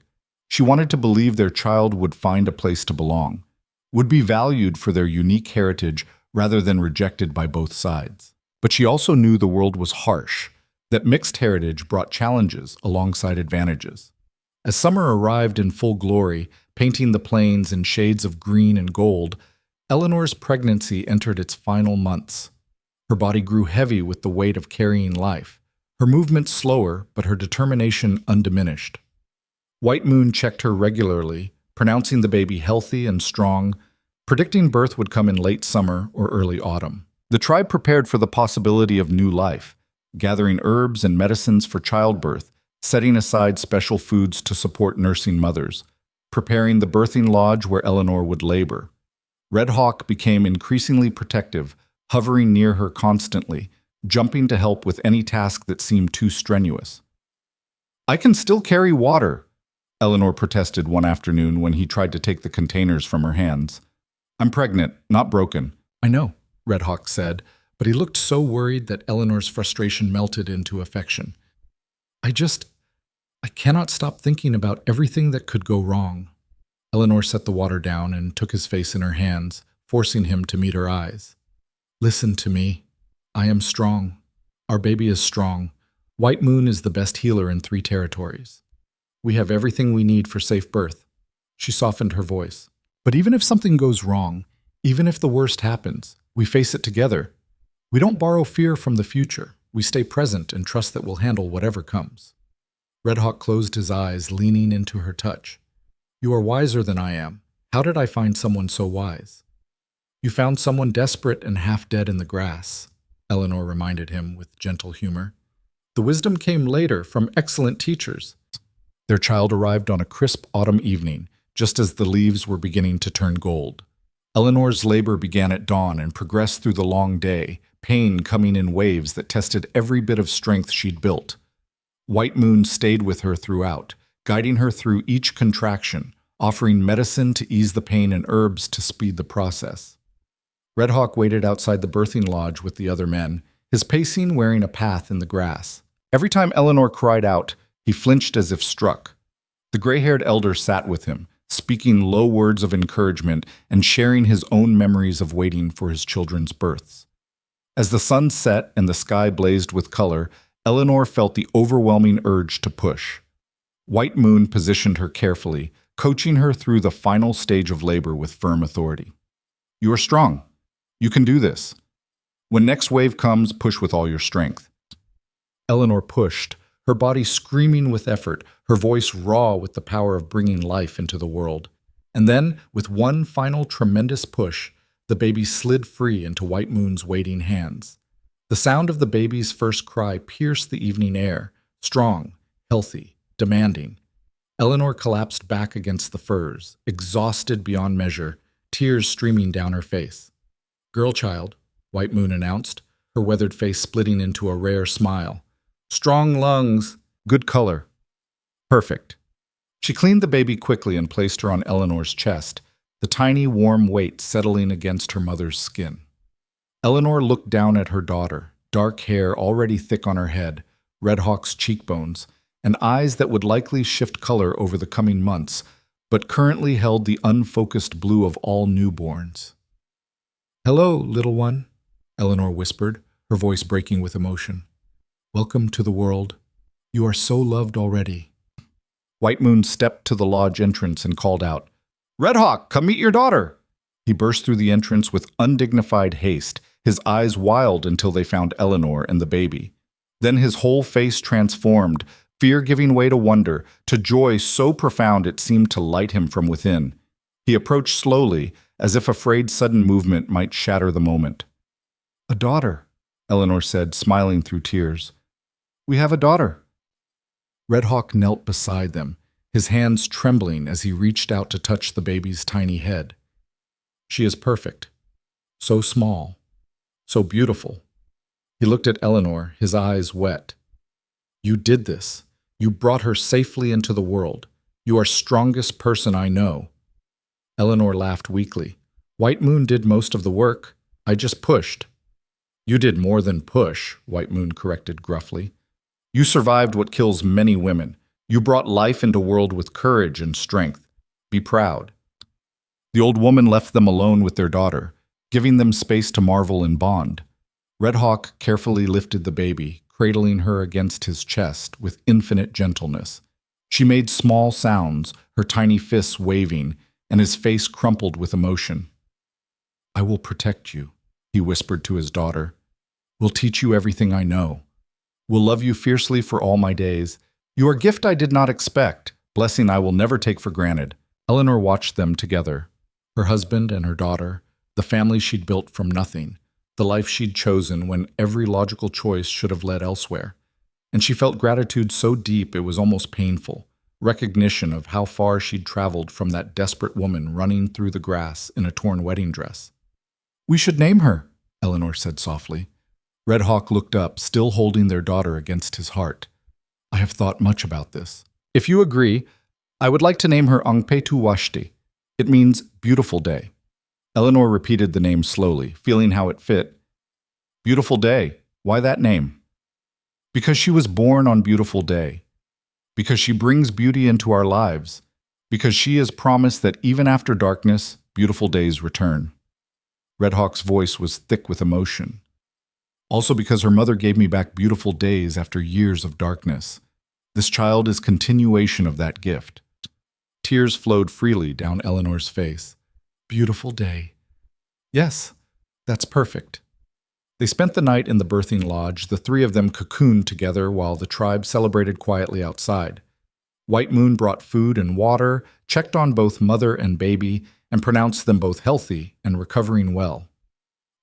She wanted to believe their child would find a place to belong, would be valued for their unique heritage rather than rejected by both sides. But she also knew the world was harsh, that mixed heritage brought challenges alongside advantages. As summer arrived in full glory, painting the plains in shades of green and gold, Eleanor's pregnancy entered its final months. Her body grew heavy with the weight of carrying life, her movements slower, but her determination undiminished. White Moon checked her regularly, pronouncing the baby healthy and strong, predicting birth would come in late summer or early autumn. The tribe prepared for the possibility of new life, gathering herbs and medicines for childbirth, setting aside special foods to support nursing mothers, preparing the birthing lodge where Eleanor would labor. Red Hawk became increasingly protective, hovering near her constantly, jumping to help with any task that seemed too strenuous. I can still carry water, Eleanor protested one afternoon when he tried to take the containers from her hands. I'm pregnant, not broken. I know, Red Hawk said, but he looked so worried that Eleanor's frustration melted into affection. I cannot stop thinking about everything that could go wrong. Eleanor set the water down and took his face in her hands, forcing him to meet her eyes. Listen to me. I am strong. Our baby is strong. White Moon is the best healer in 3 territories. We have everything we need for safe birth. She softened her voice. But even if something goes wrong, even if the worst happens, we face it together. We don't borrow fear from the future. We stay present and trust that we'll handle whatever comes. Red Hawk closed his eyes, leaning into her touch. You are wiser than I am. How did I find someone so wise? You found someone desperate and half dead in the grass, Eleanor reminded him with gentle humor. The wisdom came later from excellent teachers. Their child arrived on a crisp autumn evening, just as the leaves were beginning to turn gold. Eleanor's labor began at dawn and progressed through the long day, pain coming in waves that tested every bit of strength she'd built. White Moon stayed with her throughout, guiding her through each contraction, offering medicine to ease the pain and herbs to speed the process. Red Hawk waited outside the birthing lodge with the other men, his pacing wearing a path in the grass. Every time Eleanor cried out, he flinched as if struck. The gray-haired elder sat with him, speaking low words of encouragement and sharing his own memories of waiting for his children's births. As the sun set and the sky blazed with color, Eleanor felt the overwhelming urge to push. White Moon positioned her carefully, coaching her through the final stage of labor with firm authority. You are strong. You can do this. When next wave comes, push with all your strength. Eleanor pushed, her body screaming with effort, her voice raw with the power of bringing life into the world. And then, with one final tremendous push, the baby slid free into White Moon's waiting hands. The sound of the baby's first cry pierced the evening air, strong, healthy, demanding. Eleanor collapsed back against the furs, exhausted beyond measure, tears streaming down her face. "Girl child," White Moon announced, her weathered face splitting into a rare smile. "Strong lungs, good color. Perfect." She cleaned the baby quickly and placed her on Eleanor's chest, the tiny warm weight settling against her mother's skin. Eleanor looked down at her daughter, dark hair already thick on her head, Red Hawk's cheekbones, and eyes that would likely shift color over the coming months, but currently held the unfocused blue of all newborns. "Hello, little one," Eleanor whispered, her voice breaking with emotion. "Welcome to the world. You are so loved already." White Moon stepped to the lodge entrance and called out, "Red Hawk, come meet your daughter!" He burst through the entrance with undignified haste, his eyes wild until they found Eleanor and the baby. Then his whole face transformed, fear giving way to wonder, to joy so profound it seemed to light him from within. He approached slowly, as if afraid sudden movement might shatter the moment. "A daughter," Eleanor said, smiling through tears. "We have a daughter." Red Hawk knelt beside them, his hands trembling as he reached out to touch the baby's tiny head. "She is perfect. So small. So beautiful." He looked at Eleanor, his eyes wet. "You did this. You brought her safely into the world. You are strongest person I know." Eleanor laughed weakly. "White Moon did most of the work. I just pushed." "You did more than push," White Moon corrected gruffly. "You survived what kills many women. You brought life into the world with courage and strength. Be proud." The old woman left them alone with their daughter, giving them space to marvel and bond. Red Hawk carefully lifted the baby, cradling her against his chest with infinite gentleness. She made small sounds, her tiny fists waving, and his face crumpled with emotion. "I will protect you," he whispered to his daughter. "Will teach you everything I know. Will love you fiercely for all my days. You are a gift I did not expect, blessing I will never take for granted." Eleanor watched them together, her husband and her daughter, the family she'd built from nothing, the life she'd chosen when every logical choice should have led elsewhere. And she felt gratitude so deep it was almost painful, recognition of how far she'd traveled from that desperate woman running through the grass in a torn wedding dress. "We should name her," Eleanor said softly. Red Hawk looked up, still holding their daughter against his heart. "I have thought much about this. If you agree, I would like to name her Angpetu Washti. It means beautiful day." Eleanor repeated the name slowly, feeling how it fit. "Beautiful day. Why that name?" "Because she was born on beautiful day. Because she brings beauty into our lives. Because she has promised that even after darkness, beautiful days return." Red Hawk's voice was thick with emotion. "Also because her mother gave me back beautiful days after years of darkness. This child is continuation of that gift." Tears flowed freely down Eleanor's face. "Beautiful day. Yes, that's perfect." They spent the night in the birthing lodge, the three of them cocooned together while the tribe celebrated quietly outside. White Moon brought food and water, checked on both mother and baby, and pronounced them both healthy and recovering well.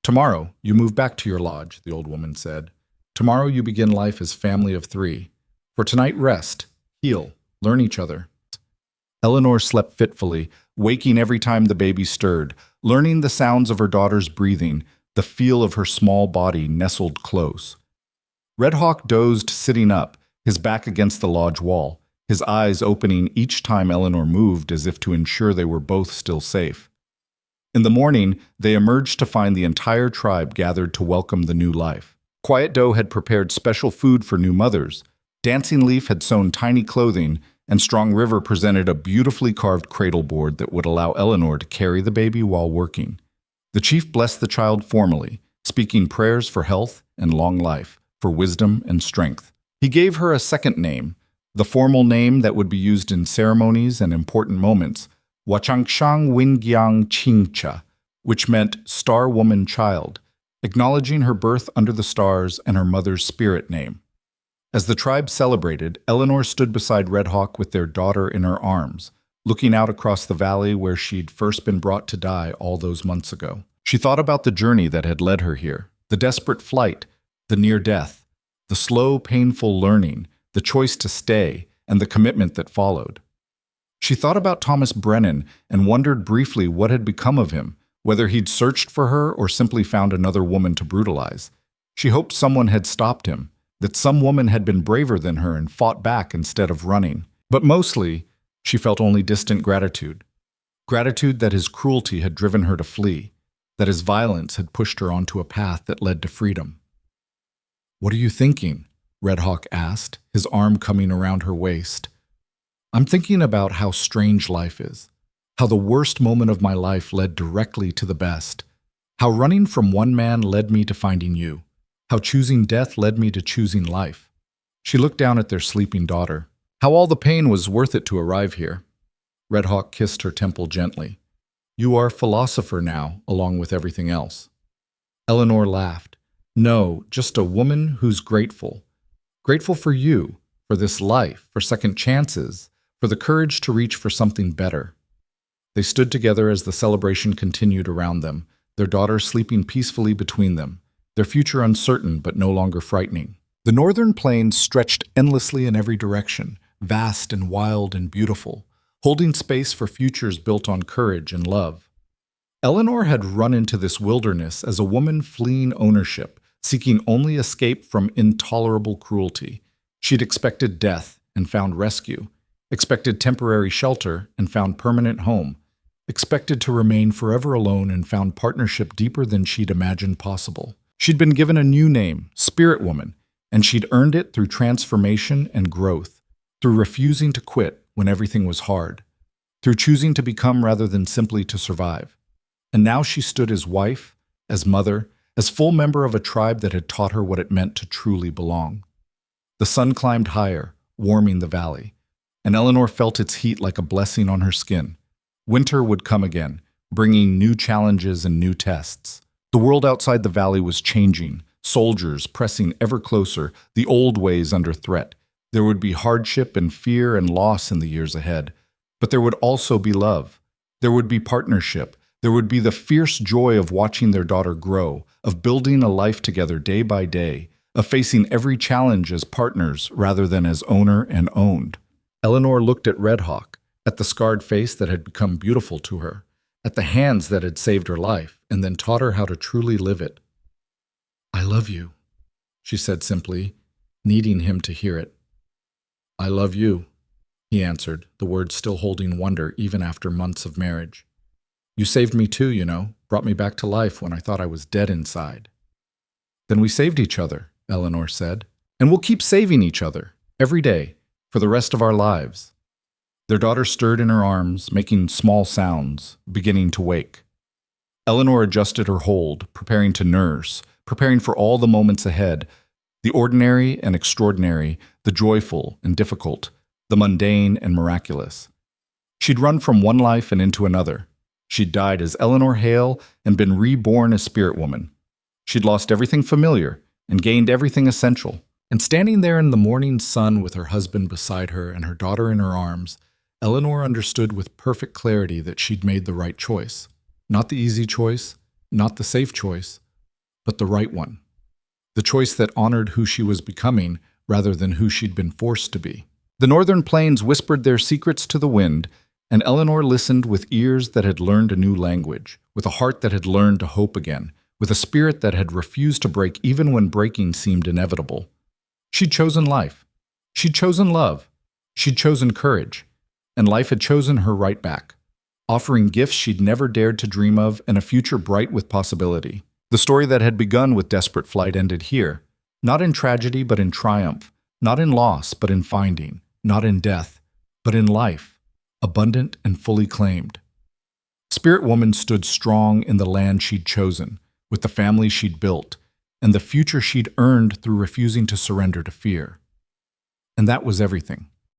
"Tomorrow, you move back to your lodge," the old woman said. "Tomorrow you begin life as family of three. For tonight, rest, heal, learn each other." Eleanor slept fitfully, waking every time the baby stirred, learning the sounds of her daughter's breathing, the feel of her small body nestled close. Red Hawk dozed sitting up, his back against the lodge wall, his eyes opening each time Eleanor moved as if to ensure they were both still safe. In the morning, they emerged to find the entire tribe gathered to welcome the new life. Quiet Doe had prepared special food for new mothers. Dancing Leaf had sewn tiny clothing, and Strong River presented a beautifully carved cradle board that would allow Eleanor to carry the baby while working. The chief blessed the child formally, speaking prayers for health and long life, for wisdom and strength. He gave her a second name, the formal name that would be used in ceremonies and important moments, Wachangshang Wingyang Chingcha, which meant Star Woman Child, acknowledging her birth under the stars and her mother's spirit name. As the tribe celebrated, Eleanor stood beside Red Hawk with their daughter in her arms, looking out across the valley where she'd first been brought to die all those months ago. She thought about the journey that had led her here, the desperate flight, the near death, the slow, painful learning, the choice to stay, and the commitment that followed. She thought about Thomas Brennan and wondered briefly what had become of him, whether he'd searched for her or simply found another woman to brutalize. She hoped someone had stopped him, that some woman had been braver than her and fought back instead of running. But mostly, she felt only distant gratitude. Gratitude that his cruelty had driven her to flee, that his violence had pushed her onto a path that led to freedom. "What are you thinking?" Red Hawk asked, his arm coming around her waist. "I'm thinking about how strange life is, how the worst moment of my life led directly to the best, how running from one man led me to finding you, how choosing death led me to choosing life." She looked down at their sleeping daughter. "How all the pain was worth it to arrive here." Red Hawk kissed her temple gently. "You are a philosopher now, along with everything else." Eleanor laughed. "No, just a woman who's grateful. Grateful for you, for this life, for second chances, for the courage to reach for something better." They stood together as the celebration continued around them, their daughter sleeping peacefully between them, their future uncertain but no longer frightening. The northern plains stretched endlessly in every direction, vast and wild and beautiful, holding space for futures built on courage and love. Eleanor had run into this wilderness as a woman fleeing ownership, seeking only escape from intolerable cruelty. She'd expected death and found rescue, expected temporary shelter and found permanent home, expected to remain forever alone and found partnership deeper than she'd imagined possible. She'd been given a new name, Spirit Woman, and she'd earned it through transformation and growth, through refusing to quit when everything was hard, through choosing to become rather than simply to survive. And now she stood as wife, as mother, as full member of a tribe that had taught her what it meant to truly belong. The sun climbed higher, warming the valley, and Eleanor felt its heat like a blessing on her skin. Winter would come again, bringing new challenges and new tests. The world outside the valley was changing, soldiers pressing ever closer, the old ways under threat. There would be hardship and fear and loss in the years ahead, but there would also be love. There would be partnership. There would be the fierce joy of watching their daughter grow, of building a life together day by day, of facing every challenge as partners rather than as owner and owned. Eleanor looked at Red Hawk, at the scarred face that had become beautiful to her, at the hands that had saved her life, and then taught her how to truly live it. "I love you," she said simply, needing him to hear it. "I love you," he answered, the words still holding wonder even after months of marriage. "You saved me too, you know, brought me back to life when I thought I was dead inside." "Then we saved each other," Eleanor said, "and we'll keep saving each other, every day, for the rest of our lives." Their daughter stirred in her arms, making small sounds, beginning to wake. Eleanor adjusted her hold, preparing to nurse, preparing for all the moments ahead, the ordinary and extraordinary, the joyful and difficult, the mundane and miraculous. She'd run from one life and into another. She'd died as Eleanor Hale and been reborn as Spirit Woman. She'd lost everything familiar and gained everything essential. And standing there in the morning sun with her husband beside her and her daughter in her arms, Eleanor understood with perfect clarity that she'd made the right choice. Not the easy choice, not the safe choice, but the right one. The choice that honored who she was becoming rather than who she'd been forced to be. The northern plains whispered their secrets to the wind, and Eleanor listened with ears that had learned a new language, with a heart that had learned to hope again, with a spirit that had refused to break even when breaking seemed inevitable. She'd chosen life. She'd chosen love. She'd chosen courage. And life had chosen her right back, offering gifts she'd never dared to dream of and a future bright with possibility. The story that had begun with desperate flight ended here, not in tragedy but in triumph, not in loss but in finding, not in death, but in life, abundant and fully claimed. Spirit Woman stood strong in the land she'd chosen, with the family she'd built, and the future she'd earned through refusing to surrender to fear. And that was everything.